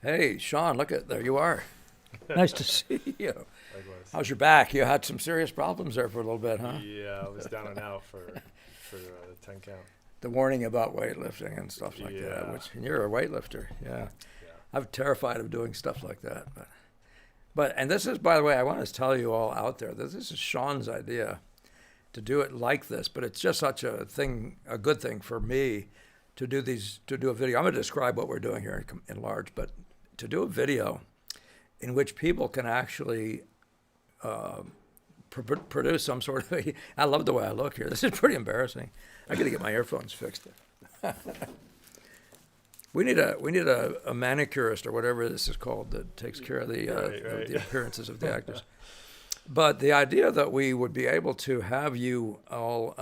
Hey, Shawn, there you are. Nice to see you. Likewise. How's your back? You had some serious problems there for a little bit, huh? Yeah, I was down and out for the 10 count. The warning about weightlifting and stuff like that, Yeah, and you're a weightlifter, yeah. yeah. I'm terrified of doing stuff like that. And this is, by the way, I want to tell you all out there that this is Shawn's idea to do it like this, but it's just such a good thing for me to do a video. I'm going to describe what we're doing here in large, but to do a video in which people can actually uh, produce some sort of. I love the way I look here. This is pretty embarrassing. I got to get my earphones fixed. We need a manicurist or whatever this is called that takes care of Right. the appearances of the actors. But the idea that we would be able to have you all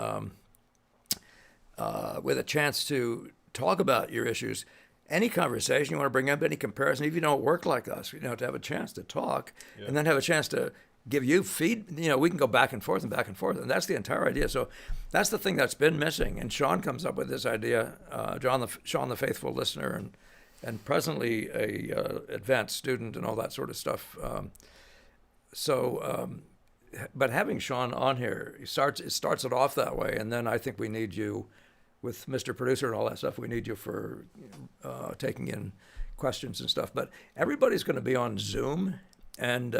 with a chance to talk about your issues, any conversation you want to bring up, any comparison, if you don't work like us, to have a chance to talk Yeah. and then have a chance to give you feed. We can go back and forth and back and forth, and that's the entire idea. So that's the thing that's been missing. And Shawn comes up with this idea. Shawn, the faithful listener, and presently a advanced student and all that sort of stuff. But having Shawn on here, it starts it off that way, and then I think we need you with Mr. Producer and all that stuff. We need you for taking in questions and stuff. But everybody's going to be on Zoom, and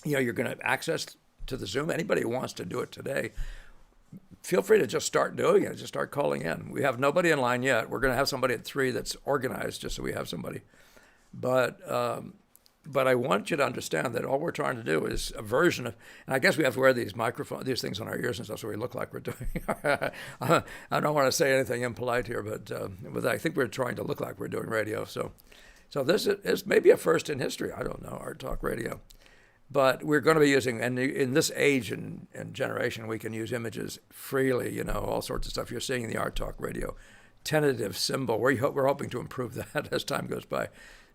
you're going to have access to the Zoom. Anybody who wants to do it today, feel free to just start doing it. Just start calling in. We have nobody in line yet. We're going to have somebody at 3 that's organized, just so we have somebody. But I want you to understand that all we're trying to do is a version of, and I guess we have to wear these these things on our ears and stuff, so we look like we're doing. I don't want to say anything impolite here, but I think we're trying to look like we're doing radio. So this is maybe a first in history. I don't know, Art Talk Radio, but we're going to be using, and in this age and generation, we can use images freely. All sorts of stuff. You're seeing in the Art Talk Radio tentative symbol. We're hoping to improve that as time goes by.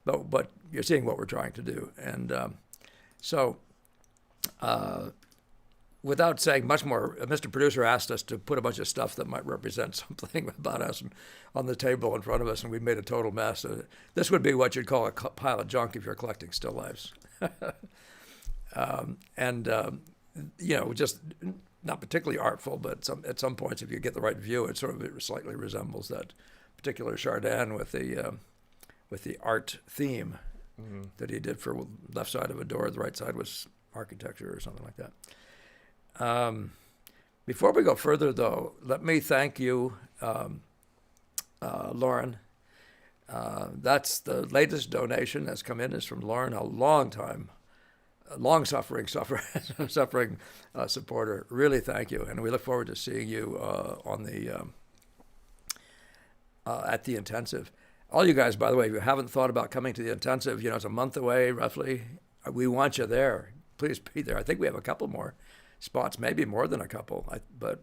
But you're seeing what we're trying to do. And without saying much more, Mr. Producer asked us to put a bunch of stuff that might represent something about us on the table in front of us, and we made a total mess. This would be what you'd call a pile of junk if you're collecting still lifes. Just not particularly artful, but at some points, if you get the right view, it slightly resembles that particular Chardin with the art theme that he did for left side of a door. The right side was architecture or something like that. Before we go further, though, let me thank you, Lauren. That's the latest donation that's come in is from Lauren, a long-suffering supporter. Really thank you, and we look forward to seeing you at the intensive. All you guys, by the way, if you haven't thought about coming to the intensive, it's a month away roughly. We want you there. Please be there. I think we have a couple more spots, maybe more than a couple. But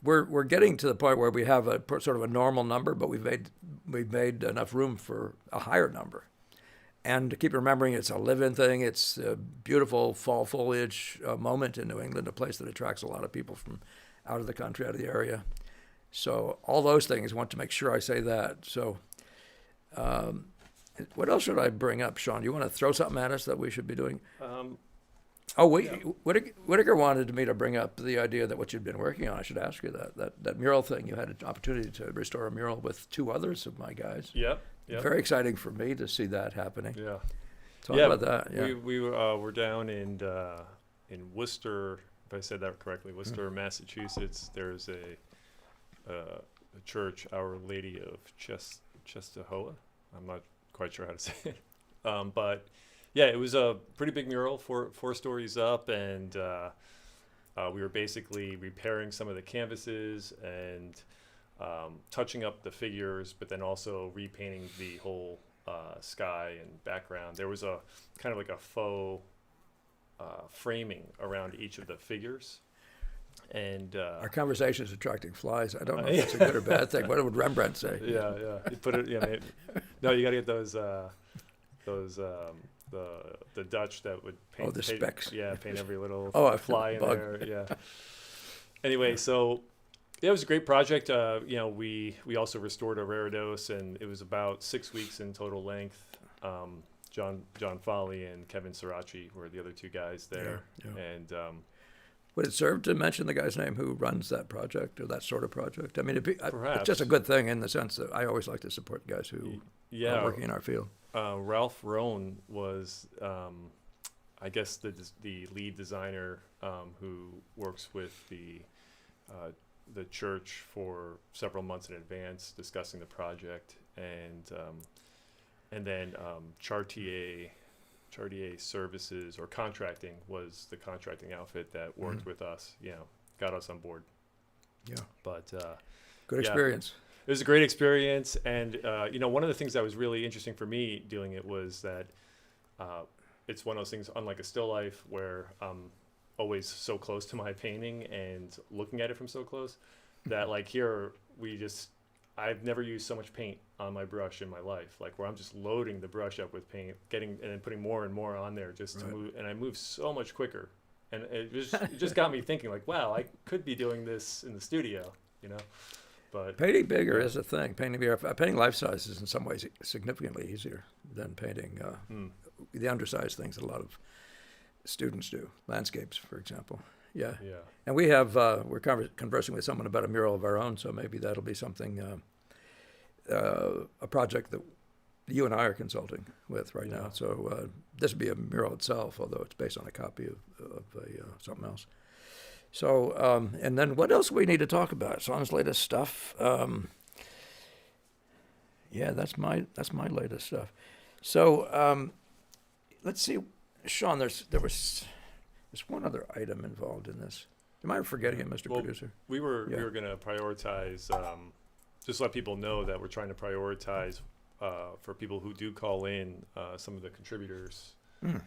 we're getting to the point where we have a sort of a normal number, but we've made enough room for a higher number. And to keep remembering, it's a live-in thing. It's a beautiful fall foliage moment in New England, a place that attracts a lot of people from out of the country, out of the area. So all those things, I want to make sure I say that. So. What else should I bring up, Shawn? Do you want to throw something at us that we should be doing? Yeah. Whitaker wanted me to bring up the idea that what you'd been working on. I should ask you that mural thing. You had an opportunity to restore a mural with 2 others of my guys. Yep. Very exciting for me to see that happening. Yeah. Talk about that. Yeah. We were down in Worcester, if I said that correctly, Worcester, Massachusetts. There's a church, Our Lady of Czestochowa. I'm not quite sure how to say it. But yeah, it was a pretty big mural, four stories up, and we were basically repairing some of the canvases and touching up the figures, but then also repainting the whole sky and background. There was a kind of like a faux framing around each of the figures. And our conversation is attracting flies. I don't know if that's a good or bad thing. What would Rembrandt say? Yeah. You put it. No, you got to get those the Dutch that would paint. The specks. Paint every little a fly in bug. there. Yeah. Anyway, so yeah, it was a great project. We also restored a rare dose, and it was about 6 weeks in total length. John Foley and Kevin Sirachi were the other two guys there. Yeah. And Would it serve to mention the guy's name who runs that project or that sort of project? I mean, perhaps it's just a good thing in the sense that I always like to support guys who are working in our field. Ralph Rohn was, I guess, the lead designer who works with the church for several months in advance, discussing the project, and then Chartier Services or Contracting was the contracting outfit that worked with us. Got us on board. Yeah, but good experience. It was a great experience, and one of the things that was really interesting for me doing it was that it's one of those things, unlike a still life, where I'm always so close to my painting and looking at it from so close, that like here I've never used so much paint on my brush in my life, like where I'm just loading the brush up with paint, and then putting more and more on there just to move, and I move so much quicker, and it just got me thinking like, wow, I could be doing this in the studio, But painting bigger is a thing. Painting life size is in some ways significantly easier than painting the undersized things that a lot of students do. Landscapes, for example. Yeah. And we have we're conversing with someone about a mural of our own, so maybe that'll be something a project that you and I are consulting with right now. So this would be a mural itself, although it's based on a copy of something else. So, and then what else we need to talk about? Shawn's latest stuff. That's my latest stuff. So, let's see, Shawn. There's one other item involved in this. Am I forgetting it, Mr. Producer? We were going to prioritize. Just let people know that we're trying to prioritize for people who do call in some of the contributors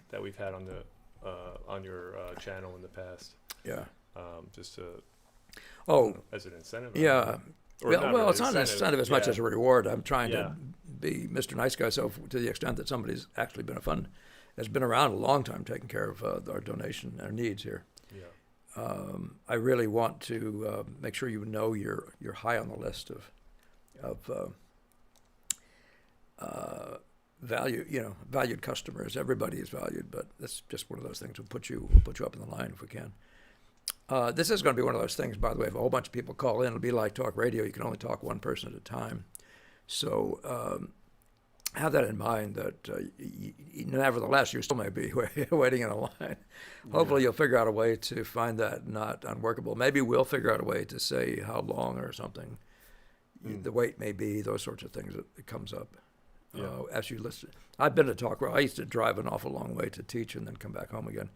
that we've had on your channel in the past. Yeah. Just to as an incentive. Yeah. Well, it's not an incentive as much Yeah. as a reward. I'm trying to be Mr. Nice Guy, so to the extent that somebody's actually has been around a long time taking care of our donation, our needs here. Yeah. I really want to make sure you're high on the list of valued customers. Everybody is valued, but that's just one of those things. We'll put you up in the line if we can. This is going to be one of those things, by the way, if a whole bunch of people call in, it'll be like talk radio. You can only talk one person at a time. So have that in mind that nevertheless, you still may be waiting in a line. Hopefully you'll figure out a way to find that not unworkable. Maybe we'll figure out a way to say how long or something the wait may be, those sorts of things that comes up as you listen. I've been to talk radio. I used to drive an awful long way to teach and then come back home again.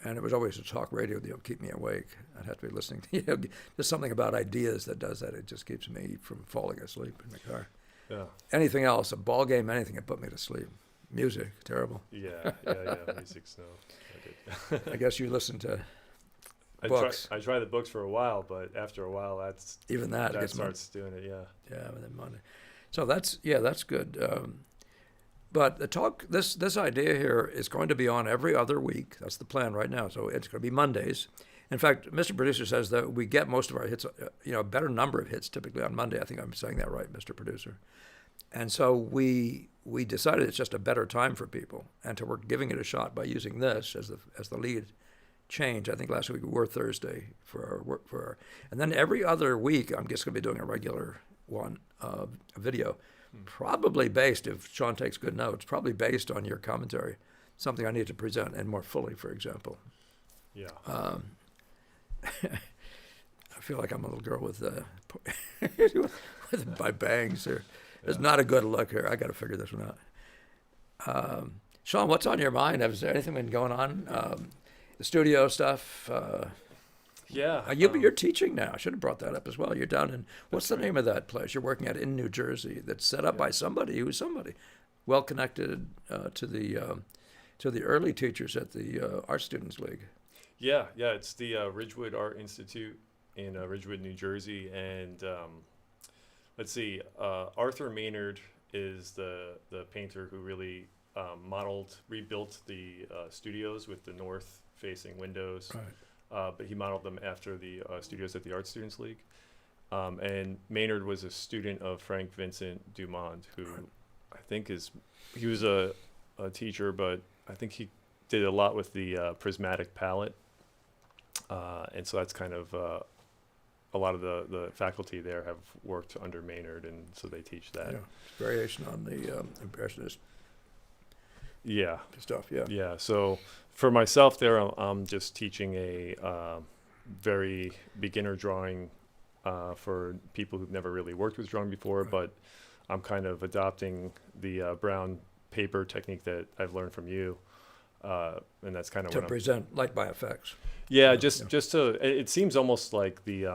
And it was always a talk radio that would keep me awake. I'd have to be listening to there's something about ideas that does that. It just keeps me from falling asleep in the car. Yeah. Anything else, a ball game, anything that put me to sleep. Music, terrible. Yeah. Music's no. I guess you listen to books. I tried the books for a while, but after a while, that starts doing it. Yeah. Yeah, and then Monday. So that's good. But the talk, this idea here is going to be on every other week. That's the plan right now. So it's going to be Mondays. In fact, Mr. Producer says that we get most of our hits, a better number of hits typically on Monday. I think I'm saying that right, Mr. Producer. And so we decided it's just a better time for people, and we're giving it a shot by using this as the lead change. I think last week we were Thursday and then every other week I'm just going to be doing a regular one, a video. Probably based, if Shawn takes good notes, probably based on your commentary, something I need to present and more fully, for example. Yeah. I feel like I'm a little girl with my bangs here. It's not a good look here. I got to figure this one out. Shawn, what's on your mind? Has there anything been going on? The studio stuff? You're teaching now. I should have brought that up as well. You're down in, what's the name of that place you're working at in New Jersey that's set up by somebody who's well connected to the early teachers at the Art Students League. Yeah. It's the Ridgewood Art Institute in Ridgewood, New Jersey. And let's see, Arthur Maynard is the painter who really rebuilt the studios with the north-facing windows. Right. But he modeled them after the studios at the Art Students League. And Maynard was a student of Frank Vincent Dumont, who I think he was a teacher, but I think he did a lot with the prismatic palette, and so that's kind of a lot of the faculty there have worked under Maynard, and so they teach that. Yeah, it's variation on the impressionist Yeah. stuff. Yeah. Yeah. So for myself, there I'm just teaching a very beginner drawing for people who've never really worked with drawing before, Right. but I'm kind of adopting the brown paper technique that I've learned from you, and that's kind of To what present light by effects. Yeah, Yeah, just to, it seems almost like the,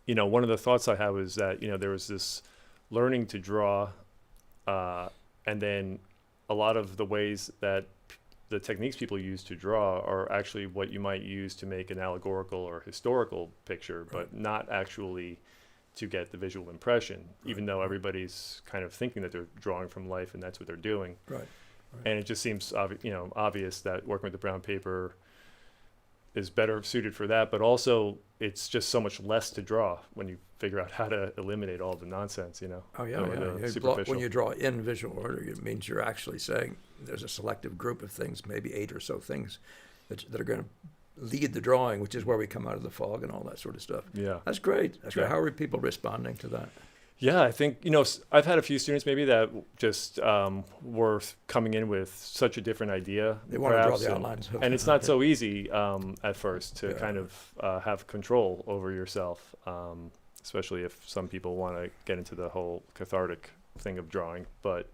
one of the thoughts I had was that, there was this learning to draw, and then a lot of the ways that the techniques people use to draw are actually what you might use to make an allegorical or historical picture, but not actually to get the visual impression, even though everybody's kind of thinking that they're drawing from life and that's what they're doing. Right. And it just seems obvious that working with the brown paper is better suited for that, but also it's just so much less to draw when you figure out how to eliminate all the nonsense, Oh, yeah, or yeah. the You superficial. when you draw in visual order, it means you're actually saying there's a selective group of things, maybe 8 or so things that are going to lead the drawing, which is where we come out of the fog and all that sort of stuff. Yeah. That's great. That's great. Yeah. How are people responding to that? Yeah, I think, I've had a few students maybe that just were coming in with such a different idea. They want to draw perhaps, the outlines. And it's not so easy at first to Yeah. kind of have control over yourself, especially if some people want to get into the whole cathartic thing of drawing. But,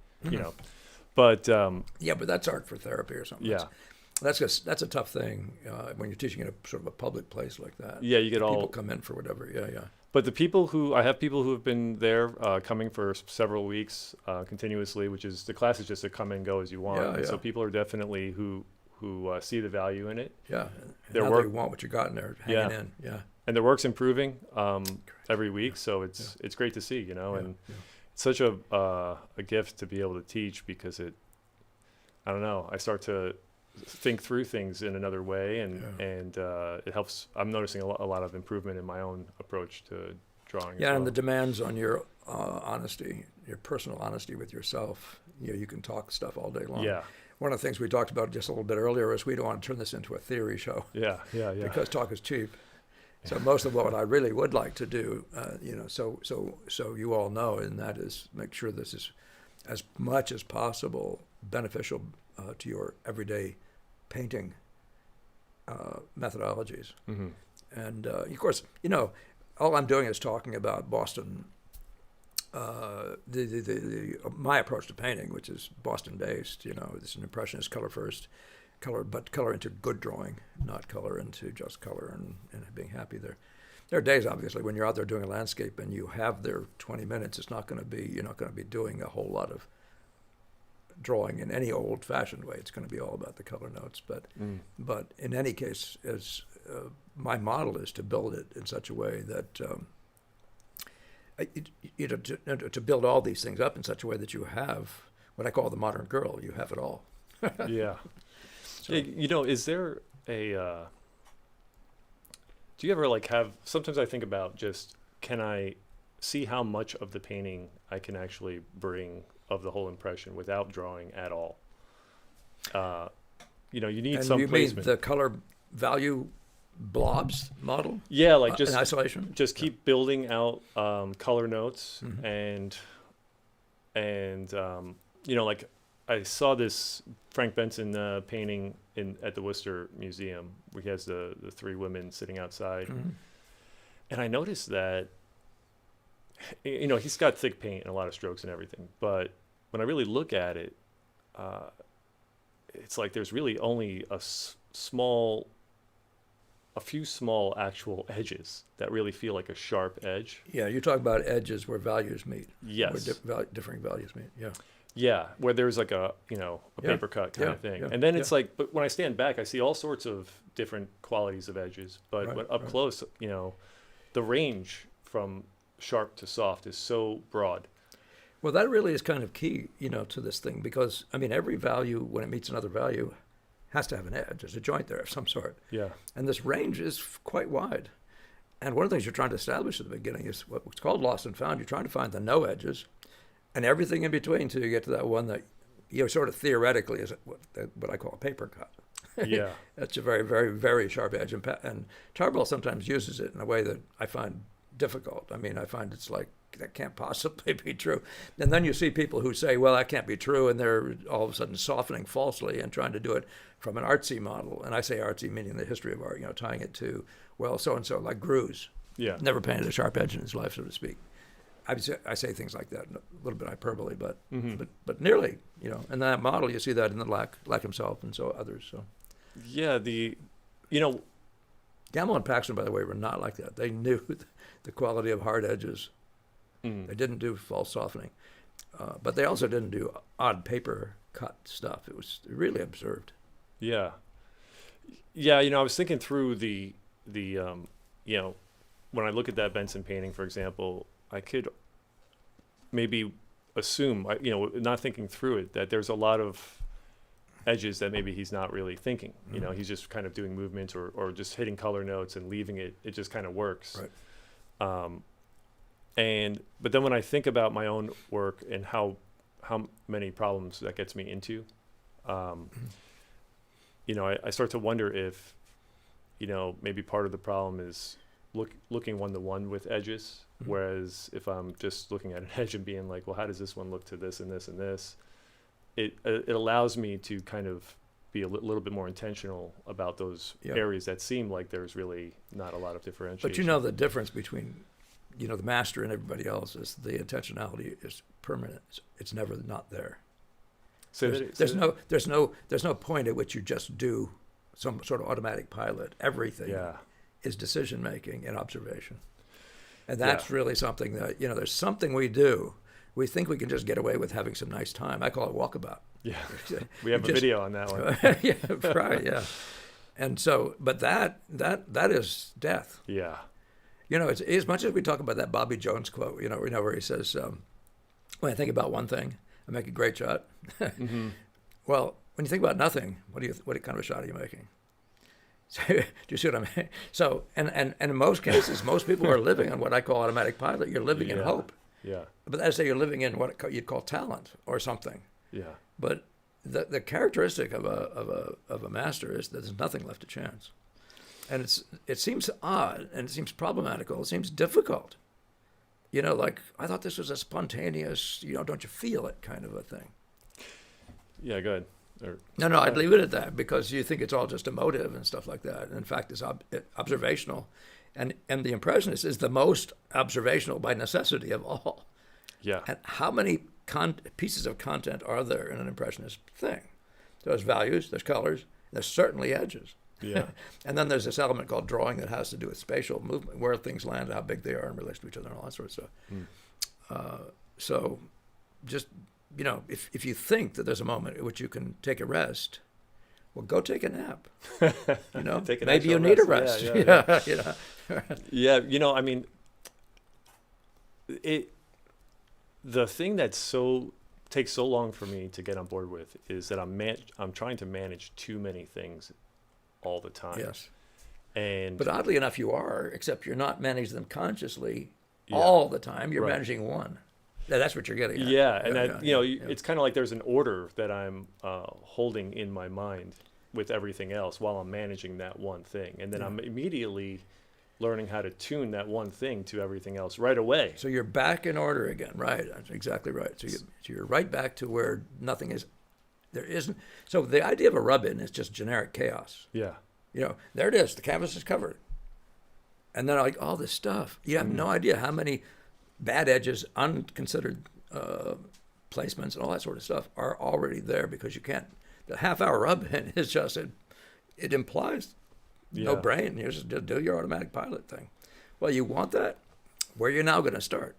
but Yeah, but that's art for therapy or something. yeah. That's a tough thing when you're teaching in a sort of a public place like that. Yeah, you get People all. come in for whatever. Yeah, yeah. But I have people who have been there coming for several weeks continuously, which is, the class is just to come and go as you want. Yeah, And so yeah. people are definitely who see the value in it. Yeah. Their Now work- they want what you got in there hanging Yeah. in. Yeah. And their work's improving every week, so it's great to see, and it's such a gift to be able to teach, because I don't know, I start to think through things in another way, and it helps. I'm noticing a lot of improvement in my own approach to drawing. Yeah, as and well. the demands on your honesty, your personal honesty with yourself. You can talk stuff all day long. Yeah, One of the things we talked about just a little bit earlier is we don't want to turn this into a theory show yeah. because talk is cheap. So most of what I really would like to do, so you all know, and that is make sure this is as much as possible beneficial to your everyday painting methodologies. Mm-hmm. And of course, all I'm doing is talking about Boston. My approach to painting, which is Boston-based, it's an impressionist color first, but color into good drawing, not color into just color and being happy there. There are days, obviously, when you're out there doing a landscape and you have their 20 minutes. You're not going to be doing a whole lot of drawing in any old-fashioned way. It's going to be all about the color notes. But in any case, my model is to build it in such a way that to build all these things up in such a way that you have what I call the modern girl. You have it all. Yeah. So, Is there a? Do you ever have? Sometimes I think about just, can I see how much of the painting I can actually bring of the whole impression without drawing at all? You need and some you placement. mean the color value blobs model? Yeah, Just in isolation. just keep building out color notes, Mhm. and I saw this Frank Benson painting at the Worcester Museum, where he has the 3 women sitting outside, Mhm. and I noticed that he's got thick paint and a lot of strokes and everything, but when I really look at it, it's like there's really only a few small actual edges that really feel like a sharp edge. Yeah, you talk about edges where values meet. Yes. Where differing values meet. Yeah. Yeah, where there's like a Yeah. paper cut kind of Yeah. thing. Yeah. And then it's but when I stand back, I see all sorts of different qualities of edges. But Right, when up right. close, the range from sharp to soft is so broad. Well, that really is kind of key, to this thing, because every value, when it meets another value, has to have an edge. There's a joint there of some sort, Yeah. and this range is quite wide. And one of the things you're trying to establish at the beginning is what's called lost and found. You're trying to find the no edges, and everything in between until you get to that one that sort of theoretically is what I call a paper cut. Yeah. That's a very, very, very sharp edge. And Tarbell sometimes uses it in a way that I find difficult. I mean, I find it's like, that can't possibly be true. And then you see people who say, well, that can't be true, and they're all of a sudden softening falsely and trying to do it from an artsy model. And I say artsy meaning the history of art, tying it to, well, so-and-so, like Greuze. Yeah. Never painted a sharp edge in his life, so to speak. I say things like that, a little bit hyperbole, but but nearly, And that model, you see that in the Lack himself and so others. So. Yeah, Gamble and Paxton, by the way, were not like that. They knew the quality of hard edges. They didn't do false softening, but they also didn't do odd paper cut stuff. It was really observed. Yeah, I was thinking through the when I look at that Benson painting, for example, I could maybe assume, not thinking through it, that there's a lot of edges that maybe he's not really thinking. He's just kind of doing movements or just hitting color notes and leaving it. It just kind of works. Right. But then when I think about my own work and how many problems that gets me into, I start to wonder if, maybe part of the problem is looking one-to-one with edges. Whereas if I'm just looking at an edge and being like, well, how does this one look to this and this and this? It allows me to kind of be a little bit more intentional about those areas that seem like there's really not a lot of differentiation. But the difference between, the master and everybody else is the intentionality is permanent. It's never not there. There's no point at which you just do some sort of automatic pilot. Everything is decision making and observation. And that's really something that, there's something we do. We think we can just get away with having some nice time. I call it walkabout. Yeah, we have a video on that one. Yeah, right, yeah. And so, but that is death. Yeah. It's as much as we talk about that Bobby Jones quote, where he says, when I think about one thing, I make a great shot. Well, when you think about nothing, what kind of a shot are you making? So, do you see what I mean? So, and in most cases, most people are living on what I call automatic pilot. You're living in hope. Yeah. But I say you're living in what you'd call talent or something. Yeah. But the characteristic of a master is that there's nothing left to chance, and it seems odd and it seems problematical. It seems difficult. Like I thought this was a spontaneous, don't you feel it kind of a thing. Yeah. Go ahead. No, I'd leave it at that because you think it's all just emotive and stuff like that. And in fact, it's observational. And the Impressionist is the most observational by necessity of all. Yeah. And how many pieces of content are there in an Impressionist thing? There's values, there's colors, there's certainly edges. Yeah. And then there's this element called drawing that has to do with spatial movement, where things land, how big they are in relation to each other, and all that sort of stuff. So just, if you think that there's a moment at which you can take a rest, well, go take a nap. Maybe you need a rest. Yeah. I mean, the thing that takes so long for me to get on board with is that I'm trying to manage too many things all the time. Yes. But oddly enough, you are, except you're not managing them consciously all the time. You're managing one. That's what you're getting at. Yeah, and it's kind of like there's an order that I'm holding in my mind with everything else while I'm managing that one thing. And then I'm immediately learning how to tune that one thing to everything else right away. So you're back in order again, right? That's exactly right. So you're right back to where nothing is, there isn't. So the idea of a rub-in is just generic chaos. Yeah. There it is. The canvas is covered. And then like all this stuff. You have no idea how many bad edges, unconsidered placements and all that sort of stuff are already there because you can't. The half-hour rub-in is just, it implies no brain. You just do your automatic pilot thing. Well, you want that? Where are you now going to start?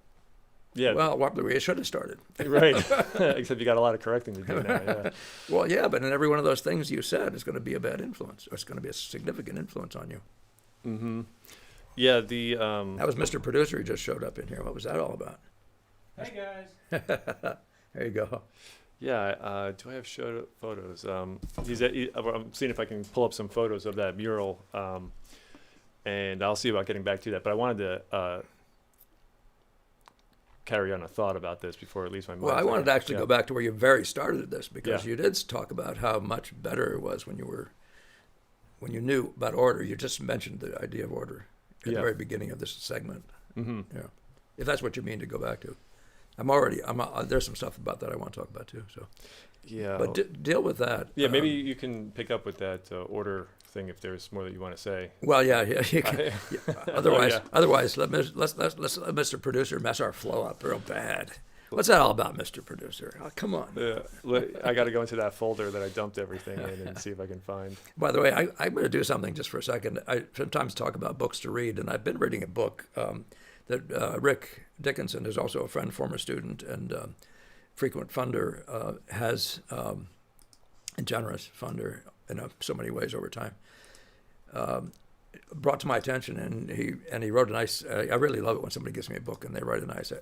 Yeah. Well, where you should have started. Right. Except you got a lot of correcting to do now, yeah. Well, yeah, but in every one of those things you said is going to be a bad influence, or it's going to be a significant influence on you. Mm-hmm. Yeah, That was Mr. Producer who just showed up in here. What was that all about? Hey, guys. There you go. Yeah, do I have photos? I'm seeing if I can pull up some photos of that mural, and I'll see about getting back to that. But I wanted to carry on a thought about this before it leaves my mind. Well, I wanted to actually Yeah. go back to where you very started this, because Yeah. you did talk about how much better it was when you knew about order. You just mentioned the idea of order at the Yeah. very beginning of this segment. Mm-hmm. Yeah, if that's what you mean to go back to. There's some stuff about that I want to talk about too. So, Yeah. but deal with that. Yeah, maybe you can pick up with that order thing if there's more that you want to say. Well, yeah. You can, yeah. Otherwise, yeah. otherwise, let's let Mr. Producer mess our flow up real bad. What's that all about, Mr. Producer? Oh, come on. I got to go into that folder that I dumped everything in and see if I can find. By the way, I'm going to do something just for a second. I sometimes talk about books to read, and I've been reading a book that Rick Dickinson, is also a friend, former student, and frequent funder, has a generous funder in so many ways over time. Brought to my attention, and he wrote a nice. I really love it when somebody gives me a book and they write a nice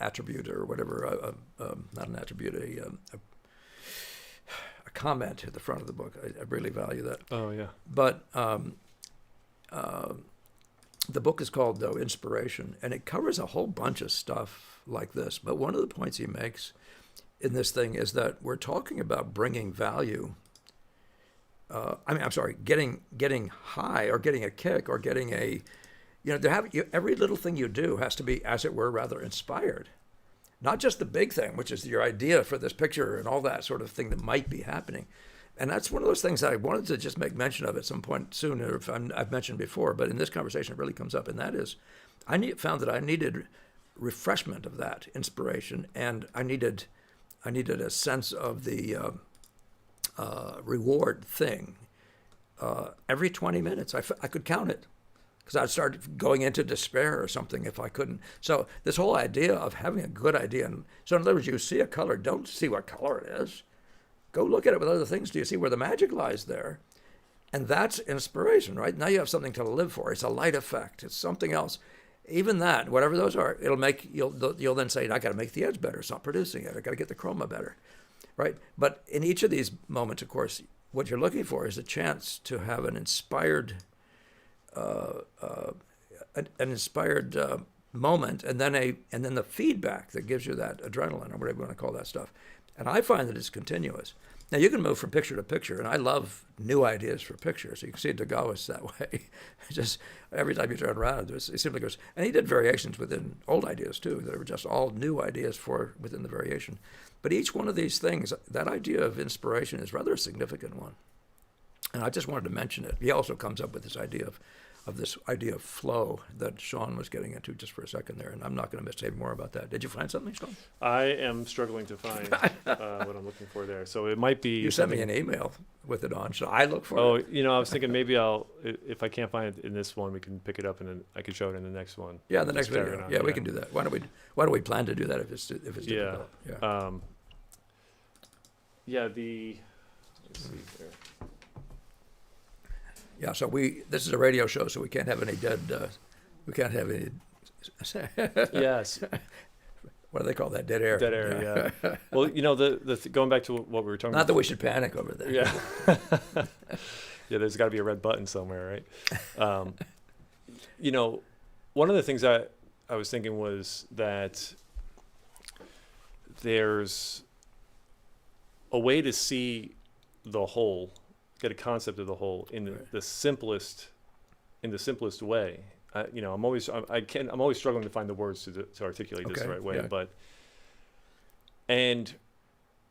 attribute or whatever, not an attribute, a comment at the front of the book. I really value that. Oh yeah. But the book is called, though, Inspiration, and it covers a whole bunch of stuff like this. But one of the points he makes in this thing is that we're talking about bringing value. Getting high or getting a kick or getting every little thing you do has to be, as it were, rather inspired. Not just the big thing, which is your idea for this picture and all that sort of thing that might be happening. And that's one of those things that I wanted to just make mention of at some point soon, or if I've mentioned before, but in this conversation it really comes up, and that is, found that I needed refreshment of that inspiration, and I needed a sense of the reward thing every 20 minutes. I could count it, because I'd start going into despair or something if I couldn't. So this whole idea of having a good idea, and so in other words, you see a color, don't see what color it is. Go look at it with other things. Do you see where the magic lies there? And that's inspiration, right? Now you have something to live for. It's a light effect. It's something else. Even that, whatever those are, you'll then say, I got to make the edge better. It's not producing it. I got to get the chroma better, right? But in each of these moments, of course, what you're looking for is a chance to have an inspired moment, and then the feedback that gives you that adrenaline, or whatever you want to call that stuff. And I find that it's continuous. Now, you can move from picture to picture, and I love new ideas for pictures. You can see Degawa's that way. Just every time you turn around, it simply goes. And he did variations within old ideas, too, that were just all new ideas within the variation. But each one of these things, that idea of inspiration is rather a significant one. And I just wanted to mention it. He also comes up with this idea of flow that Shawn was getting into just for a second there, and I'm not going to say more about that. Did you find something, Shawn? I am struggling to find what I'm looking for there. So it might be. You sent me an email with it on. Should I look for it? Oh, I was thinking maybe if I can't find it in this one, we can pick it up and then I can show it in the next one. Yeah, the next video. Yeah, we can do that. Why don't we plan to do that if it's difficult? Yeah. Let's see there. Yeah, so this is a radio show, so we can't have any Yes. What do they call that? Dead air. Dead air, yeah. Well, going back to what we were talking about. Not that we should panic over there. Yeah. Yeah, there's got to be a red button somewhere, right? One of the things I was thinking was that there's a way to see the whole, get a concept of the whole in the simplest way. I'm always struggling to find the words to articulate this the right way, and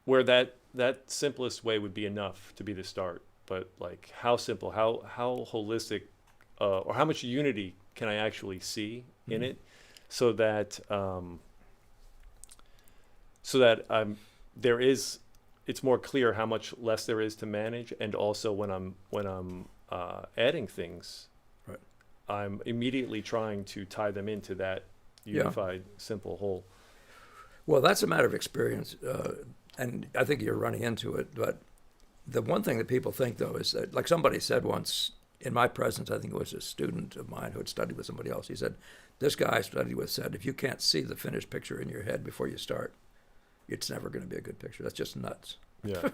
where that simplest way would be enough to be the start, but like how simple, how holistic, or how much unity can I actually see in it, so that it's more clear how much less there is to manage, and also when I'm adding things, right, I'm immediately trying to tie them into that unified, simple whole. Well, that's a matter of experience, and I think you're running into it. But the one thing that people think, though, is that, like somebody said once in my presence, I think it was a student of mine who had studied with somebody else. He said, this guy I studied with said, if you can't see the finished picture in your head before you start, it's never going to be a good picture. That's just nuts. Yeah.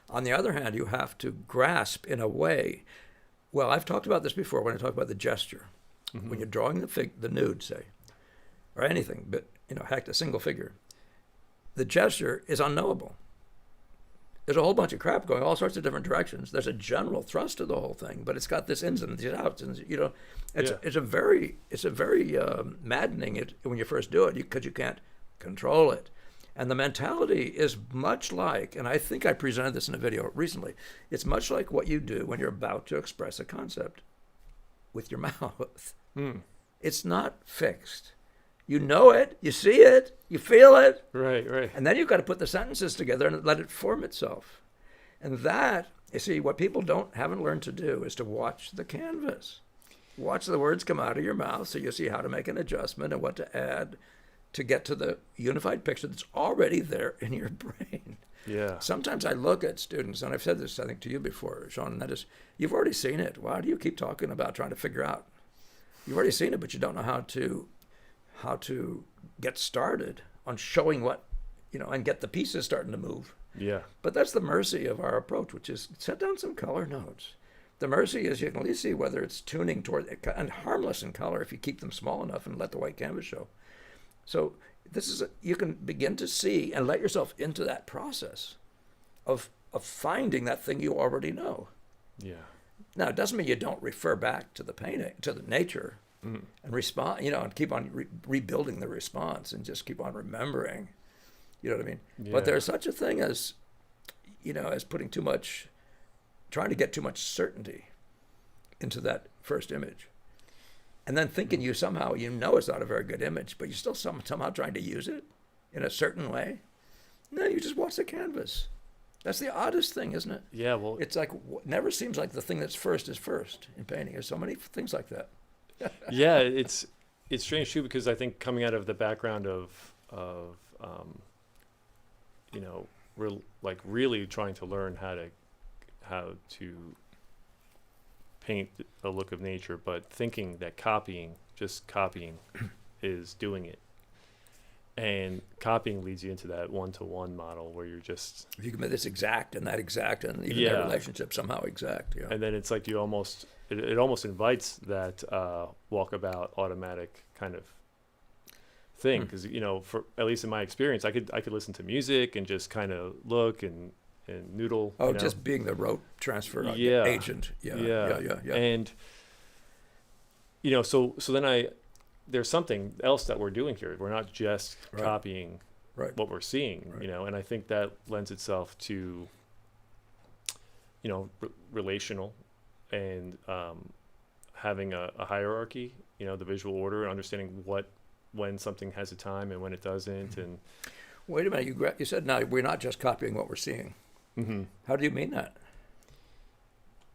On the other hand, you have to grasp in a way. Well, I've talked about this before when I talk about the gesture. Mm-hmm. When you're drawing the nude, say, or anything, but heck, a single figure, the gesture is unknowable. There's a whole bunch of crap going all sorts of different directions. There's a general thrust to the whole thing, but it's got this ins and these outs, and it's a very maddening when you first do it because you can't control it. And the mentality is much like, and I think I presented this in a video recently, it's much like what you do when you're about to express a concept with your mouth. It's not fixed. You know it, you see it, you feel it. Right. And then you've got to put the sentences together and let it form itself. And that, you see, what people haven't learned to do is to watch the canvas. Watch the words come out of your mouth so you see how to make an adjustment and what to add to get to the unified picture that's already there in your brain. Yeah. Sometimes I look at students, and I've said this, I think, to you before, Shawn, and that is, you've already seen it. Why do you keep talking about trying to figure out? You've already seen it, but you don't know how to get started on showing what, and get the pieces starting to move. Yeah. But that's the mercy of our approach, which is set down some color notes. The mercy is you can at least see whether it's tuning toward, and harmless in color if you keep them small enough and let the white canvas show. So you can begin to see and let yourself into that process of finding that thing you already know. Yeah. Now, it doesn't mean you don't refer back to the painting, to the nature, and respond, and keep on rebuilding the response and just keep on remembering. You know what I mean? Yeah. But there's such a thing as, as trying to get too much certainty into that first image. And then thinking it's not a very good image, but you're still somehow trying to use it in a certain way. No, you just watch the canvas. That's the oddest thing, isn't it? Yeah, well... It's like, never seems like the thing that's first is first in painting. There's so many things like that. Yeah, it's strange, too, because I think coming out of the background of really trying to learn how to paint a look of nature, but thinking that just copying is doing it. And copying leads you into that one-to-one model where you're just... If you can make this exact and that exact and even their relationship somehow exact. Yeah. And then it's like it almost invites that walkabout automatic kind of thing. Because, for at least in my experience, I could listen to music and just kind of look and noodle. Just being the rote transfer agent. Yeah. And, so then there's something else that we're doing here. We're not just copying what we're seeing, and I think that lends itself to, relational and having a hierarchy, the visual order and understanding when something has a time and when it doesn't. And wait a minute, you said now we're not just copying what we're seeing. Mm-hmm. How do you mean that?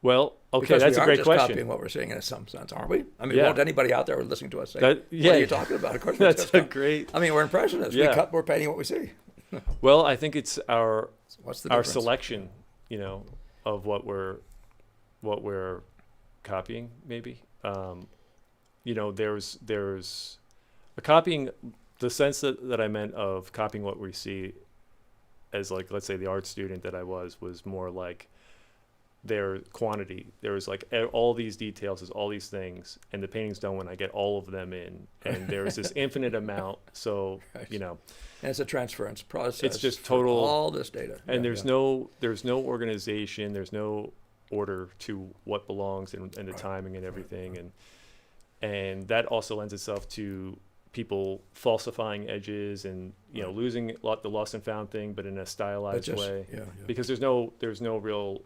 Well, okay, because that's a great just question. Copying what we're seeing in some sense, aren't we? I mean, won't anybody out there listening to us say, what are you talking about? Of course, that's a great. I mean, we're impressionists. Yeah. We're painting what we see. Well, I think it's our difference? selection, of what we're copying. Maybe, there's a copying. The sense that I meant of copying what we see, as like, let's say the art student that I was more like their quantity. There was like all these details, there's all these things, and the painting's done when I get all of them in, and there's this infinite amount. So and it's a transference process. It's just total all this data, and there's no organization, there's no order to what belongs and the timing and everything, and that also lends itself to people falsifying edges and losing the lost and found thing, but in a stylized way. Because there's no real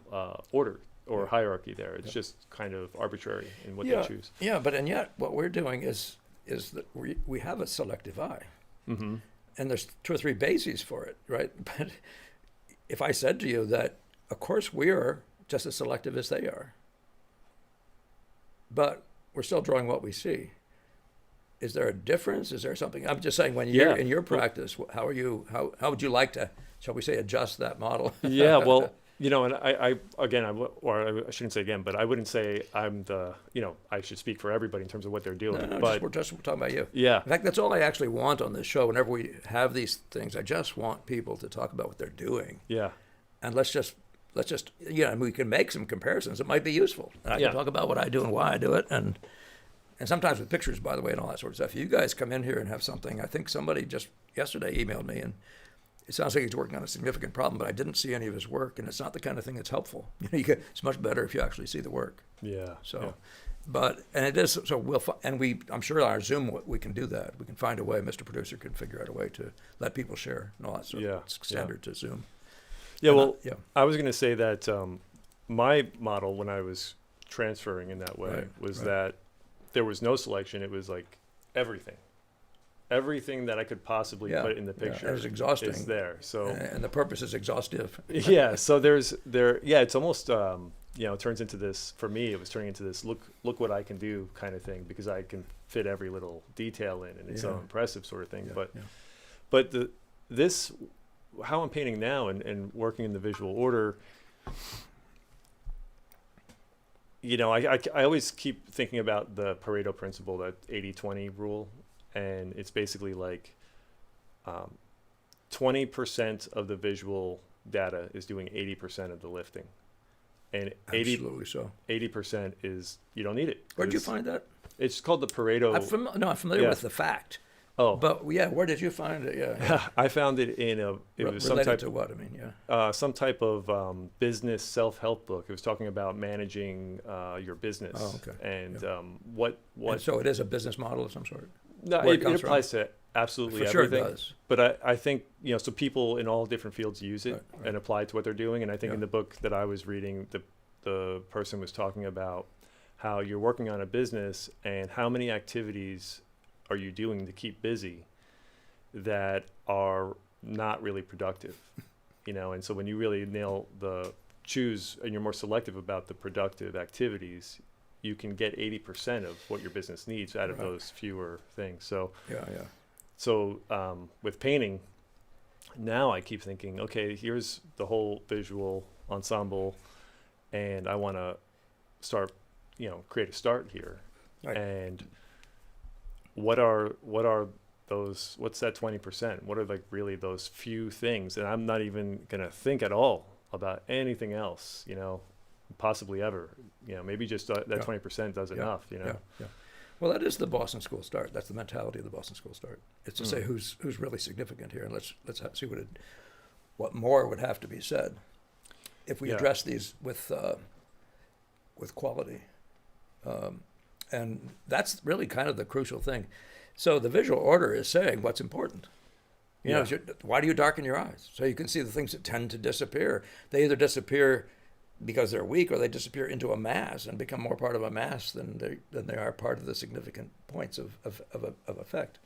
order or hierarchy there. It's just kind of arbitrary in what they choose. Yeah, and yet what we're doing is that we have a selective eye, and there's 2 or 3 bases for it, right? But if I said to you that, of course, we are just as selective as they are, but we're still drawing what we see. Is there a difference? Is there something? I'm just saying, when you're in your practice, how would you like to, shall we say, adjust that model? Yeah, well, and I shouldn't say again, but I wouldn't say I'm I should speak for everybody in terms of what they're doing. No, but we're just talking about you. Yeah. In fact, that's all I actually want on this show. Whenever we have these things, I just want people to talk about what they're doing. Yeah. And let's just we can make some comparisons. It might be useful. And I can talk about what I do and why I do it, and And sometimes with pictures, by the way, and all that sort of stuff. You guys come in here and have something. I think somebody just yesterday emailed me, and it sounds like he's working on a significant problem, but I didn't see any of his work, and it's not the kind of thing that's helpful. It's much better if you actually see the work. Yeah. So, yeah. but and it is so I'm sure on our Zoom we can do that. We can find a way. Mr. Producer can figure out a way to let people share and all that stuff. Yeah, It's standard to Zoom. Yeah. And Well, yeah. I was going to say that my model when I was transferring in that way was that there was no selection. It was like everything that I could possibly put in the picture. It was exhausting. Is there. So and the purpose is exhaustive. yeah. So it's almost it turns into this, for me it was turning into this look what I can do kind of thing, because I can fit every little detail in, and it's so impressive sort of thing. But this how I'm painting now and working in the visual order, I always keep thinking about the Pareto principle, that 80-20 rule, and it's basically like 20% of the visual data is doing 80% of the lifting, and Absolutely so. 80% is you don't need it. Where'd you find that? It's called the Pareto. I'm familiar with the fact. Oh, but where did you find it? Yeah. I found it in was some related type to what? I mean, some type of business self-help book. It was talking about managing your business. Oh, okay. And what? And so it is a business model of some sort. No, it applies to absolutely For sure everything. it does. But I think so people in all different fields use it Right. and apply it to what they're doing. And I think in the book that I was reading, the person was talking about how you're working on a business and how many activities are you doing to keep busy that are not really productive, and so when you really choose and you're more selective about the productive activities, you can get 80% of what your business needs out of those fewer things. So So with painting, now I keep thinking, okay, here's the whole visual ensemble, and I want to start, create a start here. Right. And what are those, what's that 20%? What are like really those few things? And I'm not even going to think at all about anything else, possibly ever, maybe just that 20% does enough, Yeah. Well, that is the Boston School start. That's the mentality of the Boston School start. It's to say who's really significant here, and let's see what more would have to be said if we address these with quality. And that's really kind of the crucial thing. So the visual order is saying what's important. Why do you darken your eyes? So you can see the things that tend to disappear. They either disappear because they're weak, or they disappear into a mass and become more part of a mass than they are part of the significant points of effect.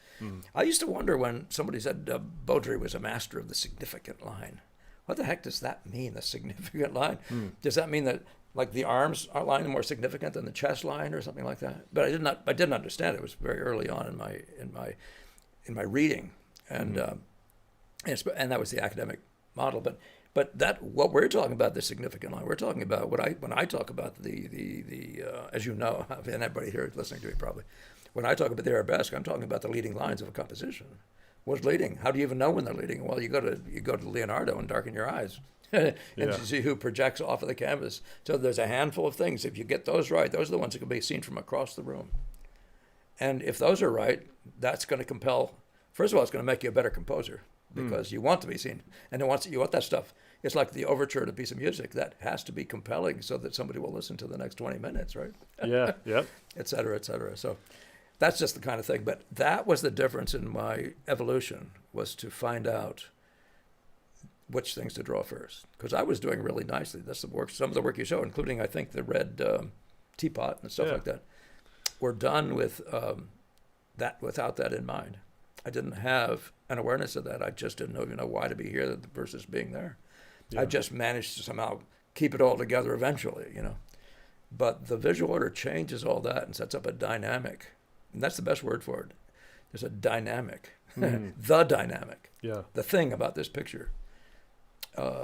I used to wonder when somebody said Baudry was a master of the significant line. What the heck does that mean, the significant line? Does that mean that like the arms line are more significant than the chest line or something like that? But I didn't understand it. It was very early on in my reading, and that was the academic model. But that what we're talking about, the significant line, we're talking about when I talk about the as you know, and everybody here listening to me probably, when I talk about the arabesque, I'm talking about the leading lines of a composition. What's leading? How do you even know when they're leading? Well, you go to Leonardo and darken your eyes. And you see who projects off of the canvas. So there's a handful of things. If you get those right, those are the ones that can be seen from across the room. And if those are right, that's going to compel. First of all, it's going to make you a better composer because you want to be seen, and you want that stuff. It's like the overture to a piece of music that has to be compelling so that somebody will listen to the next 20 minutes, right? Yeah. Et cetera, et cetera. So that's just the kind of thing. But that was the difference in my evolution, was to find out which things to draw first, because I was doing really nicely. That's the work. Some of the work you show, including I think the red teapot and stuff like that, were done with that without that in mind. I didn't have an awareness of that. I just didn't even know why to be here versus being there. I just managed to somehow keep it all together eventually, But the visual order changes all that and sets up a dynamic, and that's the best word for it. There's a dynamic, the dynamic, the thing about this picture.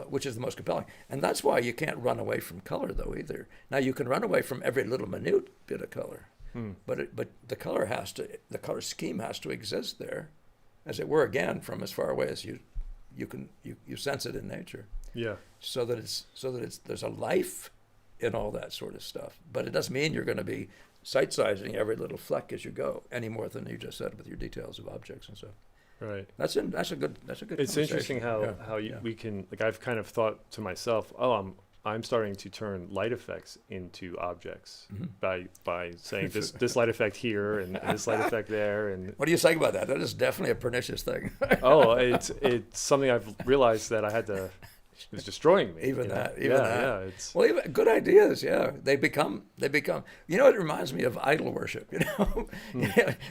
Which is the most compelling. And that's why you can't run away from color, though, either. Now, you can run away from every little minute bit of color, but the color scheme has to exist there, as it were, again, from as far away as you sense it in nature. Yeah. So that there's a life in all that sort of stuff. But it doesn't mean you're going to be sight-sizing every little fleck as you go, any more than you just said with your details of objects and stuff. Right. That's a good. It's interesting how Yeah. we can, like, I've kind of thought to myself, oh, I'm starting to turn light effects into objects by saying this light effect here and this light effect there. And What do you say about that? That is definitely a pernicious thing. oh, it's something I've realized that I had to. It's destroying me. Even you know? that. Yeah. It's Well, even good ideas, yeah. They become. You know, it reminds me of idol worship. You know,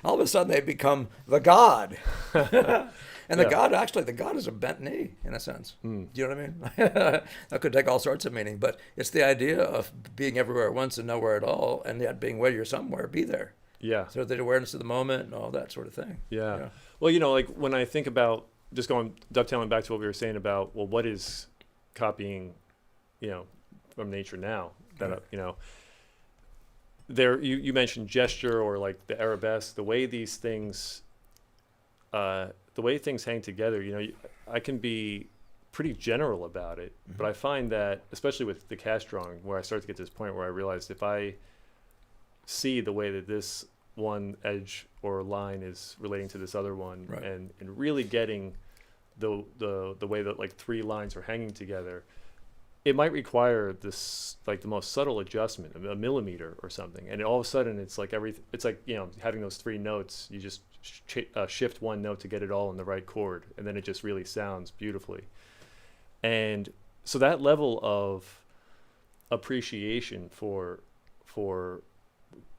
all of a sudden they become the god, and the god is a bent knee in a sense. Do you know what I mean? That could take all sorts of meaning, but it's the idea of being everywhere at once and nowhere at all, and yet being where you're somewhere, be there. Yeah. So the awareness of the moment and all that sort of thing. Yeah. Well, you know, like when I think about just dovetailing back to what we were saying about, well, what is copying, you know, from nature now that, you know, there, you mentioned gesture or like the arabesque, the way these things, the way things hang together, you know, I can be pretty general about it, but I find that, especially with the cast drawing, where I start to get to this point where I realized if I see the way that this one edge or line is relating to this other one, and really getting the way that like three lines are hanging together, it might require this, like the most subtle adjustment, a millimeter or something, and all of a sudden it's like it's like, you know, having those three notes, you just shift one note to get it all in the right chord, and then it just really sounds beautifully. And so that level of appreciation for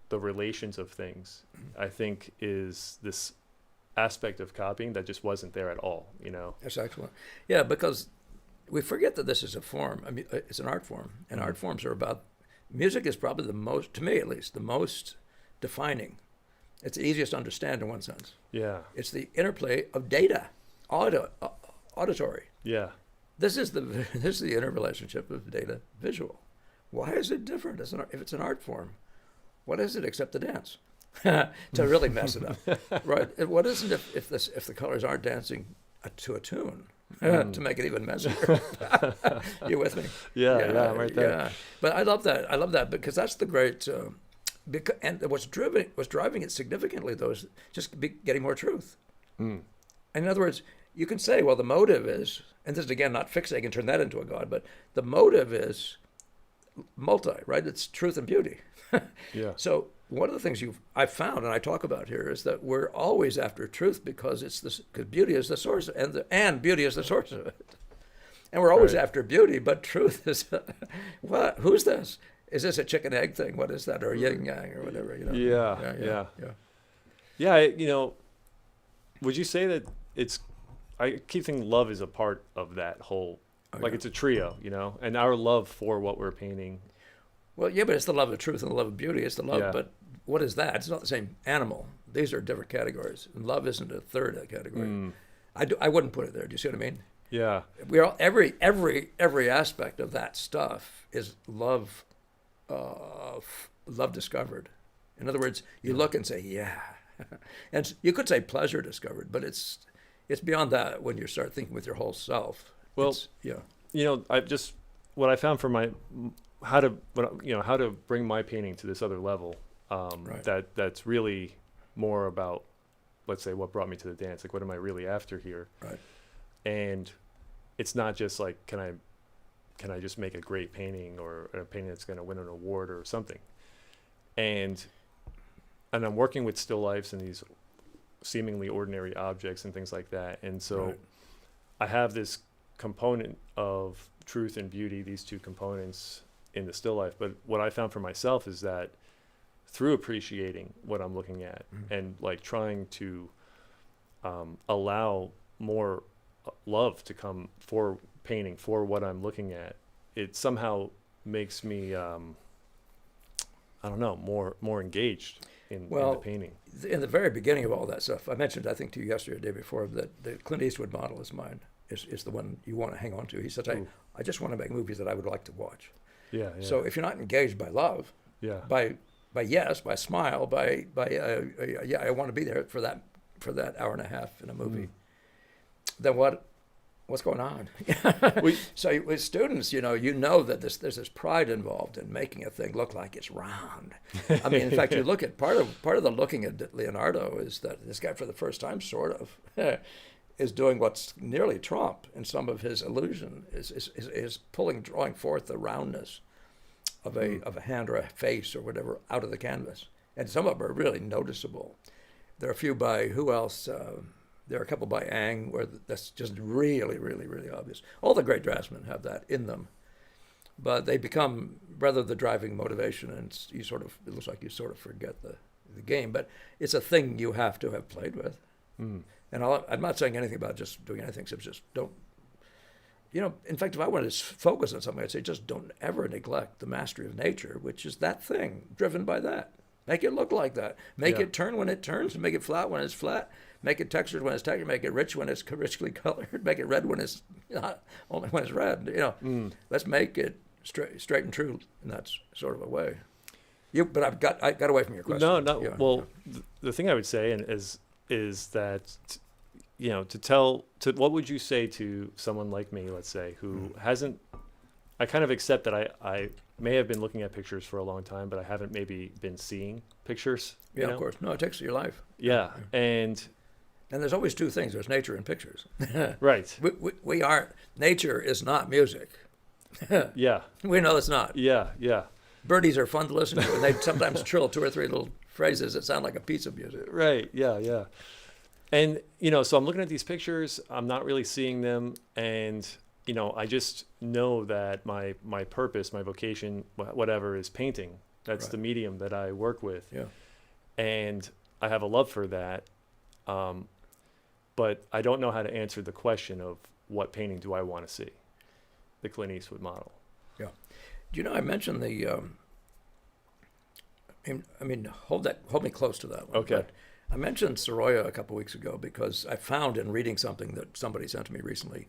the relations of things, I think, is this aspect of copying that just wasn't there at all, you know. That's excellent. Yeah, because we forget that this is a form. I mean, it's an art form, and art forms are about. Music is probably the most, to me at least, the most defining. It's the easiest to understand in one sense. Yeah. It's the interplay of data, auditory. Yeah. This is the interrelationship of data, visual. Why is it different if it's an art form? What is it except the dance? To really mess it up, right? What isn't if the colors aren't dancing to a tune to make it even messier? You with me? Yeah, I'm right there. Yeah, but I love that. I love that because that's the great. And what's driving it significantly though is just getting more truth. And in other words, you can say, well, the motive is, and this is again not fixating and turn that into a god, but the motive is multi, right? It's truth and beauty. Yeah. So one of the things I've found and I talk about here is that we're always after truth because because beauty is the source and beauty is the source of it, and we're always after beauty, but truth is what? Who's this? Is this a chicken egg thing? What is that, or yin yang or whatever? You know? Yeah. You know, would you say that it's? I keep thinking love is a part of that whole. It's a trio, you know, and our love for what we're painting. Well, yeah, but it's the love of truth and the love of beauty. It's the love, Yeah. but what is that? It's not the same animal. These are different categories, and love isn't a third of that category. I wouldn't put it there. Do you see what I mean? Yeah. We're all, every aspect of that stuff is love, love discovered. In other words, you look and say, yeah, and you could say pleasure discovered, but it's beyond that when you start thinking with your whole self. Well, yeah. You know, what I found for how to bring my painting to this other level. That's really more about, let's say, what brought me to the dance. Like, what am I really after here? Right. And it's not just like, can I just make a great painting or a painting that's going to win an award or something? And I'm working with still lifes and these seemingly ordinary objects and things like that. And so I have this component of truth and beauty, these two components in the still life. But what I found for myself is that through appreciating what I'm looking at and like trying to allow more love to come for painting, for what I'm looking at, it somehow makes me, I don't know, more engaged in the painting. In the very beginning of all that stuff, I mentioned, I think to you yesterday, or the day before, that the Clint Eastwood model is mine. Is the one you want to hang on to. He said, I just want to make movies that I would like to watch. Yeah. So if you're not engaged by love, by yes, by smile, by I want to be there for that hour and a half in a movie, then what what's going on? We- So with students, you know that there's this pride involved in making a thing look like it's round. I mean, in fact, you look at part of the looking at Leonardo is that this guy for the first time sort of is doing what's nearly Trump in some of his illusion is drawing forth the roundness of a hand or a face or whatever out of the canvas, and some of them are really noticeable. There are a few by who else? There are a couple by Ang where that's just really, really, really obvious. All the great draftsmen have that in them, but they become rather the driving motivation, and it looks like you sort of forget the game. But it's a thing you have to have played with. Mm. And I'm not saying anything about just doing anything, except just don't. In fact, if I wanted to focus on something, I'd say just don't ever neglect the mastery of nature, which is that thing driven by that. Make it look like that. Make it turn when it turns, and make it flat when it's flat. Make it textured when it's textured. Make it rich when it's richly colored. Make it red when it's not, only when it's red. Let's make it straight and true in that sort of a way. But I got away from your question. No. Yeah, well, the thing I would say is that what would you say to someone like me, let's say, who hasn't? I kind of accept that I may have been looking at pictures for a long time, but I haven't maybe been seeing pictures. Yeah, of course. No, it takes your life. Yeah, and there's always two things: there's nature and pictures. Right. We aren't. Nature is not music. Yeah. We know it's not. Yeah. Birdies are fun to listen to, and they sometimes trill two or three little phrases that sound like a piece of music. Right. Yeah. And so I'm looking at these pictures. I'm not really seeing them, and I just know that my purpose, my vocation, whatever, is painting. That's Right. the medium that I work with. Yeah. And I have a love for that. But I don't know how to answer the question of what painting do I want to see? The Clint Eastwood model. Yeah. I mentioned the. Hold me close to that one. Okay. But I mentioned Sorolla a couple weeks ago because I found in reading something that somebody sent to me recently,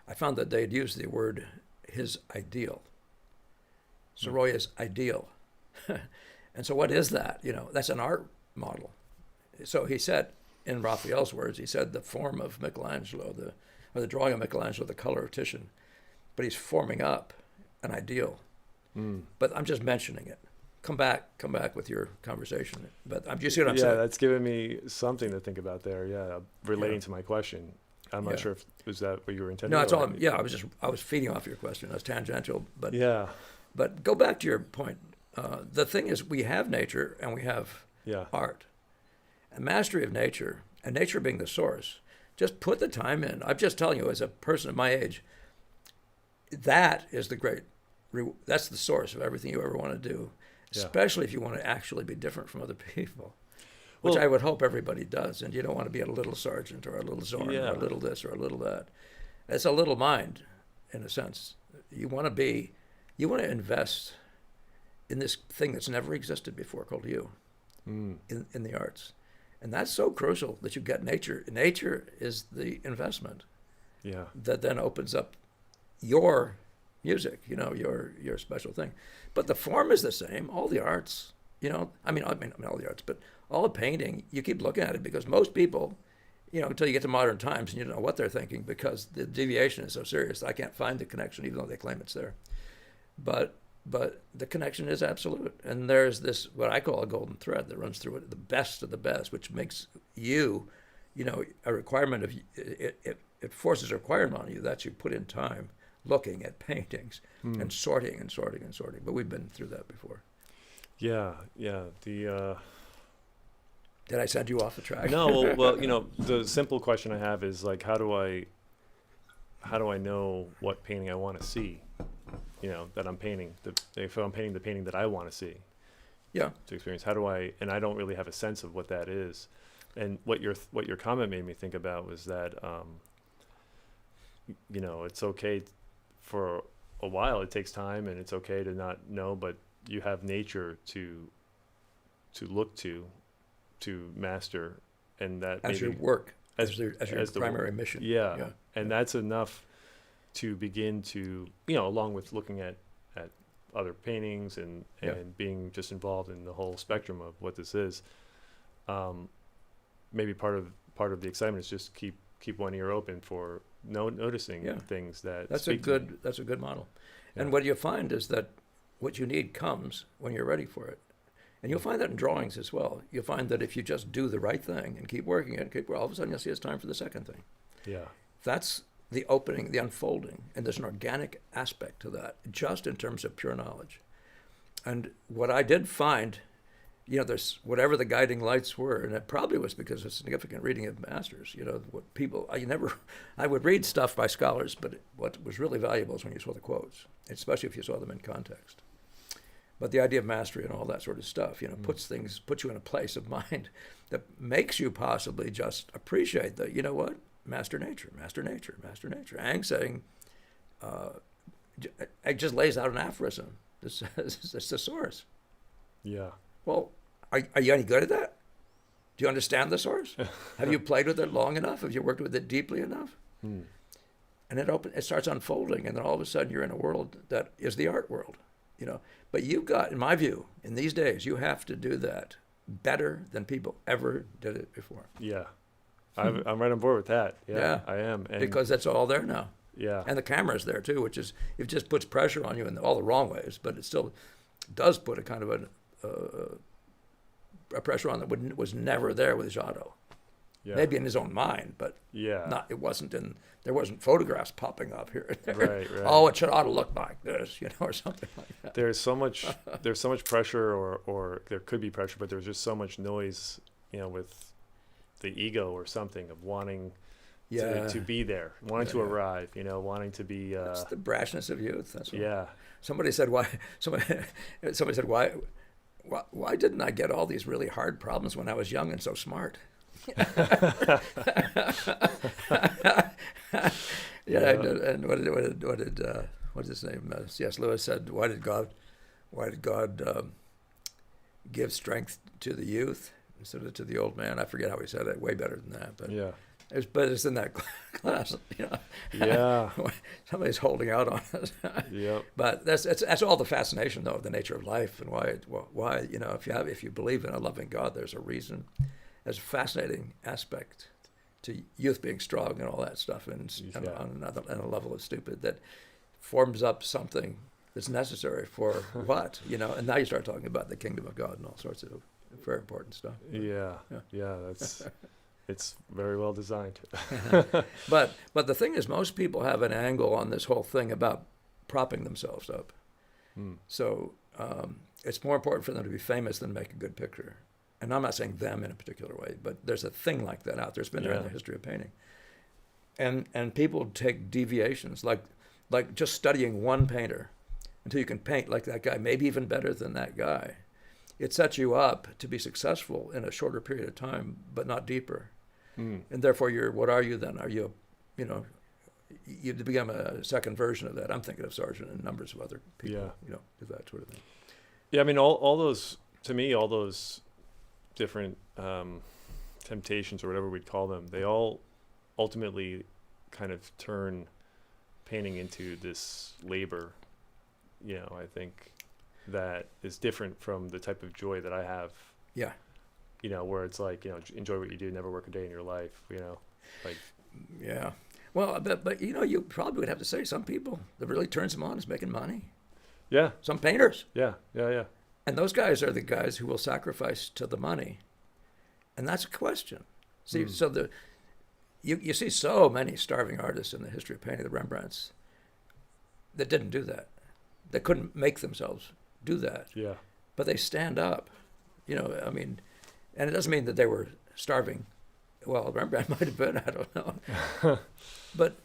I found that they'd used the word his ideal. Sorolla's ideal. And so what is that? That's an art model. So he said, in Raphael's words, he said the form of Michelangelo, or the drawing of Michelangelo, the color of Titian, but he's forming up an ideal. But I'm just mentioning it. Come back with your conversation. But you see what I'm saying? Yeah, that's giving me something to think about there. Yeah, relating to my question. I'm not sure if was that what you were intending. No, that's all. I was feeding off your question. I was tangential, but yeah. But go back to your point. The thing is, we have nature and we have art, and mastery of nature, and nature being the source. Just put the time in. I'm just telling you, as a person of my age, that is that's the source of everything you ever want to do. Especially if you want to actually be different from other people, which I would hope everybody does. And you don't want to be a little sergeant or a little Zorn or a little this or a little that. It's a little mind, in a sense. You want to invest in this thing that's never existed before called you in the arts. And that's so crucial that you get nature. Nature is the investment that then opens up your music, your special thing. But the form is the same. All the arts, all the arts, but all the painting, you keep looking at it because most people, until you get to modern times and you don't know what they're thinking because the deviation is so serious. I can't find the connection even though they claim it's there. But the connection is absolute. And there's this, what I call a golden thread that runs through it, the best of the best, which makes you, a requirement of, it forces a requirement on you that you put in time looking at paintings and sorting. But we've been through that before. Yeah. Did I send you off the track? No, well, the simple question I have is like, how do I know what painting I want to see? That I'm painting. If I'm painting the painting that I want to see. Yeah. To experience, and I don't really have a sense of what that is. And what your comment made me think about was that, it's okay for a while. It takes time, and it's okay to not know, but you have nature to look to master, and that as your work, as your primary mission. Yeah, and that's enough to begin to, along with looking at other paintings and being just involved in the whole spectrum of what this is. Maybe part of the excitement is just keep one ear open for noticing Yeah. things that That's speak to me. that's a good model. Yeah. And what you find is that what you need comes when you're ready for it. And you'll find that in drawings as well. You'll find that if you just do the right thing and keep working it, all of a sudden you'll see it's time for the second thing. Yeah. That's the opening, the unfolding, and there's an organic aspect to that, just in terms of pure knowledge. And what I did find, there's whatever the guiding lights were, and it probably was because of significant reading of masters. What people, I would read stuff by scholars, but what was really valuable is when you saw the quotes, especially if you saw them in context. But the idea of mastery and all that sort of stuff, puts you in a place of mind that makes you possibly just appreciate that, master nature, master nature, master nature. Ang saying, it just lays out an aphorism. This is the source. Yeah. Well, are you any good at that? Do you understand the source? Have you played with it long enough? Have you worked with it deeply enough? And it starts unfolding, and then all of a sudden you're in a world that is the art world, But you've got, in my view, in these days, you have to do that better than people ever did it before. Yeah. I'm right on board with that. Yeah. I am. And because that's all there now. yeah. And the camera's there too, it just puts pressure on you in all the wrong ways, but it still does put a kind of a pressure on that was never there with Giotto. Yeah. Maybe in his own mind, but Yeah. there wasn't photographs popping up here and there. Right. Oh, it ought to look like this, or something like that. There's so much pressure, or there could be pressure, but there's just so much noise, with the ego or something of wanting to be there, wanting to arrive, wanting to be. It's the brashness of youth. That's all. Yeah. Somebody said why. Somebody said why didn't I get all these really hard problems when I was young and so smart? Yeah. And what's his name? C.S. Lewis said, why did God give strength to the youth instead of to the old man? I forget how he said it. Way better than that, but Yeah. it's in that class. Yeah. Somebody's holding out on us. Yep. But that's all the fascination, though, of the nature of life and why if you believe in a loving God, there's a reason. There's a fascinating aspect to youth being strong and all that stuff, and on a level of stupid that forms up something that's necessary for what, And now you start talking about the kingdom of God and all sorts of very important stuff. Yeah. That's it's very well designed. But the thing is, most people have an angle on this whole thing about propping themselves up. So it's more important for them to be famous than make a good picture. And I'm not saying them in a particular way, but there's a thing like that out there. It's been there in the history of painting. And people take deviations, like just studying one painter until you can paint like that guy, maybe even better than that guy. It sets you up to be successful in a shorter period of time, but not deeper. And therefore, what are you then? Are you, you become a second version of that. I'm thinking of Sargent and numbers of other people, do that sort of thing. Yeah, I mean, all those, to me, all those different temptations or whatever we'd call them, they all ultimately kind of turn painting into this labor, I think that is different from the type of joy that I have. Yeah. Where it's like, enjoy what you do, never work a day in your life, like. Yeah. Well, but you probably would have to say some people that really turns them on is making money. Yeah. Some painters. Yeah. And those guys are the guys who will sacrifice to the money. And that's a question. See, so you see so many starving artists in the history of painting, the Rembrandts, that didn't do that. They couldn't make themselves do that. Yeah. But they stand up. And it doesn't mean that they were starving. Well, Rembrandt might have been, I don't know. But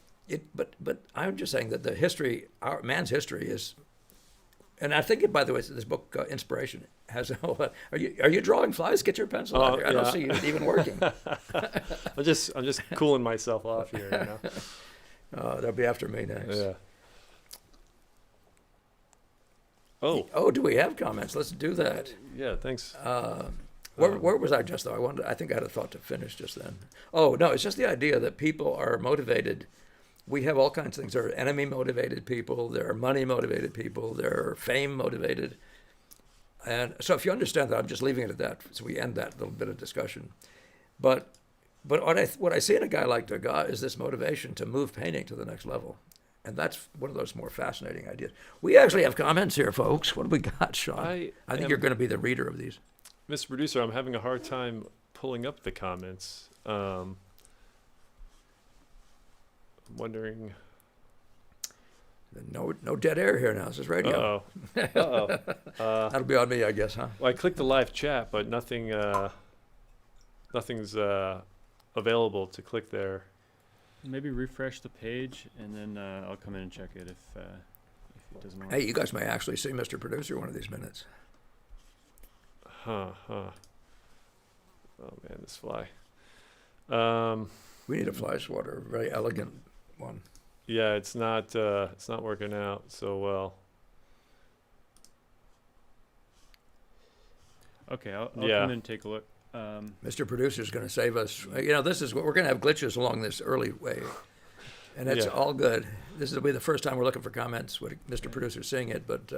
I'm just saying that the history, man's history is. And I think, by the way, this book, Inspiration, has a whole. Are you drawing flies? Get your pencil out here. I don't see you even working. I'm just cooling myself off here. They'll be after me next. Yeah. Oh, do we have comments? Let's do that. Yeah. Thanks. Where was I just though? I think I had a thought to finish just then. Oh no, it's just the idea that people are motivated. We have all kinds of things. There are enemy-motivated people. There are money-motivated people. There are fame-motivated. And so if you understand that, I'm just leaving it at that. So we end that little bit of discussion. But But what I see in a guy like Degas is this motivation to move painting to the next level. And that's one of those more fascinating ideas. We actually have comments here, folks. What do we got, Shawn? I think you're going to be the reader of these. Mr. Producer, I'm having a hard time pulling up the comments. I'm wondering. No dead air here now. This is radio. Uh-oh. That'll be on me, I guess, huh? Well, I clicked the live chat, but nothing's available to click there. Maybe refresh the page, and then I'll come in and check it if it doesn't work. Hey, you guys may actually see Mr. Producer one of these minutes. Oh man, this fly. We need a fly swatter, a very elegant one. Yeah, it's not working out so well. Okay, I'll come in and take a look. Mr. Producer's going to save us. This is what we're going to have glitches along this early way, and it's all good. This will be the first time we're looking for comments with Mr. Producer seeing it, but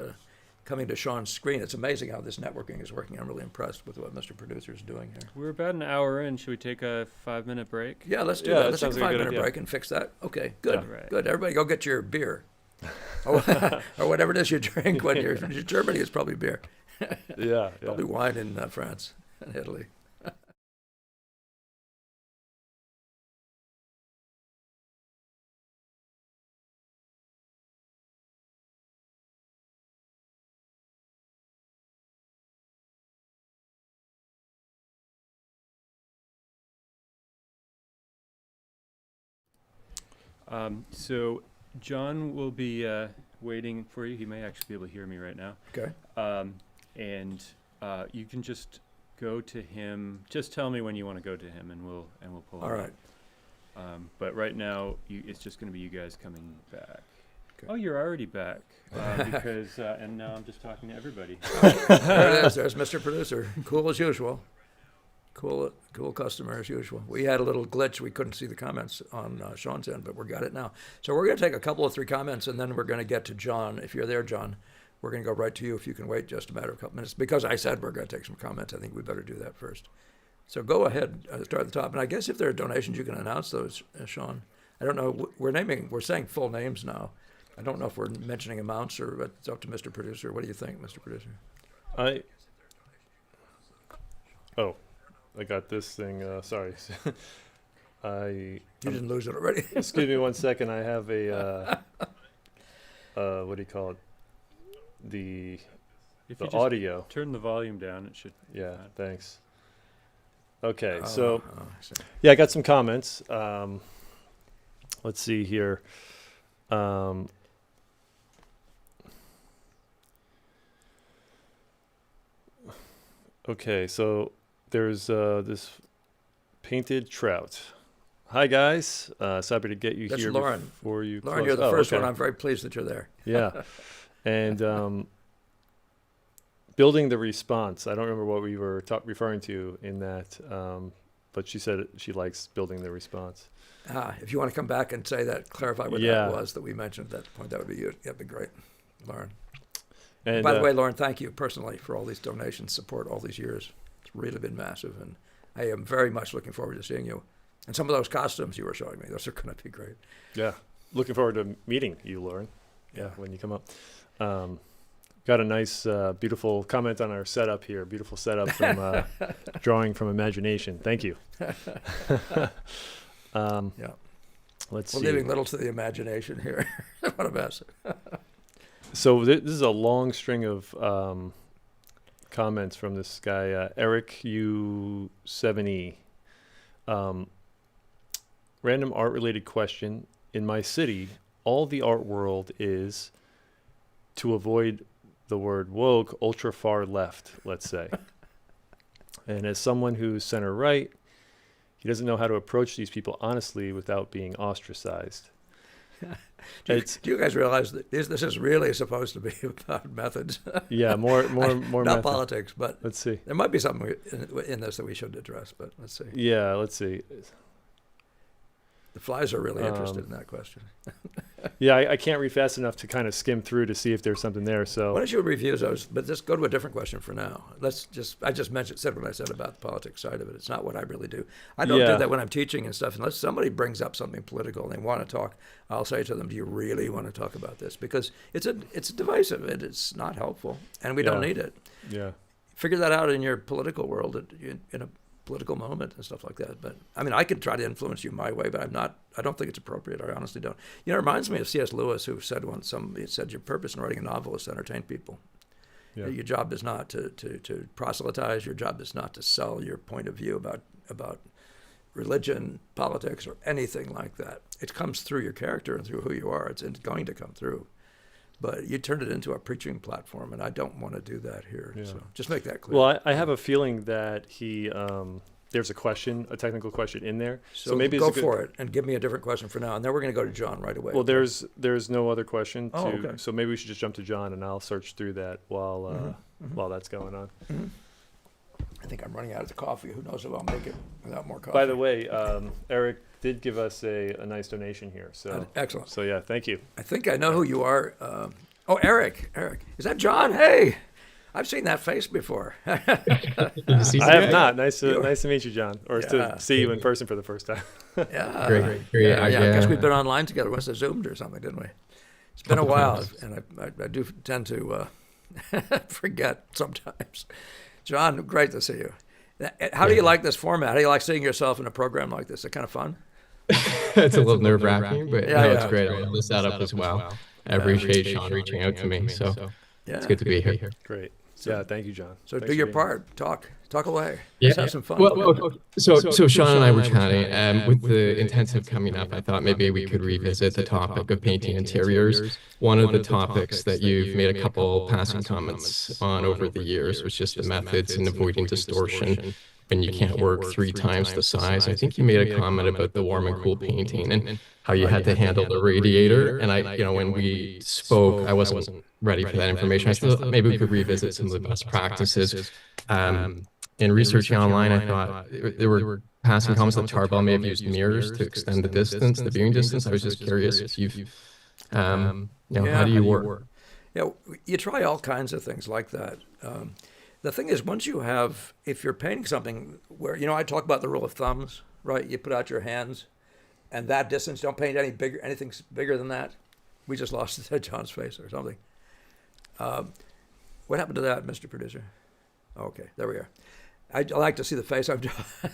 coming to Shawn's screen, it's amazing how this networking is working. I'm really impressed with what Mr. Producer is doing here. We're about an hour in. Should we take a 5-minute break? Yeah, let's do that. Let's take a like 5-minute break and fix that. Okay, good, Right. good. Everybody go get your beer. or whatever it is you drink when you're in Germany. It's probably beer. Yeah. Probably wine in France and Italy. So John will be waiting for you. He may actually be able to hear me right now. Okay. And you can just go to him. Just tell me when you want to go to him, and we'll pull. All right. But right now, it's just going to be you guys coming back. Okay. Oh, you're already back because and now I'm just talking to everybody. There it is. There's Mr. Producer. Cool as usual. Cool customer as usual. We had a little glitch. We couldn't see the comments on Shawn's end, but we got it now. So we're going to take a couple of 3 comments, and then we're going to get to John. If you're there, John, we're going to go right to you. If you can wait just a matter of a couple minutes. Because I said we're going to take some comments, I think we better do that first. So go ahead, start at the top. And I guess if there are donations, you can announce those, Shawn. I don't know. We're saying full names now. I don't know if we're mentioning amounts or it's up to Mr. Producer. What do you think, Mr. Producer? I got this thing. Sorry. You didn't lose it already? Excuse me 1 second. I have a, what do you call it? The audio. Turn the volume down. It should. Yeah, thanks. Okay, I got some comments. Let's see here. Okay, so there's this painted trout. Hi, guys. So happy to get you That's here Lauren. before you Lauren, close. you're the first okay. one. I'm very pleased that you're there. Yeah. And building the response. I don't remember what we were referring to in that, but she said she likes building the response. If you want to come back and say that, clarify what that was that we mentioned at that point, that would be good. That'd be great, Lauren. And by the way, Lauren, thank you personally for all these donations, support all these years. It's really been massive, and I am very much looking forward to seeing you. And some of those costumes you were showing me, those are going to be great. Yeah, looking forward to meeting you, Lauren. Yeah, when you come up. Got a nice, beautiful comment on our setup here. Beautiful setup from drawing from imagination. Thank you. Yeah. Let's We're see. leaving little to the imagination here. What a mess. So this is a long string of comments from this guy, Eric U7E. Random art-related question. In my city, all the art world is, to avoid the word woke, ultra far left, let's say. And as someone who's center right, he doesn't know how to approach these people honestly without being ostracized. Do you guys realize that this is really supposed to be about methods? Yeah, more Not method. politics, but Let's see. there might be something in this that we should address, but let's see. Yeah, let's see. The flies are really interested in that question. Yeah, I can't read fast enough to kind of skim through to see if there's something there. Why So don't you review those? But just go to a different question for now. I just said what I said about the politics side of it. It's not what I really do. I don't do Yeah. that when I'm teaching and stuff. Unless somebody brings up something political and they want to talk, I'll say to them, "Do you really want to talk about this?" Because it's divisive. It's not helpful, and we don't Yeah. need it. yeah, Figure that out in your political world, in a political moment and stuff like that. But I mean, I could try to influence you my way, but I don't think it's appropriate. I honestly don't. It reminds me of C.S. Lewis, who said once, somebody said, your purpose in writing a novel is to entertain people. yeah, Your job is not to proselytize. Your job is not to sell your point of view about religion, politics, or anything like that. It comes through your character and through who you are. It's going to come through. But you turned it into a preaching platform, and I don't want to do that here. Yeah. So just make that clear. Well, I have a feeling that there's a technical question in there. So maybe go it's a good, for it and give me a different question for now, and then we're going to go to John right away. Well, there's no other question. Oh, okay. So maybe we should just jump to John, and I'll search through that while that's going on. I think I'm running out of the coffee. Who knows if I'll make it without more coffee? By the way, Eric did give us a nice donation here. So Excellent. So yeah, thank you. I think I know who you are. Eric. Is that John? Hey, I've seen that face before. I have not. Nice to meet you, John, or Yeah. to see you in person for the first time. Yeah. Great. Yeah, I guess we've been online together. Once I Zoomed or something, didn't we? It's been a while, and I do tend to forget sometimes. John, great to see you. How do you like this format? How do you like seeing yourself in a program like this? Is it kind of fun? It's a little nerve-wracking, but Yeah, it's yeah. great. I love the setup as well. I appreciate Shawn reaching out to me, so Yeah. it's good to be here. Great. Yeah, thank you, John. So Thanks do for your being part. Talk away. Yeah. Let's have some fun. Well, so Shawn and I were chatting, with the intensive coming up, I thought maybe we could revisit the topic of painting interiors. One of the topics that you've made a couple passing comments on over the years was just the methods in avoiding distortion when you can't work 3 times the size. I think you made a comment about the warm and cool painting and how you had to handle the radiator. And when we spoke, I wasn't ready for that information. I thought maybe we could revisit some of the best practices. In researching online, I thought there were passing comments that Tarbell may have used mirrors to extend the distance, the viewing distance. I was just curious if you've, how do you work? Yeah, you try all kinds of things like that. The thing is, if you're painting something where, I talk about the rule of thumbs, right? You put out your hands, and that distance, don't paint anything bigger than that. We just lost John's face or something. What happened to that, Mr. Producer? Okay, there we are. I like to see the face of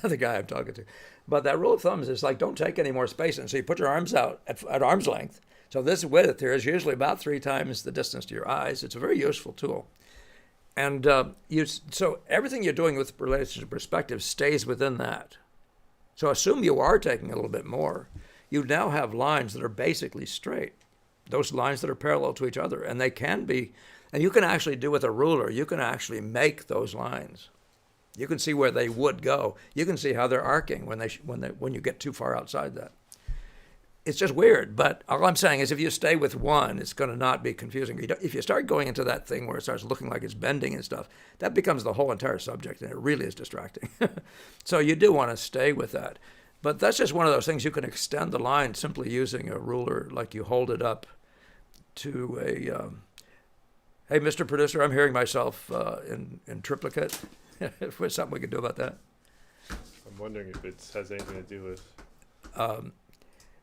the guy I'm talking to. But that rule of thumbs is like, don't take any more space. And so you put your arms out at arm's length. So this width here is usually about 3 times the distance to your eyes. It's a very useful tool. And so everything you're doing with relation to perspective stays within that. So assume you are taking a little bit more. You now have lines that are basically straight. Those lines that are parallel to each other. And they can be, and you can actually do with a ruler, you can actually make those lines. You can see where they would go. You can see how they're arcing when you get too far outside that. It's just weird, but all I'm saying is if you stay with one, it's going to not be confusing. If you start going into that thing where it starts looking like it's bending and stuff, that becomes the whole entire subject, and it really is distracting. So you do want to stay with that. But that's just one of those things. You can extend the line simply using a ruler, like you hold it up to a, hey, Mr. Producer, I'm hearing myself in triplicate. If there's something we could do about that. I'm wondering if it has anything to do with.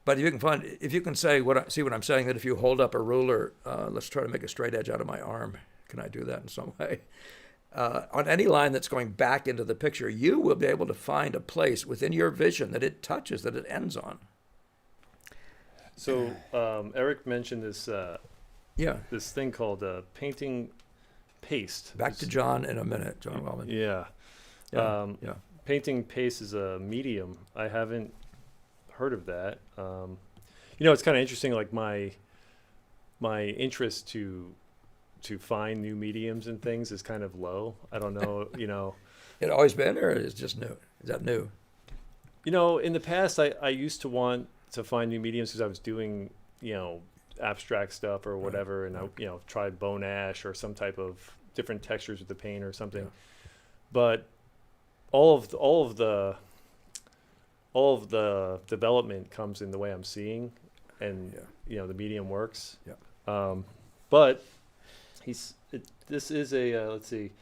But if you can see what I'm saying, that if you hold up a ruler, let's try to make a straight edge out of my arm. Can I do that in some way? On any line that's going back into the picture, you will be able to find a place within your vision that it touches, that it ends on. So Eric mentioned this. Yeah. This thing called painting paste. Back to John in a minute, John Wellman. Yeah. Yeah. Painting paste is a medium. I haven't heard of that. It's kind of interesting. Like my interest to find new mediums and things is kind of low. I don't know. It always been, or is it just new? Is that new? In the past, I used to want to find new mediums because I was doing abstract stuff or whatever, and I tried bone ash or some type of different textures with the paint or something. Yeah. But all of the all of the development comes in the way I'm seeing, and Yeah. the medium works. Yeah. But this is let's see,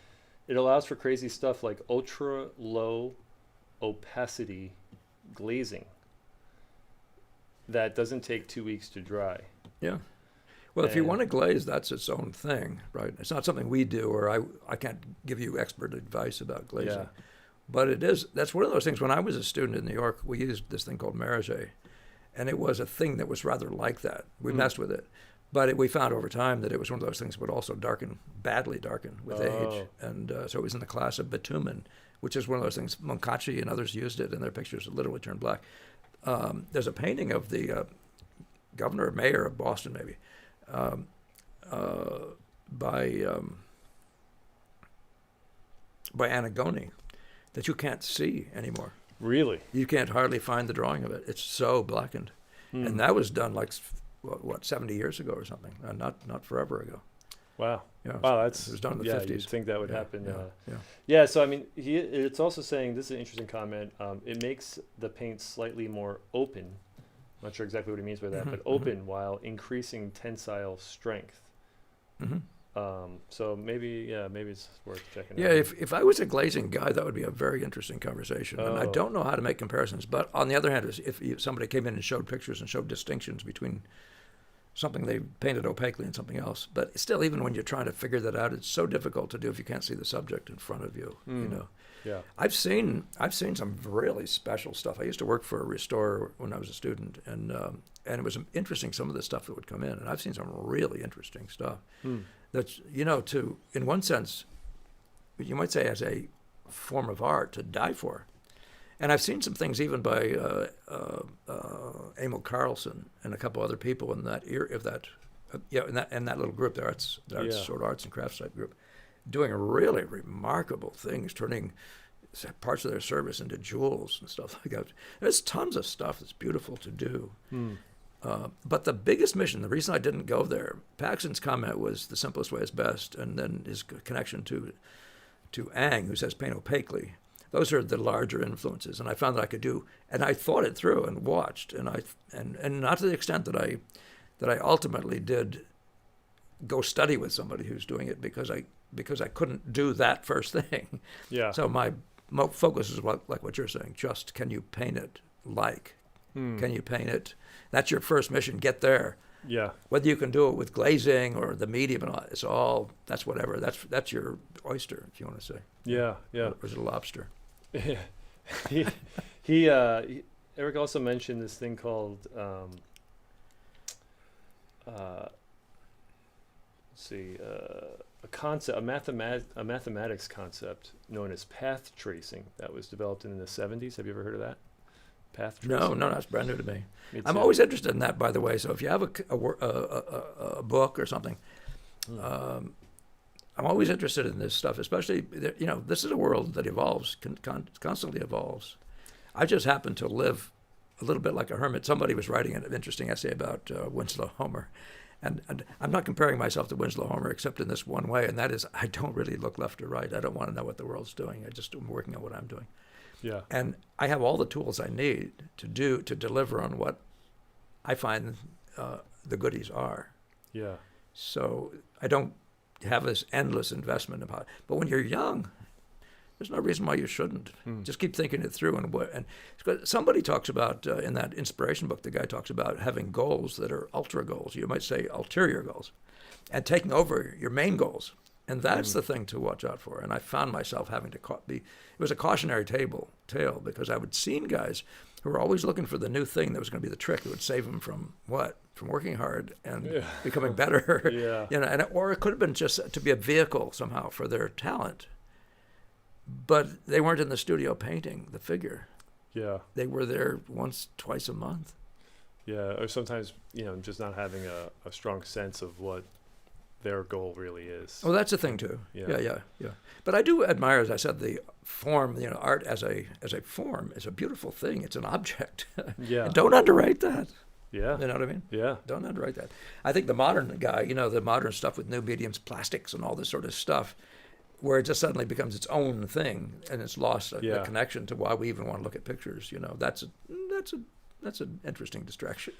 it allows for crazy stuff like ultra low opacity glazing that doesn't take 2 weeks to dry. Yeah. Well, if you And- want to glaze, that's its own thing, right? It's not something we do, or I can't give you expert advice about glazing. Yeah. But that's one of those things. When I was a student in New York, we used this thing called Merage, and it was a thing that was rather like that. We messed with it. But we found over time that it was one of those things that would also badly darken with age. And so it was in the class of bitumen, which is one of those things. Moncachi and others used it, and their pictures literally turned black. There's a painting of the governor or mayor of Boston, maybe, by Anagoni, that you can't see anymore. Really? You can't hardly find the drawing of it. It's so blackened. And that was done like, 70 years ago or something, not forever ago. Wow. Yeah, Wow, it was done in the 50s. You'd think that would happen. Yeah. Yeah, so I mean, it's also saying, this is an interesting comment, it makes the paint slightly more open. I'm not sure exactly what he means by that, but open while increasing tensile strength. Mm-hmm. So maybe it's worth checking Yeah, out. if I was a glazing guy, that would be a very interesting conversation. And I Oh. don't know how to make comparisons, but on the other hand, if somebody came in and showed pictures and showed distinctions between something they painted opaquely and something else, but still, even when you're trying to figure that out, it's so difficult to do if you can't see the subject in front of you. You know, Yeah. I've seen some really special stuff. I used to work for a restorer when I was a student, and it was interesting, some of the stuff that would come in, and I've seen some really interesting stuff. That's, in one sense, you might say as a form of art to die for. And I've seen some things even by Emil Carlson and a couple other people in that in that little group, the arts sort of arts and crafts type group, doing really remarkable things, turning parts of their service into jewels and stuff like that. There's tons of stuff that's beautiful to do. But the biggest mission, the reason I didn't go there, Paxson's comment was the simplest way is best, and then his connection to Ang, who says paint opaquely. Those are the larger influences, and I found that I could do, and I thought it through and watched, and not to the extent that I ultimately did go study with somebody who's doing it, because I couldn't do that first thing. Yeah. So my focus is like what you're saying. Just, can you paint it like? Can you paint it? That's your first mission. Get there. Yeah. Whether you can do it with glazing or the medium and all, that's whatever. That's your oyster, if you want to say. Yeah. Yeah. Or is it a lobster? Eric also mentioned this thing called a mathematics concept known as path tracing that was developed in the 70s. Have you ever heard of that? Path tracing? No, that's brand new to me. Me I'm too. always interested in that, by the way. So if you have a book or something, I'm always interested in this stuff, especially, this is a world that evolves, constantly evolves. I just happen to live a little bit like a hermit. Somebody was writing an interesting essay about Winslow Homer. And I'm not comparing myself to Winslow Homer except in this one way, and that is I don't really look left or right. I don't want to know what the world's doing. I just am working on what I'm doing. Yeah. And I have all the tools I need to deliver on what I find the goodies are. Yeah. So I don't have this endless investment about it. But when you're young, there's no reason why you shouldn't. Just keep thinking it through. And somebody talks about, in that inspiration book, the guy talks about having goals that are ultra goals. You might say ulterior goals. And taking over your main goals. And that's the thing to watch out for. And I found myself having to it was a cautionary tale, because I would seen guys who were always looking for the new thing that was going to be the trick that would save them from what? From working hard and becoming better. Yeah. Or it could have been just to be a vehicle somehow for their talent. But they weren't in the studio painting the figure. Yeah. They were there once, twice a month. Yeah. Or sometimes, just not having a strong sense of what their goal really is. Oh, that's a thing too. Yeah. Yeah. But I do admire, as I said, the form. Art as a form is a beautiful thing. It's an object. Yeah. And don't underrate that. Yeah. You know what I mean? Yeah. Don't underrate that. I think the modern guy, the modern stuff with new mediums, plastics, and all this sort of stuff, where it just suddenly becomes its own thing, and it's lost the Yeah. connection to why we even want to look at pictures. You know, that's an interesting distraction.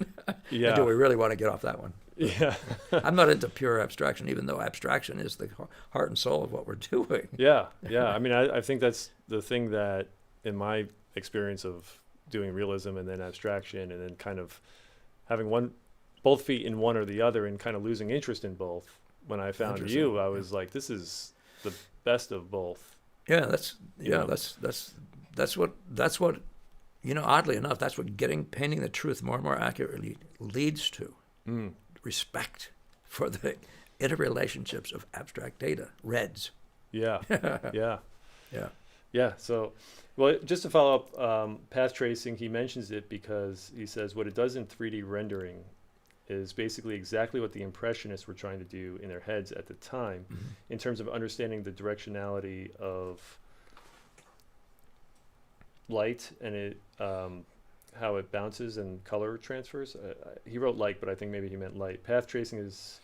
Yeah. Do we really want to get off that one? Yeah. I'm not into pure abstraction, even though abstraction is the heart and soul of what we're doing. Yeah. I mean, I think that's the thing that, in my experience of doing realism and then abstraction, and then kind of having both feet in one or the other, and kind of losing interest in both. When I found Interesting. you, I was like, this is the best of both. Yeah, You know? that's what you know. Oddly enough, that's what painting the truth more and more accurately leads to. Mm. Respect for the interrelationships of abstract data, reds. Yeah. Yeah. Yeah. Yeah. So, well, just to follow up, path tracing, he mentions it because he says what it does in 3D rendering is basically exactly what the Impressionists were trying to do in their heads at the time, in terms of understanding the directionality of light and how it bounces and color transfers. He wrote light, but I think maybe he meant light. Path tracing is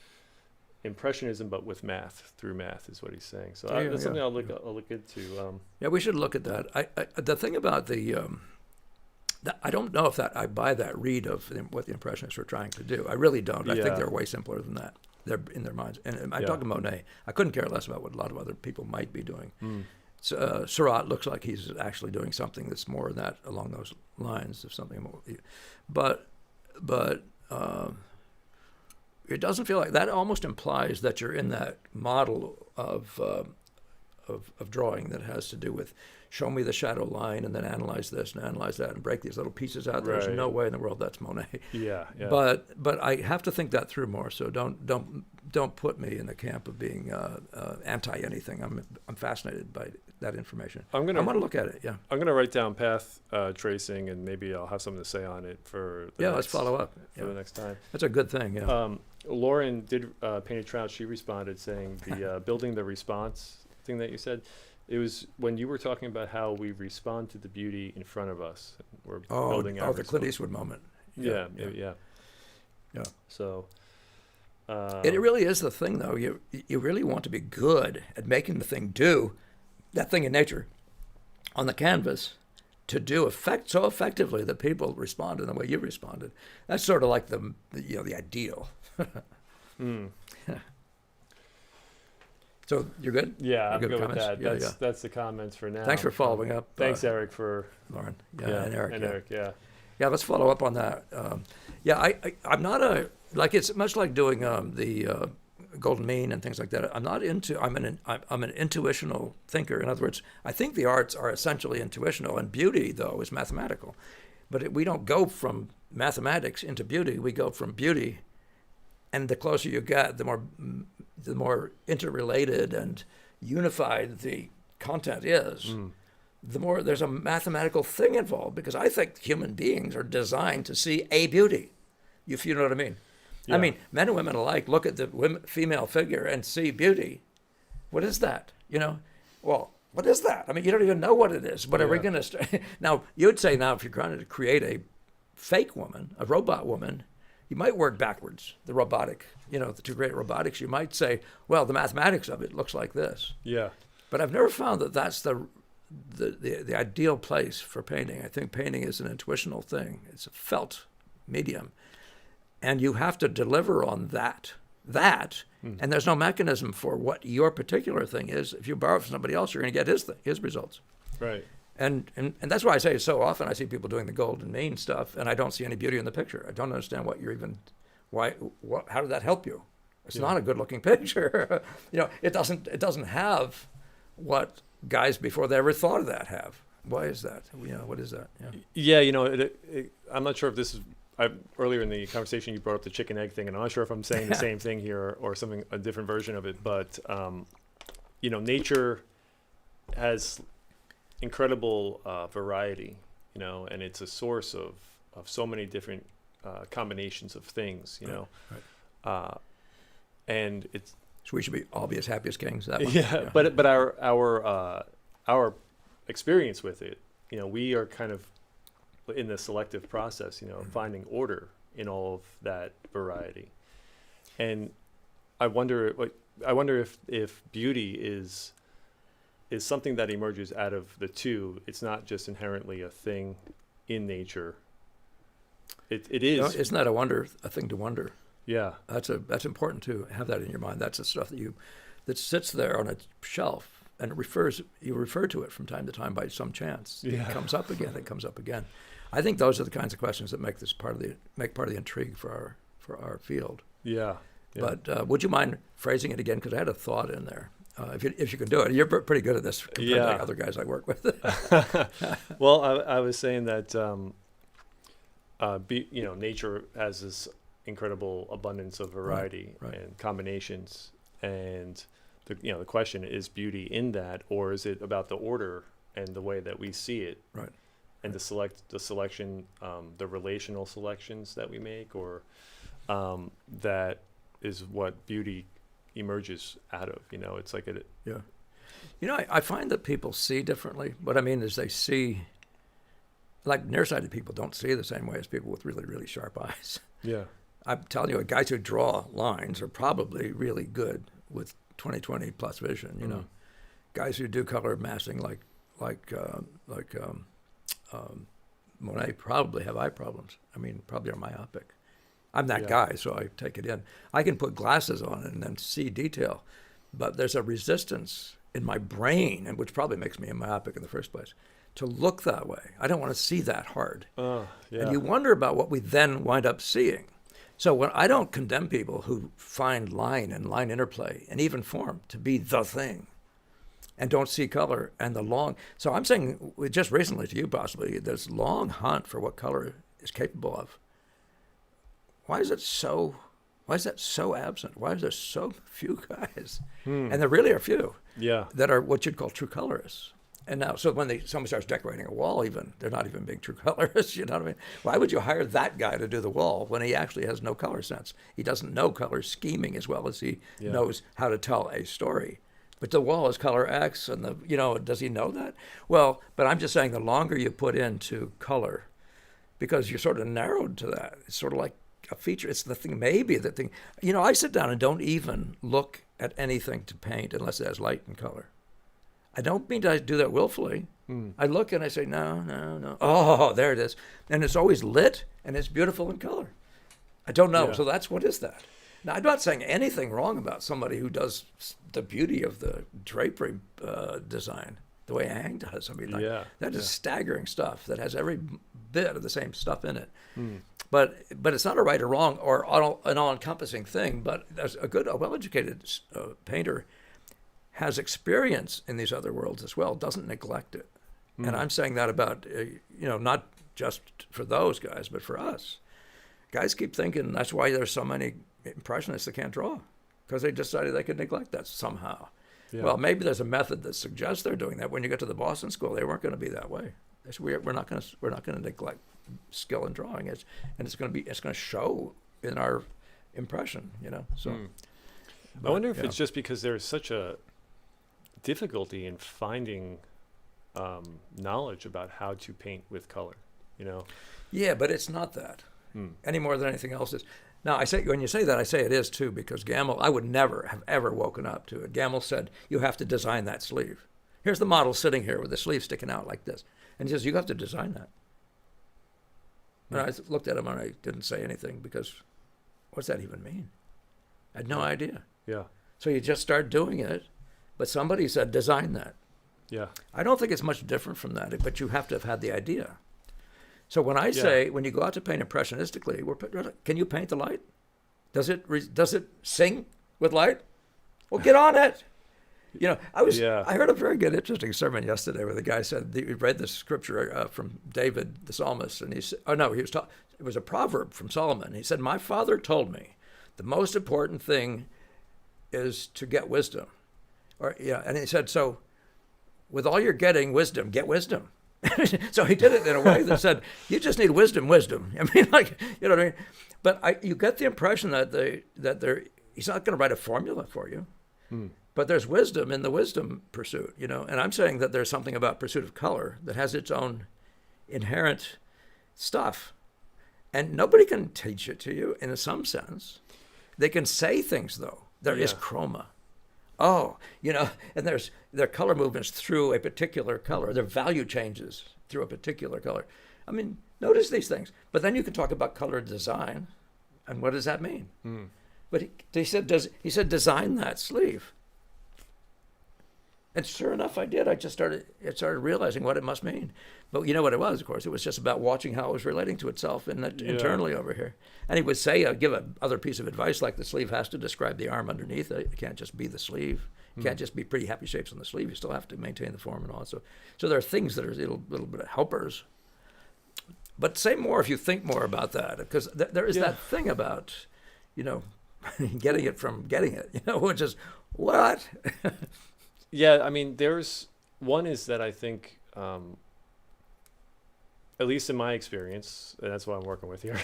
Impressionism, but with math, through math, is what he's saying. So that's something I'll look into. Yeah, we should look at that. The thing about I don't know if I buy that read of what the Impressionists were trying to do. I really don't. I think Yeah. they're way simpler than that. They're in their minds. And I'm Yeah. talking Monet. I couldn't care less about what a lot of other people might be doing. Mm. So, Seurat looks like he's actually doing something that's more along those lines of something more. But it doesn't feel like that. Almost implies that you're in that model of drawing that has to do with show me the shadow line and then analyze this and analyze that and break these little pieces out. There's Right. no way in the world that's Monet. Yeah. But I have to think that through more. So don't put me in the camp of being anti anything. I'm fascinated by that information. I want to look at it. Yeah. I'm gonna write down path tracing, and maybe I'll have something to say on it for Let's follow up. for the next time. That's a good thing. Yeah. Lauren did paint a trout. She responded saying the building the response thing that you said. It was when you were talking about how we respond to the beauty in front of us. We're building our the Clint Eastwood moment. Yeah. So It really is the thing, though. You really want to be good at making the thing do that thing in nature on the canvas to do so effectively that people respond in the way you responded. That's sort of like the ideal. So you're good? Yeah, I'm Good good with comments? that. That's the comments for now. Thanks for following up. Thanks, Eric, for Lauren. And Eric. Eric. Yeah, let's follow up on that. I'm not it's much like doing the golden mean and things like that. I'm an intuitional thinker. In other words, I think the arts are essentially intuitional, and beauty, though, is mathematical. But we don't go from mathematics into beauty. We go from beauty, and the closer you get, the more interrelated and unified the content is. The more there's a mathematical thing involved, because I think human beings are designed to see a beauty, if you know what I mean. Yeah. I mean, men and women alike look at the female figure and see beauty. What is that? Well, what is that? I mean, you don't even know what it is. But are we going to now? You'd say now, if you're trying to create a fake woman, a robot woman, you might work backwards. The robotic, to create robotics, you might say, well, the mathematics of it looks like this. Yeah. But I've never found that that's the ideal place for painting. I think painting is an intuitional thing. It's a felt medium. And you have to deliver on that. And there's no mechanism for what your particular thing is. If you borrow from somebody else, you're going to get his results. Right. And that's why I say so often I see people doing the golden mean stuff, and I don't see any beauty in the picture. I don't understand how did that help you? It's not a good-looking picture. It doesn't have what guys before they ever thought of that have. Why is that? What is that? Yeah, I'm not sure if this is. Earlier in the conversation, you brought up the chicken egg thing, and I'm not sure if I'm saying the same thing here or a different version of it. But nature has incredible variety, and it's a source of so many different combinations of things, Right. And it's. So we should all be as happy as kings. That one. Yeah, but our experience with it, we are kind of in the selective process, finding order in all of that variety. And I wonder if beauty is is something that emerges out of the two. It's not just inherently a thing in nature. It is. You know, isn't that a thing to wonder? Yeah. That's important to have that in your mind. That's the stuff that sits there on a shelf, and you refer to it from time to time by some chance. Yeah. It comes up again. It comes up again. I think those are the kinds of questions that make part of the intrigue for our field. Yeah. Yeah. But would you mind phrasing it again? Because I had a thought in there. If you can do it, you're pretty good at this compared to other guys I work with. Well, I was saying that nature has this incredible abundance of variety Right. and combinations, and the question is beauty in that, or is it about the order and the way that we see it, Right. and the selection, the relational selections that we make, or that is what beauty emerges out of. It's like Yeah. I find that people see differently. What I mean is they see, like nearsighted people don't see the same way as people with really, really sharp eyes. Yeah. I'm telling you, guys who draw lines are probably really good with 20/20 plus vision. Guys who do color massing like Monet probably have eye problems. I mean, probably are myopic. I'm that guy, so I take it in. I can put glasses on and then see detail, but there's a resistance in my brain, and which probably makes me myopic in the first place, to look that way. I don't want to see that hard. Yeah. And you wonder about what we then wind up seeing. So when I don't condemn people who find line and line interplay and even form to be the thing, and don't see color and the long. So I'm saying just recently to you possibly, this long hunt for what color is capable of. Why is that so absent? Why is there so few guys? And there really are few that are what you'd call true colorists. And now, so when someone starts decorating a wall, even they're not even being true colorists. You know what I mean? Why would you hire that guy to do the wall when he actually has no color sense? He doesn't know color scheming as well as he knows how to tell a story. But the wall is color X, and does he know that? Well, but I'm just saying the longer you put into color, because you're sort of narrowed to that. It's sort of like a feature. It's the thing, maybe the thing. I sit down and don't even look at anything to paint unless it has light and color. I don't mean to do that willfully. I look and I say, no. Oh, there it is. And it's always lit and it's beautiful in color. I don't know. Yeah. So what is that? Now, I'm not saying anything wrong about somebody who does the beauty of the drapery design the way Ang does. I mean, that is staggering stuff that has every bit of the same stuff in it. But it's not a right or wrong or an all-encompassing thing. But as a well-educated painter has experience in these other worlds as well, doesn't neglect it. And I'm saying that about, not just for those guys, but for us. Guys keep thinking that's why there's so many impressionists that can't draw, because they decided they could neglect that somehow. Yeah. Well, maybe there's a method that suggests they're doing that. When you get to the Boston School, they weren't going to be that way. We're not going to neglect skill in drawing. It's going to show in our impression. So. I wonder if it's just because there's such a difficulty in finding knowledge about how to paint with color. Yeah, but it's not that any more than anything else is. Now, when you say that, I say it is too, because Gamble, I would never have ever woken up to it. Gamble said, you have to design that sleeve. Here's the model sitting here with the sleeve sticking out like this. And he says, you have to design that. And I looked at him and I didn't say anything, because what's that even mean? I had no idea. Yeah. So you just start doing it, but somebody said, design that. Yeah. I don't think it's much different from that, but you have to have had the idea. So when I say, when you go out to paint impressionistically, can you paint the light? Does it sing with light? Well, get on it. I heard a very good, interesting sermon yesterday where the guy said, he read the scripture from David, the psalmist, and he said, it was a proverb from Solomon. He said, my father told me the most important thing is to get wisdom. And he said, so with all you're getting wisdom, get wisdom. So he did it in a way that said, you just need wisdom. I mean, you know what I mean? But you get the impression that he's not going to write a formula for you, but there's wisdom in the wisdom pursuit, And I'm saying that there's something about pursuit of color that has its own inherent stuff. And nobody can teach it to you in some sense. They can say things, though. There is chroma. Oh, and their color movements through a particular color, their value changes through a particular color. I mean, notice these things. But then you can talk about color design, and what does that mean? But he said design that sleeve. And sure enough, I did. I started realizing what it must mean. But you know what it was, of course? It was just about watching how it was relating to itself internally over here. And he would say, give another piece of advice, like the sleeve has to describe the arm underneath it. It can't just be the sleeve. It can't just be pretty happy shapes on the sleeve. You still have to maintain the form and all. So there are things that are a little bit of helpers. But say more if you think more about that, because there is that thing about, getting it from getting it, which is what? Yeah, I mean, there's one is that I think, at least in my experience, and that's what I'm working with here,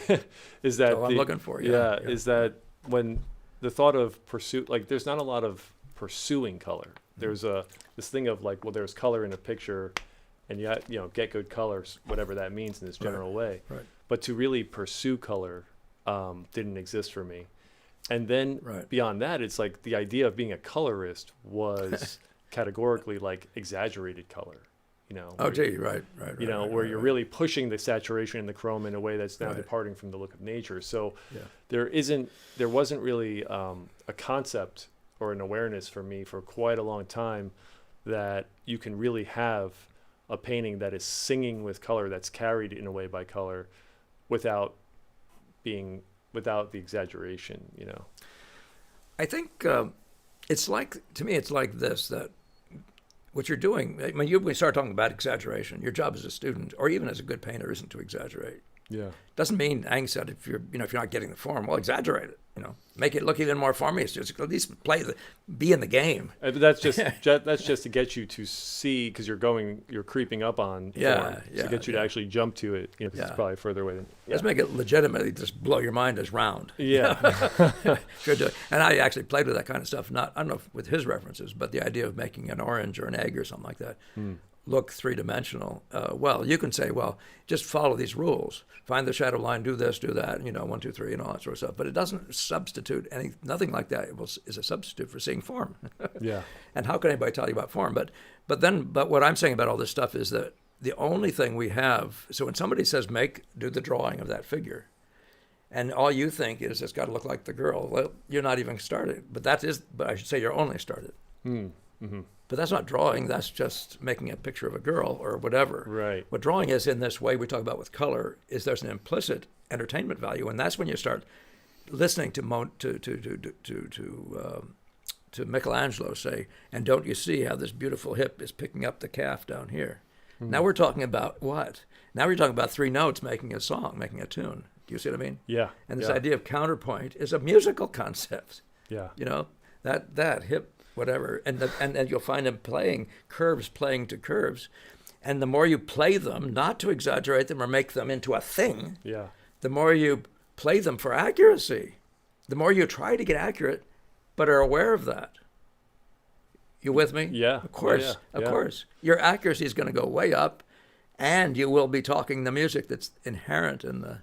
is that I'm looking for. is that when the thought of pursuit, like there's not a lot of pursuing color. There's this thing of like, well, there's color in a picture, and get good colors, whatever that means in this general way. Right. But to really pursue color didn't exist for me. And then beyond that, it's like the idea of being a colorist was categorically like exaggerated colher, where you're really pushing the saturation and the chrome in a way that's now departing from the look of nature. So there wasn't really a concept or an awareness for me for quite a long time that you can really have a painting that is singing with color, that's carried in a way by color, without the exaggeration. I think to me it's like this, that what you're doing, when we start talking about exaggeration, your job as a student or even as a good painter isn't to exaggerate. Yeah. Doesn't mean, Ang said, if you're not getting the form, well, exaggerate it. Make it look even more formy. It's just at least be in the game. But that's just to get you to see, because you're creeping up on form, to get you to actually jump to it. Because it's probably further away than. Let's make it legitimately just blow your mind as round. Yeah. Sure do. And I actually played with that kind of stuff. I don't know if with his references, but the idea of making an orange or an egg or something like that look three-dimensional. Well, you can say, just follow these rules. Find the shadow line, do this, do that, 1, 2, 3, and all that sort of stuff. But it doesn't substitute nothing like that is a substitute for seeing form. Yeah. And how can anybody tell you about form? But what I'm saying about all this stuff is that the only thing we have, so when somebody says do the drawing of that figure, and all you think is it's got to look like the girl, well, you're not even started. But I should say you're only started. Mm-hmm. But that's not drawing. That's just making a picture of a girl or whatever. Right. What drawing is in this way we talk about with color is there's an implicit entertainment value, and that's when you start listening to Michelangelo say, and don't you see how this beautiful hip is picking up the calf down here? Mm-hmm. Now we're talking about what? Now we're talking about 3 notes making a song, making a tune. Do you see what I mean? Yeah. And this idea of counterpoint is a musical concept. Yeah. That hip, whatever, and you'll find them playing to curves, and the more you play them, not to exaggerate them or make them into a thing, the more you play them for accuracy, the more you try to get accurate, but are aware of that. You with me? Yeah. Of course, of course. Your accuracy is going to go way up, and you will be talking the music that's inherent in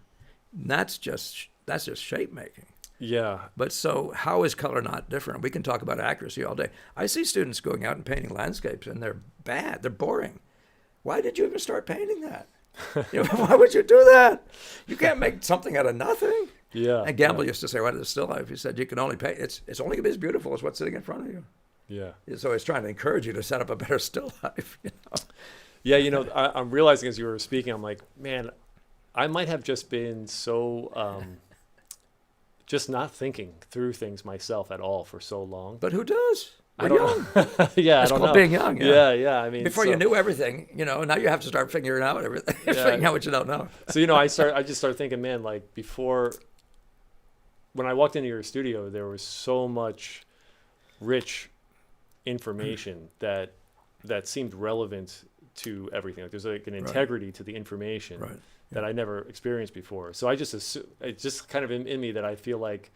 that's just shape making. Yeah. But so how is color not different? We can talk about accuracy all day. I see students going out and painting landscapes, and they're bad. They're boring. Why did you even start painting that? Why would you do that? You can't make something out of nothing. Yeah. And Gamble used to say, what is a still life? He said, you can only paint. It's only going to be as beautiful as what's sitting in front of you. Yeah. So he's trying to encourage you to set up a better still life. Yeah, I'm realizing as you were speaking, I'm like, man, I might have just been so... just not thinking through things myself at all for so long. But who does? We're young. Yeah, That's I don't called know. being young. Yeah. I mean, before you knew everything, now you have to start figuring out everything, figuring out what you don't know. So I just started thinking, man, like before, when I walked into your studio, there was so much rich information that seemed relevant to everything. Like there's like an integrity to the information. Right. That I never experienced before. So I just it's just kind of in me that I feel like,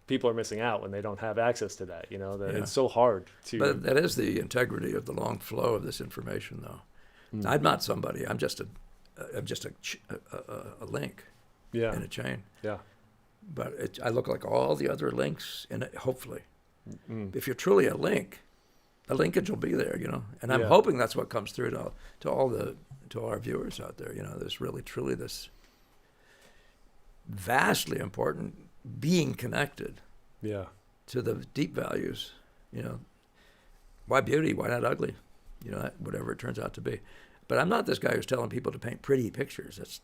people are missing out when they don't have access to that, it's so hard to. But that is the integrity of the long flow of this information, though. Mm. I'm not somebody. I'm just a link in a chain. Yeah. But I look like all the other links in it, hopefully. If you're truly a link, the linkage will be there, you know. And I'm Yeah. hoping that's what comes through to all our viewers out there. You know, there's really truly this vastly important being connected Yeah. to the deep values. You know, why beauty? Why not ugly? You know, whatever it turns out to be. But I'm not this guy who's telling people to paint pretty pictures. That's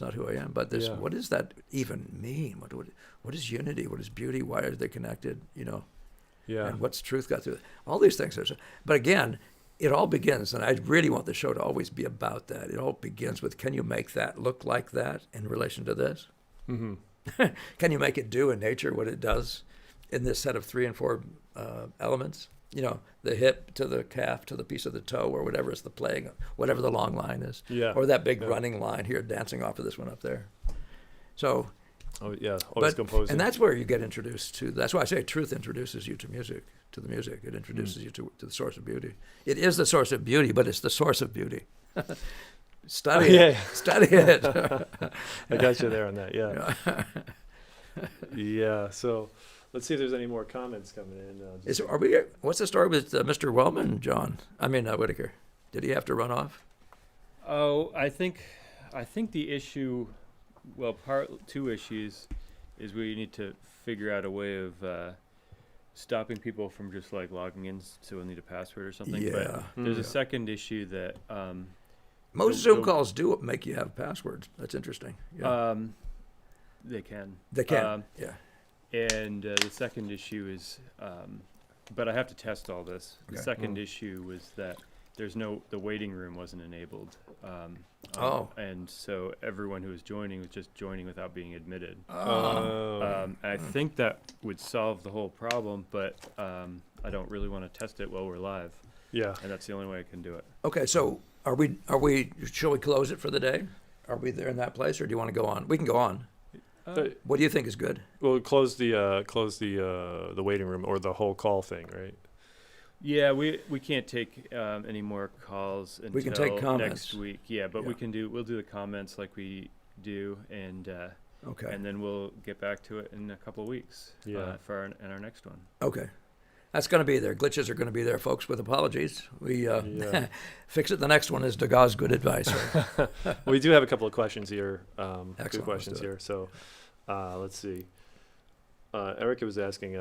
not who I am. But this, Yeah. what does that even mean? What is unity? What is beauty? Why are they connected? You know, Yeah. and what's truth got through it? All these things. But again, it all begins, and I really want the show to always be about that. It all begins with, can you make that look like that in relation to this? Mm-hmm. Can you make it do in nature what it does in this set of 3 and 4 elements? You know, the hip to the calf to the piece of the toe, or whatever is the playing, whatever the long line is, Yeah. or that big Yeah. running line here dancing off of this one up there. So, Oh yeah. Always composing. and that's where you get introduced to. That's why I say truth introduces you to music, to the music. It introduces you to the source of beauty. It is the source of beauty, but it's the source of beauty. Study it. Yeah. Study it. I got you there on that. Yeah. Yeah. So let's see if there's any more comments coming in. What's the story with Mr. Wellman, John? I mean, Whitaker. Did he have to run off? Oh, I think the issue, well, two issues is we need to figure out a way of stopping people from just like logging in, so we'll need a password or something. Yeah. But there's Yeah. a second issue that Most Zoom calls do make you have passwords. That's interesting. Yeah. they can. They can. Yeah. And the second issue is, but I have to test all this. The Okay. second issue was that the waiting room wasn't enabled. And so everyone who was joining was just joining without being admitted. And I think that would solve the whole problem, but I don't really want to test it while we're live. Yeah. And that's the only way I can do it. Okay, so are we? Shall we close it for the day? Are we there in that place, or do you want to go on? We can go on. What do you think is good? Well, close the waiting room or the whole call thing, right? Yeah, we can't take any more calls until We can take comments. next week. Yeah, but Yeah. we'll do the comments like we do, and Okay. and then we'll get back to it in a couple of weeks. Yeah. For our next one. Okay. That's going to be there. Glitches are going to be there, folks, with apologies. We Yeah. fix it. The next one is Degas' good advice. We do have a couple of questions here. Excellent, Good let's questions do it. here. So let's see. Erica was asking,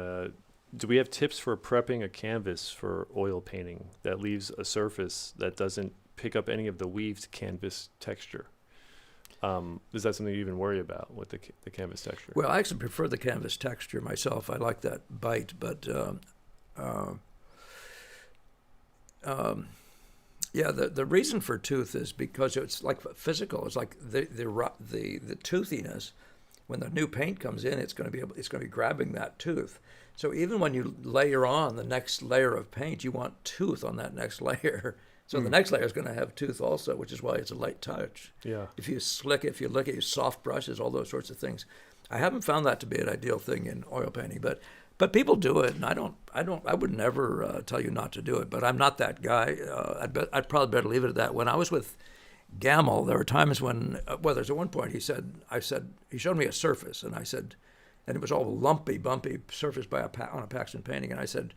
do we have tips for prepping a canvas for oil painting that leaves a surface that doesn't pick up any of the weaved canvas texture? Is that something you even worry about with the canvas texture? Well, I actually prefer the canvas texture myself. I like that bite, but yeah, the reason for tooth is because it's like physical. It's like the toothiness. When the new paint comes in, it's going to be grabbing that tooth. So even when you layer on the next layer of paint, you want tooth on that next layer. So the next layer is going to have tooth also, which is why it's a light touch. Yeah. If you slick it, if you look at your soft brushes, all those sorts of things. I haven't found that to be an ideal thing in oil painting, but people do it, and I would never tell you not to do it. But I'm not that guy. I'd probably better leave it at that. When I was with Gamel, there were times when, there's at one point he showed me a surface, and I said, and it was all lumpy, bumpy surface on a Paxton painting, and I said,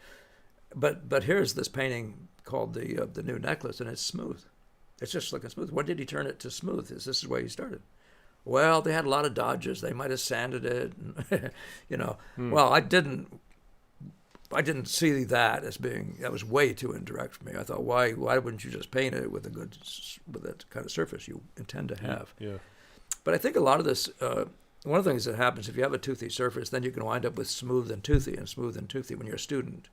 but here's this painting called the New Necklace, and it's smooth. It's just looking smooth. When did he turn it to smooth? This is where he started. Well, they had a lot of dodges. They might have sanded it, Well, I didn't see that as being, that was way too indirect for me. I thought, why wouldn't you just paint it with that kind of surface you intend to have? Yeah. But I think a lot of this, one of the things that happens, if you have a toothy surface, then you can wind up with smooth and toothy when you're a student.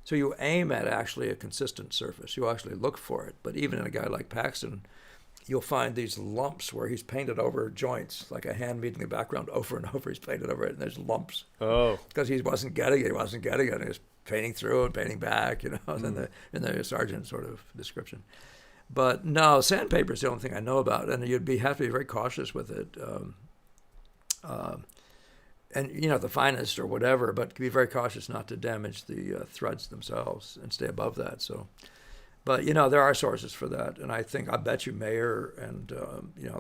So you aim at actually a consistent surface. You actually look for it. But even in a guy like Paxton, you'll find these lumps where he's painted over joints, like a hand meeting the background over and over. He's painted over it, and there's lumps. Oh. Because he wasn't getting it. He was painting through and painting back, in the sergeant sort of description. But no, sandpaper is the only thing I know about, and you'd have to be very cautious with it. And the finest or whatever, but be very cautious not to damage the threads themselves and stay above that. So, but there are sources for that, and I bet you Mayer and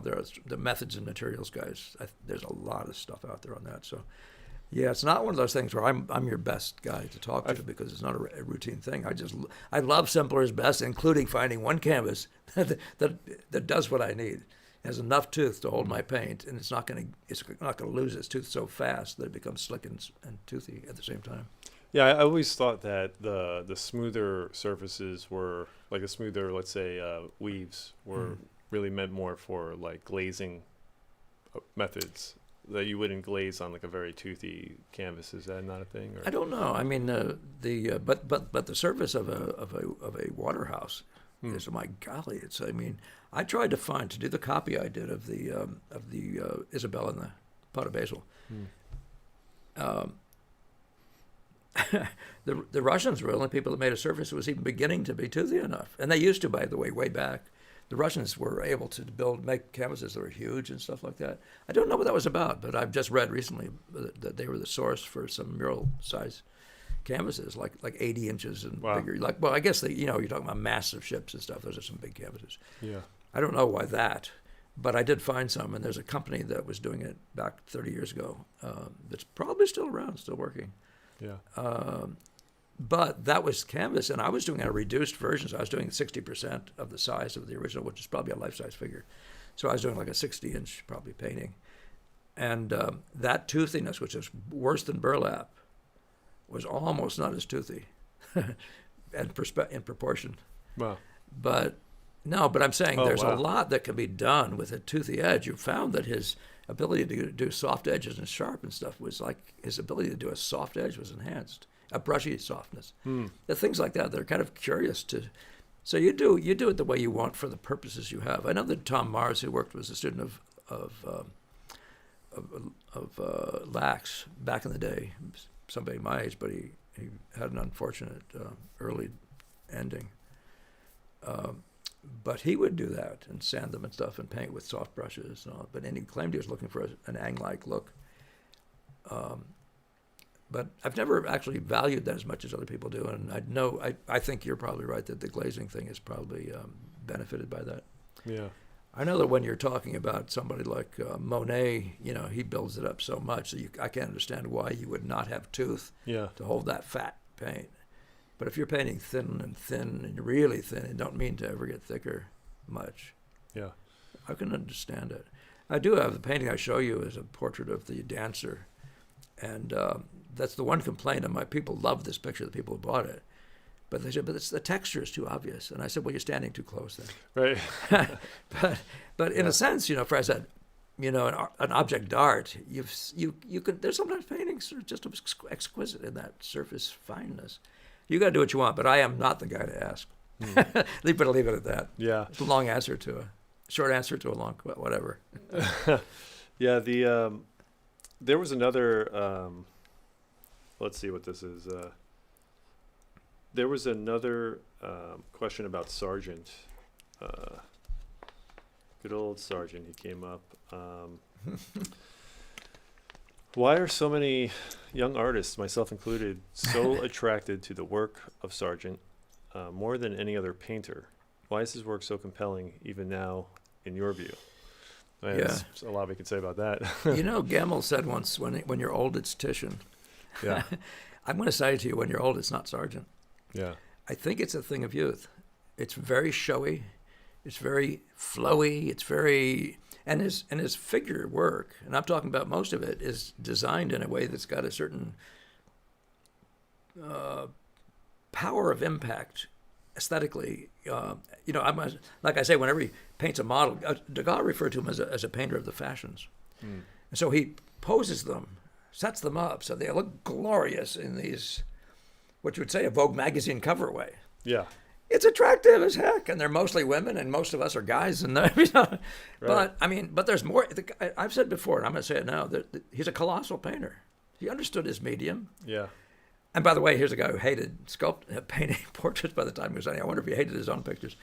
there's the methods and materials guys. There's a lot of stuff out there on that. So, Yeah, it's not one of those things where I'm your best guy to talk to because it's not a routine thing. I love simpler is best, including finding one canvas that does what I need. It has enough tooth to hold my paint, and it's not going to lose its tooth so fast that it becomes slick and toothy at the same time. Yeah, I always thought that the smoother surfaces were like the smoother, let's say, weaves were really meant more for like glazing methods. That you wouldn't glaze on like a very toothy canvas. Is that not a thing? Or? I don't know. I mean, but the surface of a waterhouse is, my golly, it's. I mean, I tried to do the copy I did of the Isabel and the pot of basil. The Russians were the only people that made a surface that was even beginning to be toothy enough, and they used to, by the way, way back. The Russians were able to make canvases that were huge and stuff like that. I don't know what that was about, but I've just read recently that they were the source for some mural-size canvases, like 80 inches and bigger. I guess you're talking about massive ships and stuff. Those are some big canvases. Yeah. I don't know why that, but I did find some, and there's a company that was doing it back 30 years ago that's probably still around, still working. Yeah. But that was canvas, and I was doing a reduced version, so I was doing 60% of the size of the original, which is probably a life-size figure. So I was doing like a 60-inch probably painting. And that toothiness, which is worse than burlap, was almost not as toothy in proportion. Wow. But I'm saying there's a lot that can be done with a toothy edge. You found that his ability to do soft edges and sharp and stuff was like his ability to do a soft edge was enhanced. A brushy softness. The things like that, they're kind of curious to. So you do it the way you want for the purposes you have. I know that Tom Mars, who was a student of Lax back in the day, somebody my age, but he had an unfortunate early ending. But he would do that and sand them and stuff and paint with soft brushes. But he claimed he was looking for an Ang-like look. But I've never actually valued that as much as other people do, and I think you're probably right that the glazing thing is probably benefited by that. Yeah. I know that when you're talking about somebody like Monet, he builds it up so much that I can't understand why you would not have tooth to hold that fat paint. But if you're painting thin and really thin, and don't mean to ever get thicker much, I can understand it. I do have the painting I show you is a portrait of the dancer, and that's the one complaint of my people love this picture, the people who bought it. But they said, but the texture is too obvious. And I said, well, you're standing too close then. Right. but in a sense, for I said, an object d'art, you could, there's sometimes paintings that are just exquisite in that surface fineness. You got to do what you want, but I am not the guy to ask. You better leave it at that. Yeah. It's a long answer to a short answer to a long, whatever. Yeah. There was another, let's see what this is. There was another question about Sargent. Good old Sargent, he came up. Why are so many young artists, myself included, so attracted to the work of Sargent more than any other painter? Why is his work so compelling even now, in your view? There's a lot we could say about that. Gemmell said once, when you're old, it's Titian. Yeah. I'm going to say to you, when you're old, it's not Sargent. Yeah. I think it's a thing of youth. It's very showy. It's very flowy. It's very... And his figure work, and I'm talking about most of it, is designed in a way that's got a certain power of impact aesthetically. Like I say, whenever he paints a model, Degas referred to him as a painter of the fashions. And so he poses them, sets them up so they look glorious in these, what you would say, a Vogue magazine cover way. Yeah. It's attractive as heck, and they're mostly women, and most of us are guys. And Right. But there's more. I've said before, and I'm going to say it now. That he's a colossal painter. He understood his medium. Yeah. And by the way, here's a guy who hated painting portraits by the time he was 90. I wonder if he hated his own pictures.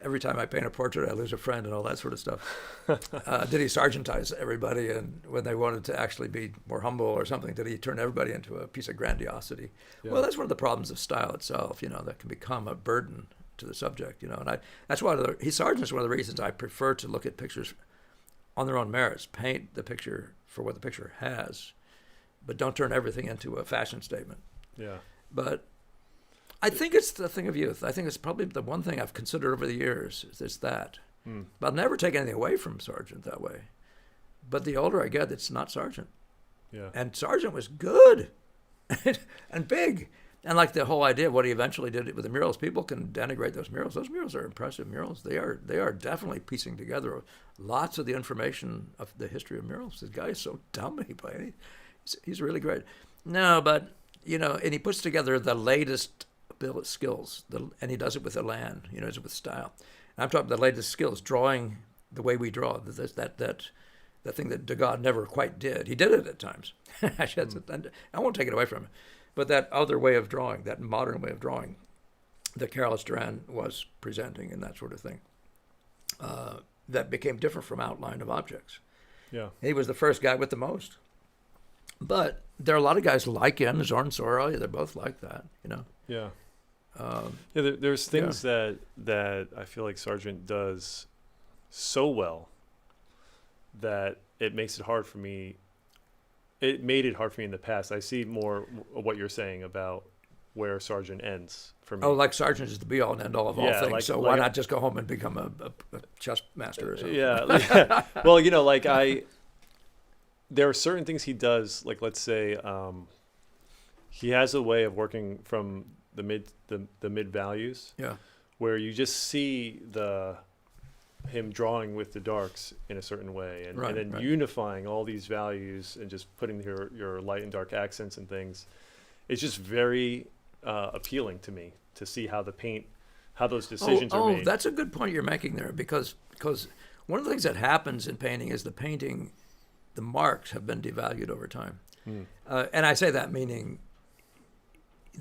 Every time I paint a portrait, I lose a friend and all that sort of stuff. Did he Sargentize everybody? And when they wanted to actually be more humble or something, did he turn everybody into a piece of grandiosity? Yeah. Well, that's one of the problems of style itself, that can become a burden to the subject, And that's why Sargent's one of the reasons I prefer to look at pictures on their own merits, paint the picture for what the picture has, but don't turn everything into a fashion statement. Yeah. But I think it's the thing of youth. I think it's probably the one thing I've considered over the years is that. But I'll never take anything away from Sargent that way. But the older I get, it's not Sargent. Yeah. And Sargent was good and big. And like the whole idea of what he eventually did with the murals, people can denigrate those murals. Those murals are impressive murals. They are definitely piecing together lots of the information of the history of murals. This guy is so dumb, he's really great. No, but, and he puts together the latest skills, and he does it with elan, he does it with style. And I'm talking about the latest skills, drawing the way we draw, that thing that Degas never quite did. He did it at times. I won't take it away from him. But that other way of drawing, that modern way of drawing that Carolus Duran was presenting and that sort of thing, that became different from outline of objects. Yeah. He was the first guy with the most. But there are a lot of guys like him, Zorn Soroy, they're both like that, Yeah. There's things that I feel like Sargent does so well that it makes it hard for me. It made it hard for me in the past. I see more of what you're saying about where Sargent ends for me. Oh, like Sargent is the be-all and end-all of all things, so why not just go home and become a chess master or something? Yeah. Well, there are certain things he does, like let's say he has a way of working from the mid values, where you just see him drawing with the darks in a certain way, and then unifying all these values and just putting your light and dark accents and things. It's just very appealing to me to see how those decisions are made. Oh, that's a good point you're making there, because one of the things that happens in painting is the marks have been devalued over time. And I say that meaning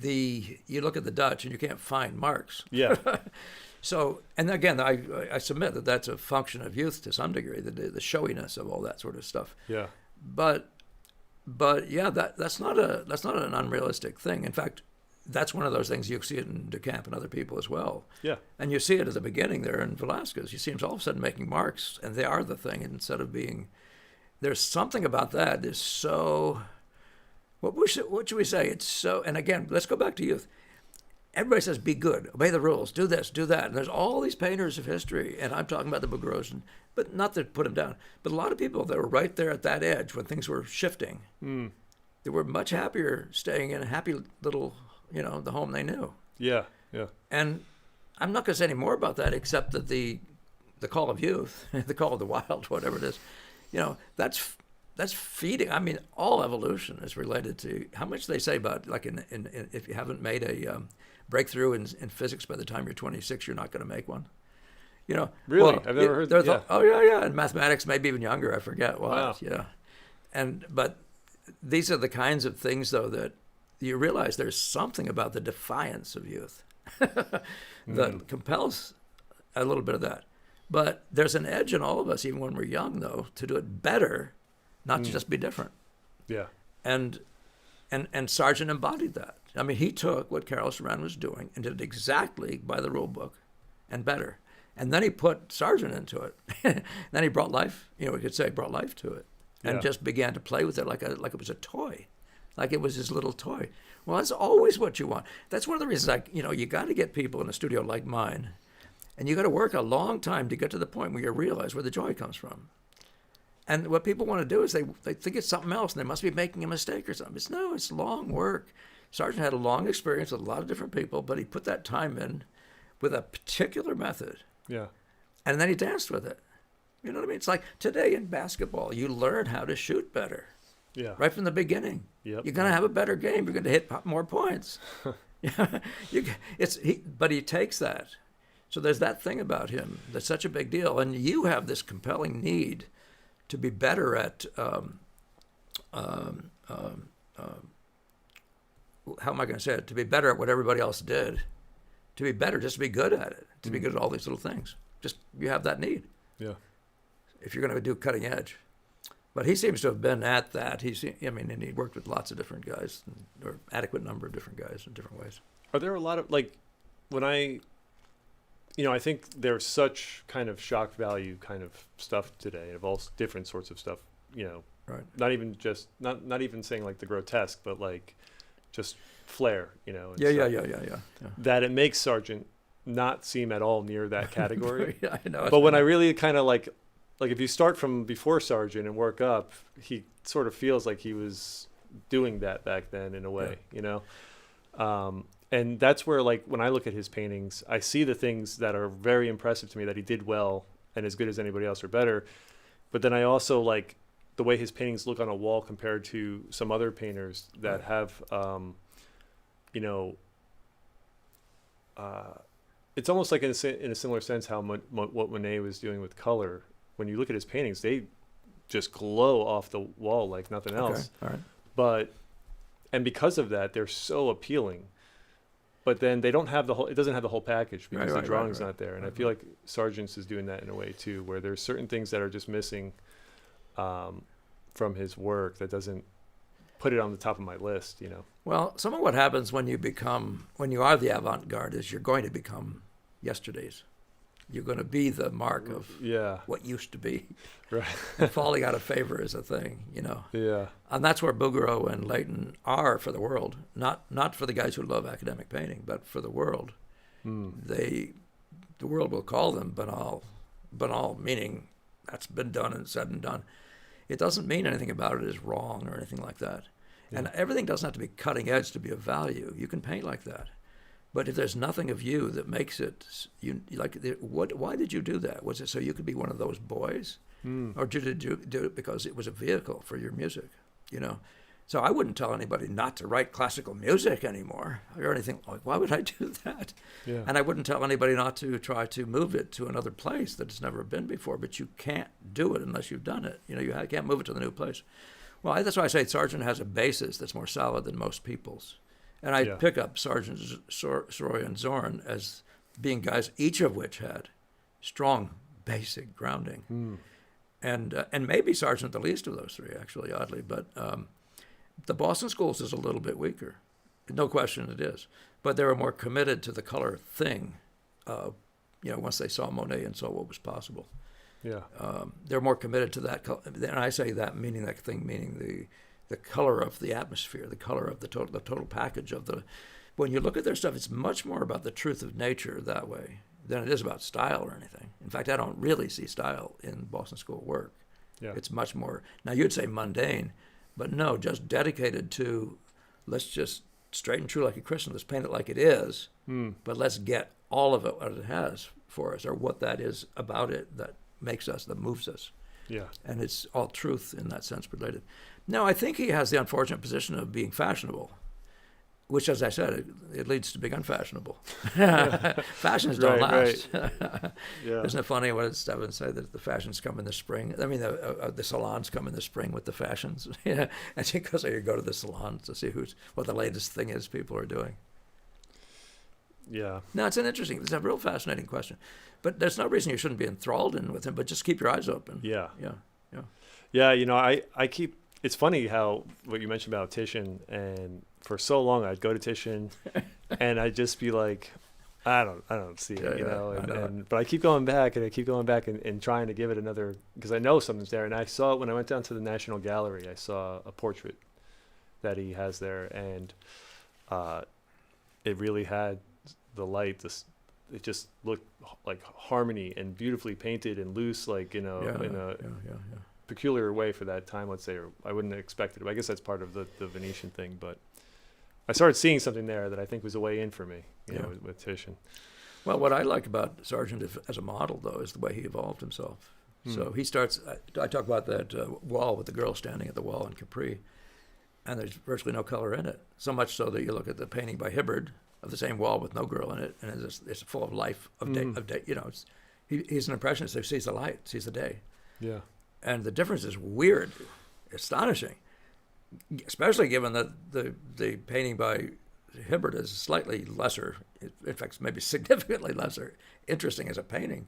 you look at the Dutch and you can't find marks. Yeah. So, and again, I submit that that's a function of youth to some degree, the showiness of all that sort of stuff. Yeah. But yeah, that's not an unrealistic thing. In fact, that's one of those things you see it in Decamp and other people as well. Yeah. And you see it at the beginning there in Velasquez. You see him all of a sudden making marks, and they are the thing instead of being. There's something about that is so. What should we say? It's so. And again, let's go back to youth. Everybody says, be good, obey the rules, do this, do that. And there's all these painters of history, and I'm talking about the Bourgeois, but not to put them down. But a lot of people that were right there at that edge when things were shifting, they were much happier staying in a happy little, the home they knew. Yeah, yeah. And I'm not going to say any more about that except that the call of youth, the call of the wild, whatever it is, that's feeding. I mean, all evolution is related to how much they say about, like, if you haven't made a breakthrough in physics by the time you're 26, you're not going to make one. Really? Well, I've never heard that. Yeah. Oh, yeah. And mathematics, maybe even younger, I forget what. Wow. Yeah. But these are the kinds of things, though, that you realize there's something about the defiance of youth that compels a little bit of that. But there's an edge in all of us, even when we're young, though, to do it better, not to just be different. Yeah. And Sargent embodied that. I mean, he took what Carolus Duran was doing and did it exactly by the rule book and better. And then he put Sargent into it. Then he brought life, we could say brought life to it, and just began to play with it like it was a toy, like it was his little toy. Well, that's always what you want. That's one of the reasons, you got to get people in a studio like mine, and you got to work a long time to get to the point where you realize where the joy comes from. And what people want to do is they think it's something else, and they must be making a mistake or something. It's long work. Sargent had a long experience with a lot of different people, but he put that time in with a particular method. Yeah. And then he danced with it. You know what I mean? It's like today in basketball, you learn how to shoot better. Yeah. Right from the beginning. Yep. You're going to have a better game. You're going to hit more points. But he takes that. So there's that thing about him that's such a big deal. And you have this compelling need to be better at how am I going to say it? To be better at what everybody else did. To be better, just to be good at it. To be good at all these little things. Just, you have that need. Yeah. If you're going to do cutting edge. But he seems to have been at that. And he worked with lots of different guys, or adequate number of different guys in different ways. Are there a lot of, when I think there's such kind of shock value kind of stuff today of all different sorts of stuff Right. not even saying like the grotesque, but like just flair, and Yeah. that it makes Sargent not seem at all near that category. Yeah, I know. But when I really kind of like if you start from before Sargent and work up, he sort of feels like he was doing that back then in a way, and that's where, like, when I look at his paintings, I see the things that are very impressive to me that he did well and as good as anybody else or better. But then I also like the way his paintings look on a wall compared to some other painters that have, it's almost like in a similar sense how what Monet was doing with color. When you look at his paintings, they just glow off the wall like nothing else. Okay. All right. And because of that, they're so appealing. But then they don't have it doesn't have the whole package because the drawing's not there. And I feel like Sargent's is doing that in a way too, where there's certain things that are just missing from his work that doesn't put it on the top of my list, Well, some of what happens when you are the avant-garde is you're going to become yesterday's. You're going to be the mark of what used to be. Right. And falling out of favor is a thing, Yeah. And that's where Bouguereau and Leighton are for the world. Not for the guys who love academic painting, but for the world. The world will call them banal, meaning that's been done and said and done. It doesn't mean anything about it is wrong or anything like that. Yeah. And everything doesn't have to be cutting edge to be of value. You can paint like that. But if there's nothing of you that makes it, why did you do that? Was it so you could be one of those boys? Or did you do it because it was a vehicle for your music? So I wouldn't tell anybody not to write classical music anymore or anything. Like, why would I do that? Yeah. And I wouldn't tell anybody not to try to move it to another place that it's never been before. But you can't do it unless you've done it. You can't move it to the new place. Well, that's why I say Sargent has a basis that's more solid than most people's. And I pick up Sargent, Soroy, and Zorn as being guys, each of which had strong basic grounding. And maybe Sargent the least of those three, actually, oddly. But the Boston schools is a little bit weaker. No question it is. But they were more committed to the color thing, once they saw Monet and saw what was possible. Yeah. They're more committed to that. And I say that meaning that thing, meaning the color of the atmosphere, the color of the total package of the. When you look at their stuff, it's much more about the truth of nature that way than it is about style or anything. In fact, I don't really see style in Boston School work. Yeah. It's much more, now you'd say mundane, but no, just dedicated to, let's just straight and true like a Christian, let's paint it like it is, but let's get all of it what it has for us, or what that is about it that makes us, that moves us. Yeah. And it's all truth in that sense related. Now, I think he has the unfortunate position of being fashionable, which, as I said, it leads to being unfashionable. Fashions don't last. Yeah. Isn't it funny what Stebbins said, that the fashions come in the spring? I mean, the salons come in the spring with the fashions. And because you go to the salon to see what the latest thing is people are doing. Yeah. No, it's a real fascinating question. But there's no reason you shouldn't be enthralled with him, but just keep your eyes open. Yeah. Yeah. Yeah, I keep, it's funny how, what you mentioned about Titian, and for so long I'd go to Titian and I'd just be like, I don't see it, but I keep going back and trying to give it another, because I know something's there. And I saw it when I went down to the National Gallery, I saw a portrait that he has there, and it really had the light, it just looked like harmony and beautifully painted and loose, like, in a peculiar way for that time, let's say, or I wouldn't have expected it. I guess that's part of the Venetian thing, but I started seeing something there that I think was a way in for me, with Titian. Well, what I like about Sargent as a model, though, is the way he evolved himself. So he starts, I talk about that wall with the girl standing at the wall in Capri, and there's virtually no color in it. So much so that you look at the painting by Hibbard of the same wall with no girl in it, and it's full of life, of day. He's an impressionist who sees the light, sees the day. Yeah. And the difference is weird, astonishing, especially given that the painting by Hibbard is slightly lesser, in fact, maybe significantly lesser, interesting as a painting.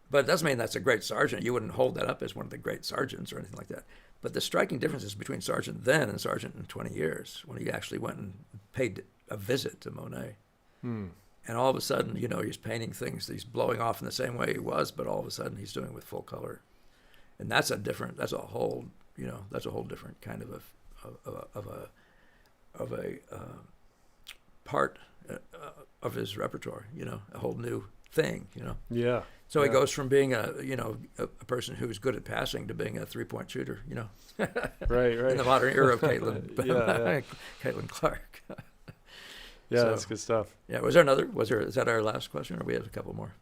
But it doesn't mean that's a great Sargent. You wouldn't hold that up as one of the great Sargents or anything like that. But the striking differences between Sargent then and Sargent in 20 years, when he actually went and paid a visit to Monet. And all of a sudden, he's painting things that he's blowing off in the same way he was, but all of a sudden he's doing it with full color. And that's a whole different kind of a part of his repertoire, a whole new thing, Yeah. So he goes from being a person who's good at passing to being a 3-point shooter, Right. in the modern era of Caitlin, Yeah. Caitlin Clark. Yeah, So, that's good stuff. Yeah. Is that our last question, or we have a couple more?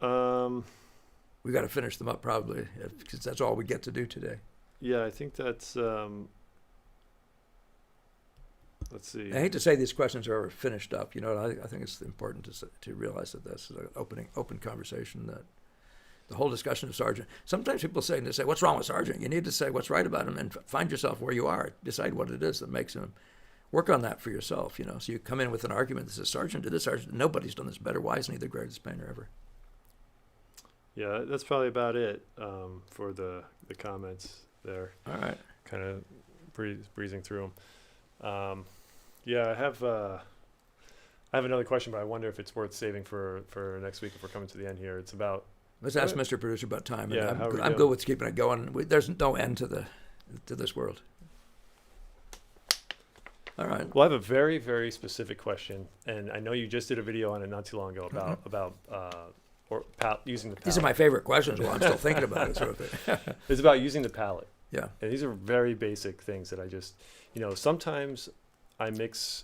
We got to finish them up probably, because that's all we get to do today. Yeah, I think that's. Let's see. I hate to say these questions are finished up. I think it's important to realize that this is an open conversation. That the whole discussion of Sargent. Sometimes people say, "What's wrong with Sargent?" You need to say what's right about him and find yourself where you are. Decide what it is that makes him. Work on that for yourself. So you come in with an argument that says Sargent did this. Sargent, nobody's done this better. Why isn't he the greatest painter ever? Yeah, that's probably about it for the comments there. All right. Kind of breezing through them. Yeah, I have another question, but I wonder if it's worth saving for next week if we're coming to the end here. It's about. Let's ask Mr. Producer about time. Yeah, I'm good with keeping it going. There's no end to this world. All right. Well, I have a very, very specific question, and I know you just did a video on it not too long ago about using the palette. These are my favorite questions while I'm still thinking about it, sort of thing. It's about using the palette. Yeah. And these are very basic things that I just, sometimes I mix,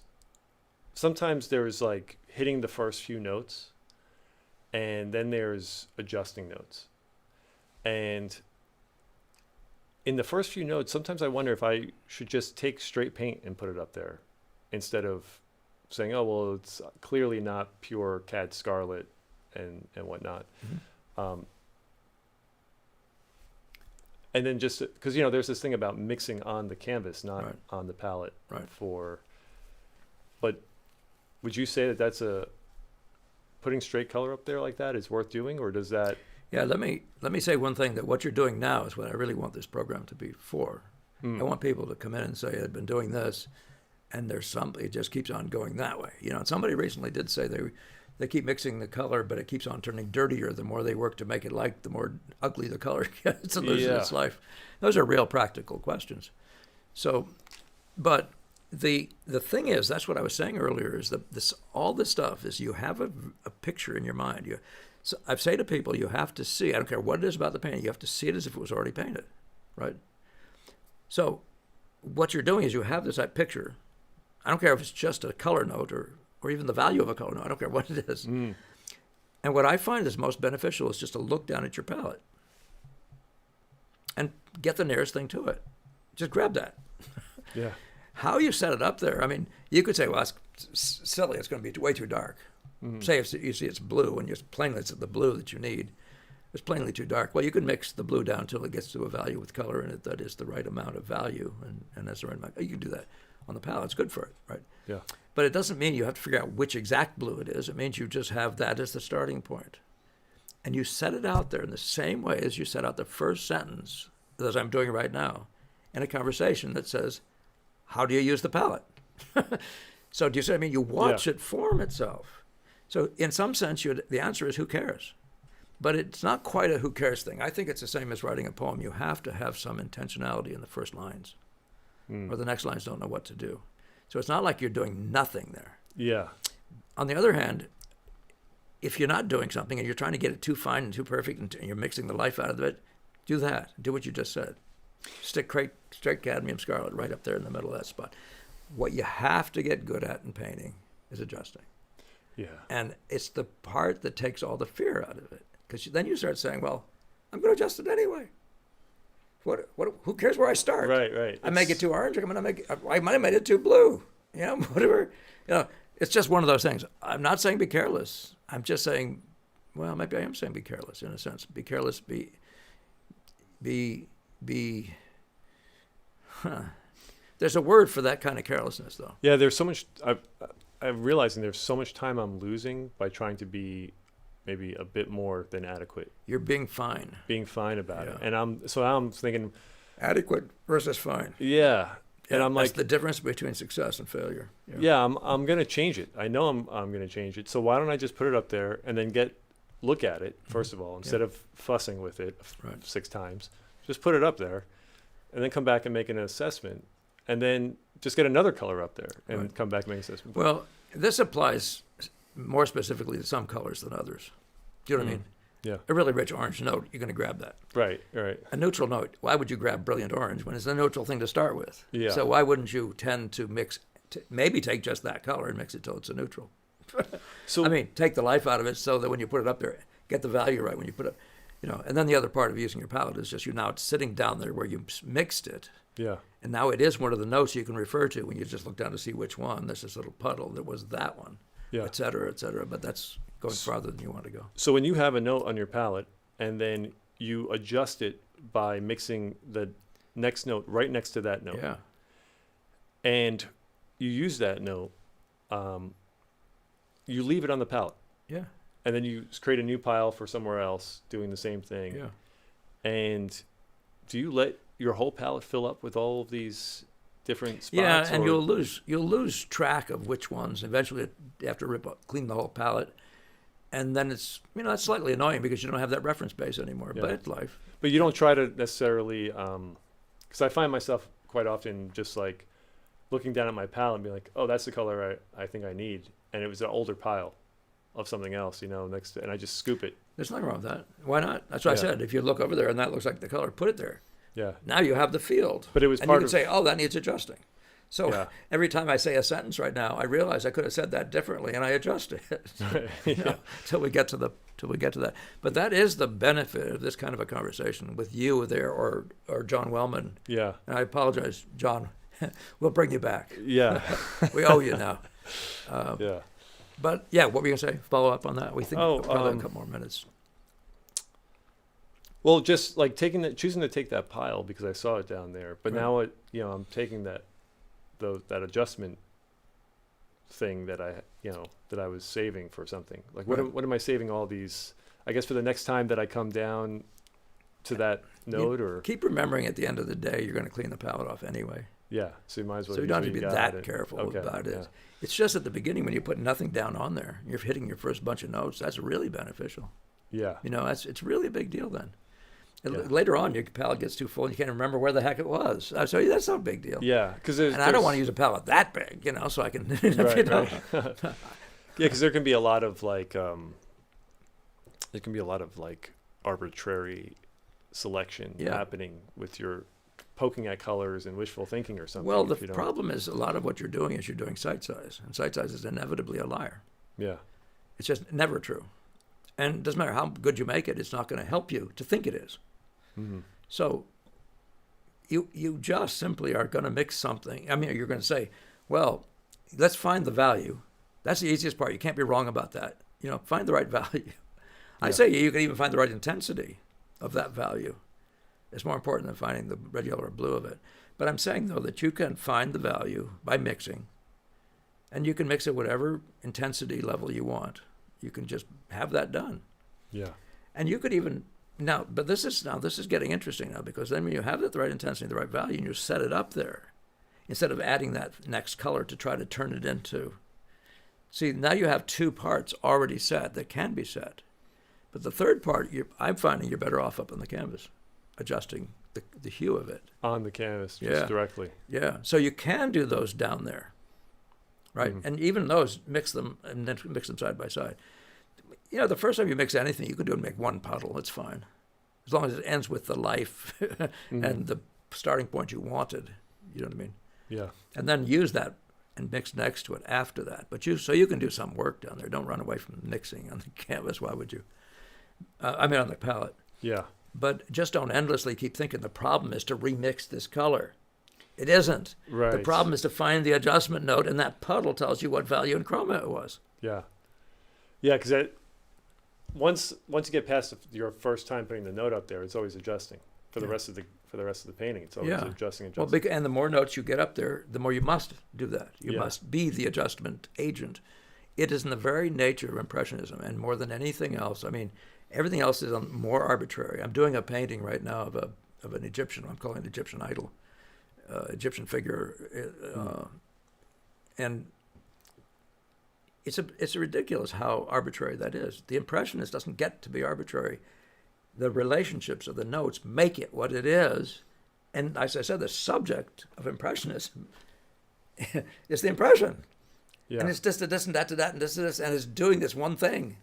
sometimes there's like hitting the first few notes, and then there's adjusting notes. And in the first few notes, sometimes I wonder if I should just take straight paint and put it up there instead of saying, oh, well, it's clearly not pure Cad Scarlet and whatnot. Mm-hmm. And then just because, there's this thing about mixing on the canvas, not on the palette. Right. But would you say that that's putting straight color up there like that is worth doing, or does that? Yeah, let me say one thing, that what you're doing now is what I really want this program to be for. I want people to come in and say, I've been doing this, and it just keeps on going that way. And somebody recently did say they keep mixing the color, but it keeps on turning dirtier the more they work to make it light, the more ugly the color gets and loses its life. Those are real practical questions. So, but the thing is, that's what I was saying earlier, is that all this stuff is you have a picture in your mind. So I say to people, you have to see, I don't care what it is about the painting, you have to see it as if it was already painted, right? So what you're doing is you have this picture. I don't care if it's just a color note or even the value of a color note. I don't care what it is. And what I find is most beneficial is just to look down at your palette and get the nearest thing to it. Just grab that. Yeah. How you set it up there, I mean, you could say, well, it's silly, it's going to be way too dark. Say if you see it's blue, and it's plainly it's the blue that you need. It's plainly too dark. Well, you can mix the blue down until it gets to a value with color in it that is the right amount of value, and that's the right amount. You can do that on the palette. It's good for it, right? Yeah. But it doesn't mean you have to figure out which exact blue it is. It means you just have that as the starting point. And you set it out there in the same way as you set out the first sentence, as I'm doing right now, in a conversation that says, how do you use the palette? So do you see what I mean? You watch it form itself. So in some sense, the answer is who cares? But it's not quite a who cares thing. I think it's the same as writing a poem. You have to have some intentionality in the first lines, or the next lines don't know what to do. So it's not like you're doing nothing there. Yeah. On the other hand, if you're not doing something and you're trying to get it too fine and too perfect and you're mixing the life out of it, do that. Do what you just said. Stick straight cadmium scarlet right up there in the middle of that spot. What you have to get good at in painting is adjusting. Yeah. And it's the part that takes all the fear out of it. Because then you start saying, well, I'm going to adjust it anyway. Who cares where I start? Right. I make it too orange. I might have made it too blue. Whatever. It's just one of those things. I'm not saying be careless. I'm just saying, well, maybe I am saying be careless in a sense. Be careless. There's a word for that kind of carelessness, though. Yeah, there's so much. I'm realizing there's so much time I'm losing by trying to be maybe a bit more than adequate. You're being fine. Being fine about it, and I'm thinking adequate versus fine. Yeah, and I'm that's like the difference between success and failure. Yeah, I'm gonna change it. I know I'm gonna change it. So why don't I just put it up there and then look at it first of all instead of fussing with it 6 times. Just put it up there, and then come back and make an assessment, and then just get another color up there and come back and make an assessment. Well, this applies more specifically to some colors than others. Do you know what I mean? Yeah. A really rich orange note, you're going to grab that. Right. A neutral note, why would you grab brilliant orange when it's a neutral thing to start with? Yeah. So why wouldn't you tend to maybe take just that color and mix it till it's a neutral? So I mean, take the life out of it so that when you put it up there, get the value right when you put it, and then the other part of using your palette is just now it's sitting down there where you mixed it. Yeah. And now it is one of the notes you can refer to when you just look down to see which one. There's this little puddle that was that one, et cetera, et cetera. But that's going farther than you want to go. So when you have a note on your palette and then you adjust it by mixing the next note right next to that note, and you use that note, you leave it on the palette. Yeah. And then you create a new pile for somewhere else doing the same thing. Yeah. And do you let your whole palette fill up with all of these different spots? Yeah, and you'll lose track of which ones. Eventually, you have to clean the whole palette, and then it's that's slightly annoying because you don't have that reference base anymore. Yeah. But it's life. But you don't try to necessarily, because I find myself quite often just like looking down at my palette and being like, oh, that's the color I think I need, and it was an older pile of something else, next to, and I just scoop it. There's nothing wrong with that. Why not? That's what I said. If you look over there and that looks like the color, put it there. Yeah. Now you have the field. But it was and part you can of say, oh, that needs adjusting. So every time I say a sentence right now, I realize I could have said that differently, and I adjust it till we get to that. But that is the benefit of this kind of a conversation with you there or John Wellman. Yeah. And I apologize, John. We'll bring you back. Yeah. We owe you now. Yeah. But what were you gonna say? Follow up on that. We think probably a couple more minutes. Well, just like choosing to take that pile because I saw it down there, but now I'm taking that adjustment thing that I was saving for something. Like what am I saving all these? I guess for the next time that I come down to that node, or keep remembering at the end of the day you're going to clean the palette off anyway. Yeah, so you might as well. So you don't have to be that careful about it. Yeah. It's just at the beginning when you put nothing down on there, you're hitting your first bunch of notes. That's really beneficial. Yeah. It's really a big deal then. Later on, your palette gets too full and you can't remember where the heck it was. So that's not a big deal. Yeah, because I don't want to use a palette that big, so I can. Right. Yeah, because there can be a lot of arbitrary selection happening with your poking at colors and wishful thinking or something. Well, the problem is a lot of what you're doing is you're doing sight size, and sight size is inevitably a liar. Yeah. It's just never true. And it doesn't matter how good you make it, it's not going to help you to think it is. Mm-hmm. So you just simply are going to mix something. I mean, you're going to say, well, let's find the value. That's the easiest part. You can't be wrong about that. Find the right value. Yeah. I say you can even find the right intensity of that value. It's more important than finding the red, yellow, or blue of it. But I'm saying, though, that you can find the value by mixing, and you can mix it whatever intensity level you want. You can just have that done. Yeah. And you could even but this is getting interesting now, because then when you have the right intensity, the right value, and you set it up there, instead of adding that next color to try to turn it into. See, now you have two parts already set that can be set. But the third part, I'm finding you're better off up on the canvas, adjusting the hue of it. On the canvas, just directly. Yeah. So you can do those down there, right? Mm-hmm. And even those, mix them and then mix them side by side. The first time you mix anything, you can do it and make one puddle. It's fine. As long as it ends with the life mm-hmm. and the starting point you wanted. You know what I mean? Yeah. And then use that and mix next to it after that. But so you can do some work down there. Don't run away from mixing on the canvas. Why would you? On the palette. Yeah. But just don't endlessly keep thinking the problem is to remix this color. It isn't. Right. The problem is to find the adjustment note, and that puddle tells you what value in chroma it was. Yeah. Yeah, because once you get past your first time putting the note up there, it's always adjusting for the rest of the painting. It's always adjusting. Well, and the more notes you get up there, the more you must do that. You must be the adjustment agent. It is in the very nature of Impressionism, and more than anything else. I mean, everything else is more arbitrary. I'm doing a painting right now of an Egyptian. I'm calling it Egyptian idol, Egyptian figure, and it's ridiculous how arbitrary that is. The Impressionist doesn't get to be arbitrary. the relationships of the notes make it what it is. And as I said, the subject of Impressionism is the impression. Yeah. And it's just a this and that to that and this to this, and it's doing this one thing.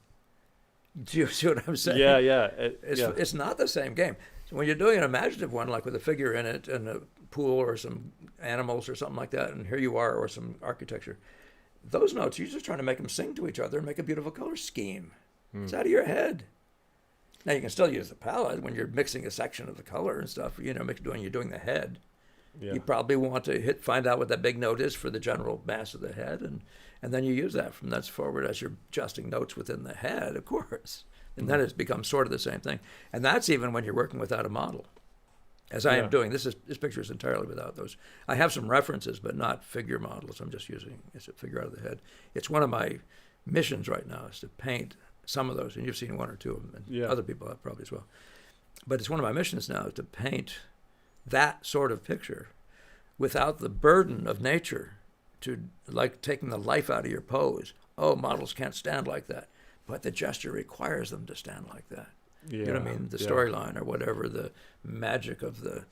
Do you see what I'm saying? Yeah. It's not the same game. So when you're doing an imaginative one, like with a figure in it and a pool or some animals or something like that, and here you are, or some architecture, those notes, you're just trying to make them sing to each other and make a beautiful color scheme. It's out of your head. Now you can still use the palette when you're mixing a section of the color and stuff. You're doing the head. Yeah. You probably want to find out what that big note is for the general mass of the head, and then you use that from that forward as you're adjusting notes within the head, of course. And then it becomes sort of the same thing. And that's even when you're working without a model. As I am doing, this picture is entirely without those. I have some references, but not figure models. I'm just using it's a figure out of the head. It's one of my missions right now is to paint some of those, and you've seen one or two of them, and other people have probably as well. But it's one of my missions now to paint that sort of picture without the burden of nature, to like taking the life out of your pose. Oh, models can't stand like that, but the gesture requires them to stand like that. Yeah. You know what I mean? The storyline or whatever the magic of that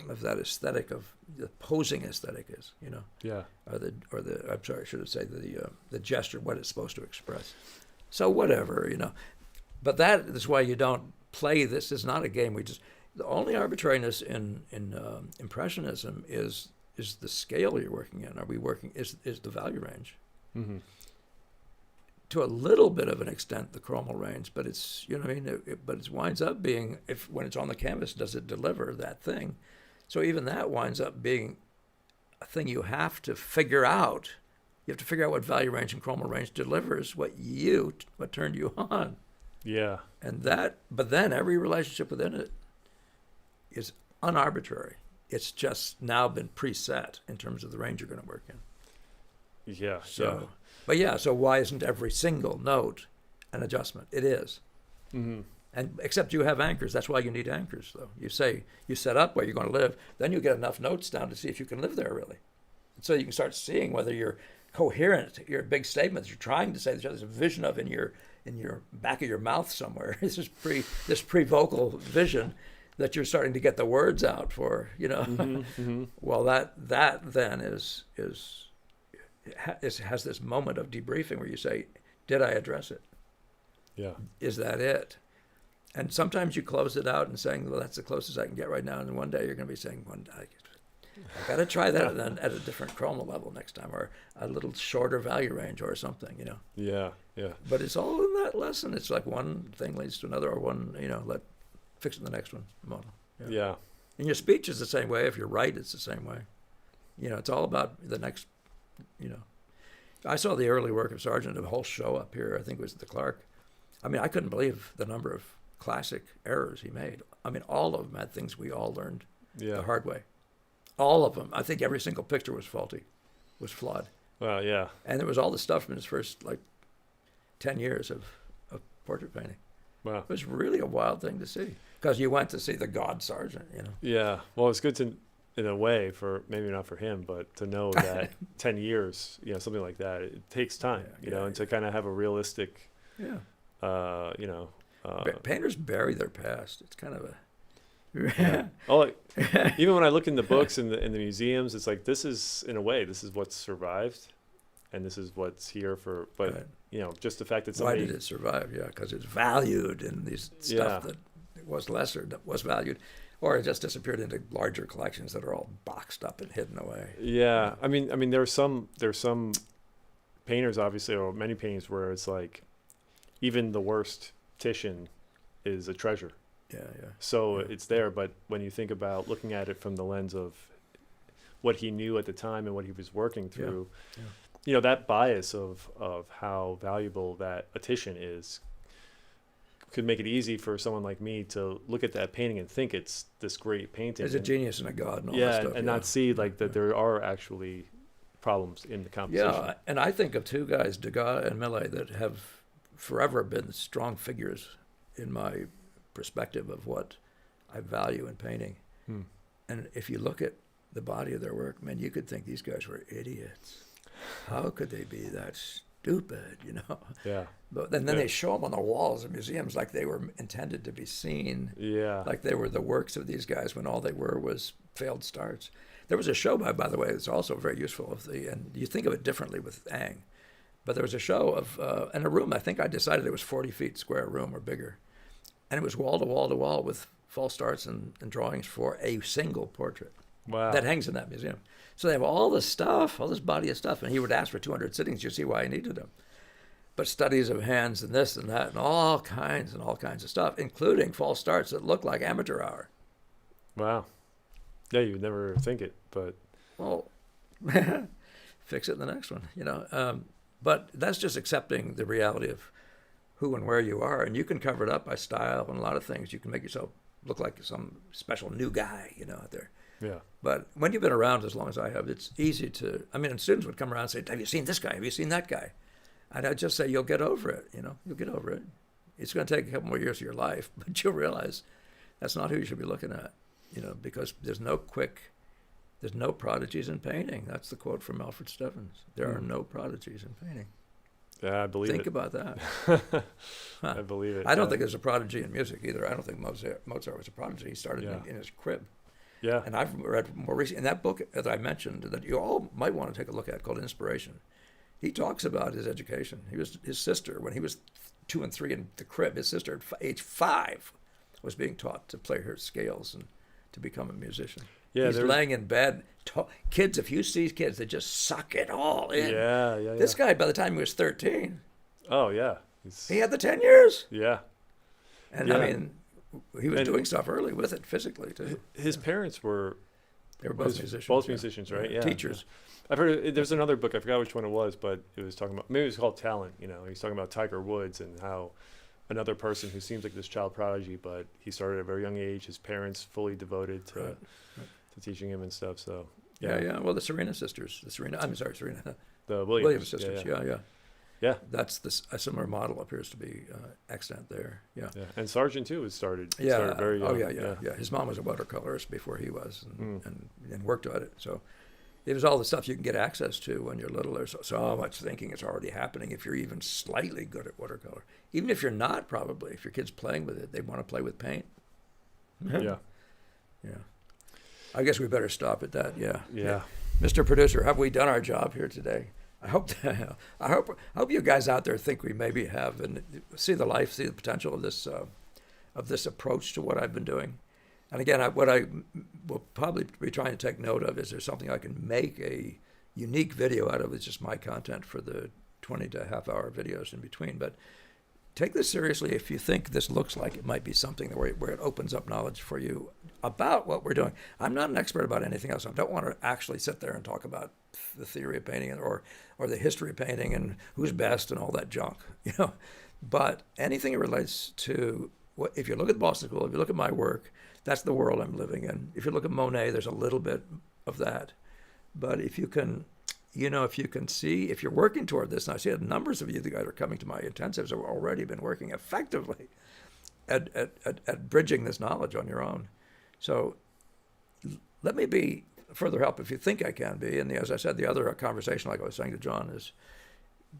aesthetic, of the posing aesthetic is. You know. Yeah. Or the I'm sorry, I should have said the gesture, what it's supposed to express. So whatever, you know. But that is why you don't play this. It's not a game. The only arbitrariness in Impressionism is the scale you're working in. Are we working? Is the value range? Mm-hmm. To a little bit of an extent, the chromal range, but it's but it winds up being, when it's on the canvas, does it deliver that thing? So even that winds up being a thing you have to figure out. You have to figure out what value range and chromal range delivers, what turned you on. Yeah. But then every relationship within it is unarbitrary. It's just now been preset in terms of the range you're going to work in. Yeah. So why isn't every single note an adjustment? It is. Mm-hmm. And except you have anchors. That's why you need anchors, though. You set up where you're going to live, then you get enough notes down to see if you can live there, really. So you can start seeing whether you're coherent, your big statements you're trying to say, there's a vision of in your back of your mouth somewhere. This pre-vocal vision that you're starting to get the words out for, you know. Mm-hmm, mm-hmm. Well, that then has this moment of debriefing where you say, did I address it? Yeah. Is that it? And sometimes you close it out and saying, well, that's the closest I can get right now. And one day you're going to be saying, I got to try that at a different chromal level next time, or a little shorter value range or something, you know. Yeah, yeah. But it's all in that lesson. It's like one thing leads to another, or one, fix the next one model. Yeah. And your speech is the same way. If you're right, it's the same way. You know, it's all about the next, you know. I saw the early work of Sargent, a whole show up here, I think it was at the Clark. I mean, I couldn't believe the number of classic errors he made. I mean, all of them had things we all learned the hard way. All of them. I think every single picture was faulty, was flawed. Well, yeah. And there was all the stuff from his first, 10 years of portrait painting. Wow. It was really a wild thing to see, because you went to see the God Sargent, you know. Yeah. Well, it's good to, in a way, for maybe not for him, but to know that 10 years, something like that, it takes time, and to kind of have a realistic, painters bury their past. It's kind of a... Even when I look in the books in the museums, it's like, this is, in a way, this is what's survived, and this is what's here for, but, just the fact that somebody... Why did it survive? Yeah, because it's valued in these stuff that was lesser, that was valued, or it just disappeared into larger collections that are all boxed up and hidden away. Yeah, I mean, there's some painters, obviously, or many paintings where it's like, even the worst Titian is a treasure. Yeah. So it's there, but when you think about looking at it from the lens of what he knew at the time and what he was working through, that bias of how valuable that a Titian is could make it easy for someone like me to look at that painting and think it's this great painting. It's a genius and a god and all that stuff. And not see that there are actually problems in the composition. Yeah, and I think of two guys, Degas and Millet, that have forever been strong figures in my perspective of what I value in painting. And if you look at the body of their work, man, you could think these guys were idiots. How could they be that stupid, you know. Yeah. But then they show them on the walls of museums like they were intended to be seen. Yeah. Like they were the works of these guys when all they were was failed starts. There was a show, by the way, that's also very useful. And you think of it differently with Ang. But there was a show of, in a room, I think I decided it was 40 feet square room or bigger. And it was wall to wall to wall with false starts and drawings for a single portrait. Wow. That hangs in that museum. So they have all this stuff, all this body of stuff. And he would ask for 200 sittings. You see why he needed them. But studies of hands and this and that and all kinds of stuff, including false starts that look like amateur hour. Wow. Yeah, you would never think it, but... Well, fix it in the next one, you know. But that's just accepting the reality of who and where you are. And you can cover it up by style and a lot of things. You can make yourself look like some special new guy, you know, out there. Yeah. But when you've been around as long as I have, it's easy to... I mean, and students would come around and say, have you seen this guy? Have you seen that guy? And I'd just say, you'll get over it, you know. You'll get over it. It's going to take a couple more years of your life, but you'll realize that's not who you should be looking at, you know, because there's no prodigies in painting. That's the quote from Alfred Steffens. There are no prodigies in painting. Yeah, I believe Think it. about that. I believe it. I don't think there's a prodigy in music either. I don't think Mozart was a prodigy. He started Yeah. in his crib. Yeah. And I've read more recently, in that book that I mentioned, that you all might want to take a look at, called Inspiration. He talks about his education. His sister, when he was 2 and 3 in the crib, his sister at age 5 was being taught to play her scales and to become a musician. Yeah, he's laying in bed. Kids, if you see kids, they just suck it all in. Yeah. This guy, by the time he was 13, Oh, yeah. he had the 10 years. Yeah. And Yeah. I mean, he was doing stuff early with it physically too. His parents were... They were both musicians. Both musicians, right? Yeah. Teachers. I've heard there's another book, I forgot which one it was, but it was talking about, maybe it was called Talent, you know. He's talking about Tiger Woods and how another person who seems like this child prodigy, but he started at a very young age, his parents fully devoted to teaching him and stuff, so. Yeah. Well, the Serena sisters. Serena. The Williams sisters. Yeah. Yeah. That's a similar model appears to be extant there. Yeah. And Sargent too started Yeah. very young. Yeah. His mom was a watercolorist before he was, and worked at it. So it was all the stuff you can get access to when you're little. There's so much thinking is already happening if you're even slightly good at watercolor. Even if you're not, probably if your kid's playing with it, they want to play with paint. Yeah. I guess we better stop at that. Yeah. Mr. Producer, have we done our job here today? I hope you guys out there think we maybe have and see the life, see the potential of this approach to what I've been doing. And again, what I will probably be trying to take note of is there something I can make a unique video out of. It's just my content for the 20 to half hour videos in between. But take this seriously if you think this looks like it might be something where it opens up knowledge for you about what we're doing. I'm not an expert about anything else. I don't want to actually sit there and talk about the theory of painting or the history of painting and who's best and all that junk, you know. But anything that relates to if you look at the Boston School, if you look at my work, that's the world I'm living in. If you look at Monet, there's a little bit of that. But if you can see, if you're working toward this, and I see that numbers of you guys are coming to my intensives have already been working effectively at bridging this knowledge on your own. So let me be further help if you think I can be. And as I said, the other conversation, like I was saying to John, is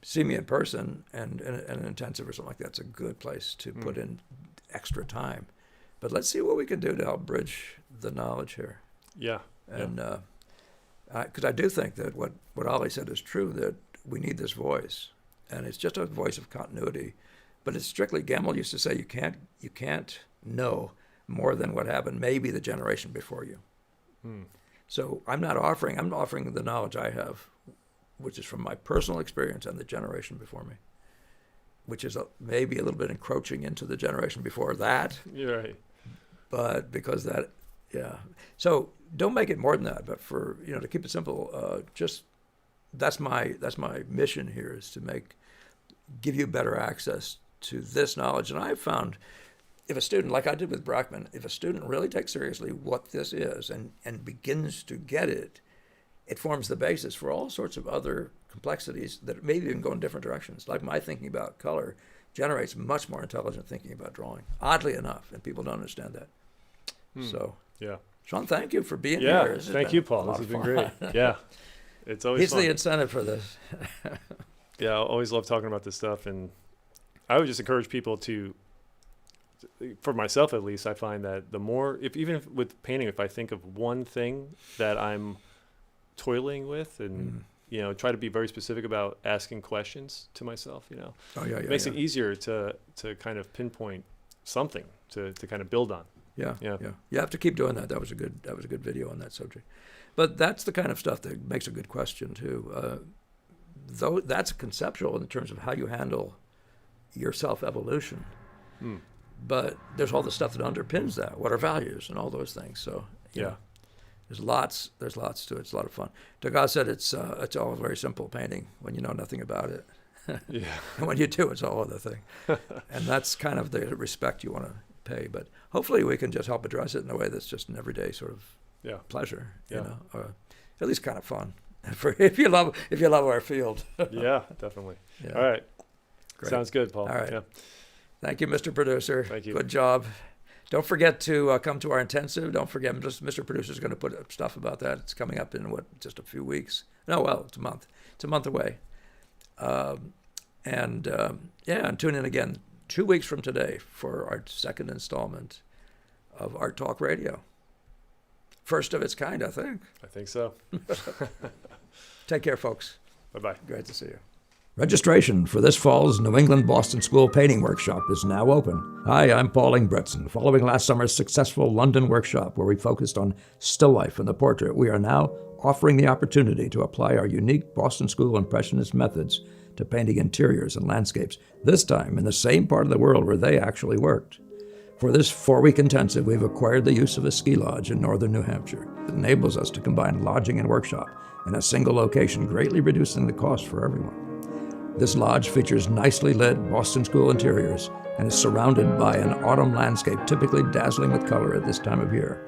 see me in person and an intensive or something like that's a good place to put in extra time. But let's see what we can do to help bridge the knowledge here. Yeah. And because I do think that what Ollie said is true, that we need this voice. And it's just a voice of continuity. But it's strictly, Gamble used to say, you can't know more than what happened maybe the generation before you. So I'm offering the knowledge I have, which is from my personal experience and the generation before me, which is maybe a little bit encroaching into the generation before that. You're right. But because that, so don't make it more than that. But for to keep it simple, just that's my mission here is to give you better access to this knowledge. And I've found if a student, like I did with Brackman, if a student really takes seriously what this is and begins to get it, it forms the basis for all sorts of other complexities that maybe even go in different directions. Like my thinking about color generates much more intelligent thinking about drawing, oddly enough, and people don't understand that. So, Shawn, thank you for being here. Thank you, Paul. This has been great. Yeah. It's always He's fun. the incentive for this. Yeah, I always love talking about this stuff, and I would just encourage people to, for myself at least, I find that the more, even if with painting, if I think of one thing that I'm toiling with, and try to be very specific about asking questions to myself, it makes it easier to kind of pinpoint something to kind of build on. Yeah. You have to keep doing that. That was a good video on that subject. But that's the kind of stuff that makes a good question too. Though that's conceptual in terms of how you handle your self-evolution. But there's all the stuff that underpins that. What are values and all those things? So there's lots to it. It's a lot of fun. Degas said it's all very simple painting when you know nothing about it. Yeah. And when you do, it's a whole other thing. And that's kind of the respect you want to pay. But hopefully we can just help address it in a way that's just an everyday sort of pleasure, or at least kind of fun. If you love our field. Yeah, definitely. Yeah. All right. Great. Sounds good, Paul. All right. Yeah. Thank you, Mr. Producer. Thank you. Good job. Don't forget to come to our intensive. Don't forget, Mr. Producer is going to put up stuff about that. It's coming up in just a few weeks. No, well, it's a month. It's a month away. And tune in again 2 weeks from today for our second installment of Art Talk Radio. First of its kind, I think. I think so. Take care, folks. Bye-bye. Great to see you. Registration for this fall's New England Boston School Painting Workshop is now open. Hi, I'm Paul Ingbretson. Following last summer's successful London workshop where we focused on still life and the portrait, we are now offering the opportunity to apply our unique Boston School Impressionist methods to painting interiors and landscapes, this time in the same part of the world where they actually worked. For this 4-week intensive, we've acquired the use of a ski lodge in northern New Hampshire. It enables us to combine lodging and workshop in a single location, greatly reducing the cost for everyone. This lodge features nicely lit Boston School interiors and is surrounded by an autumn landscape typically dazzling with color at this time of year.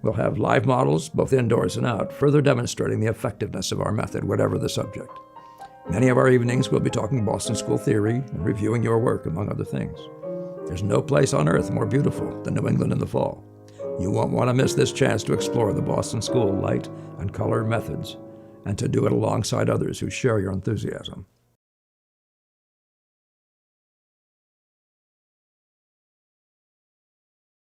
We'll have live models, both indoors and out, further demonstrating the effectiveness of our method, whatever the subject. Many of our evenings we'll be talking Boston School theory and reviewing your work, among other things. There's no place on earth more beautiful than New England in the fall. You won't want to miss this chance to explore the Boston School light and color methods, and to do it alongside others who share your enthusiasm.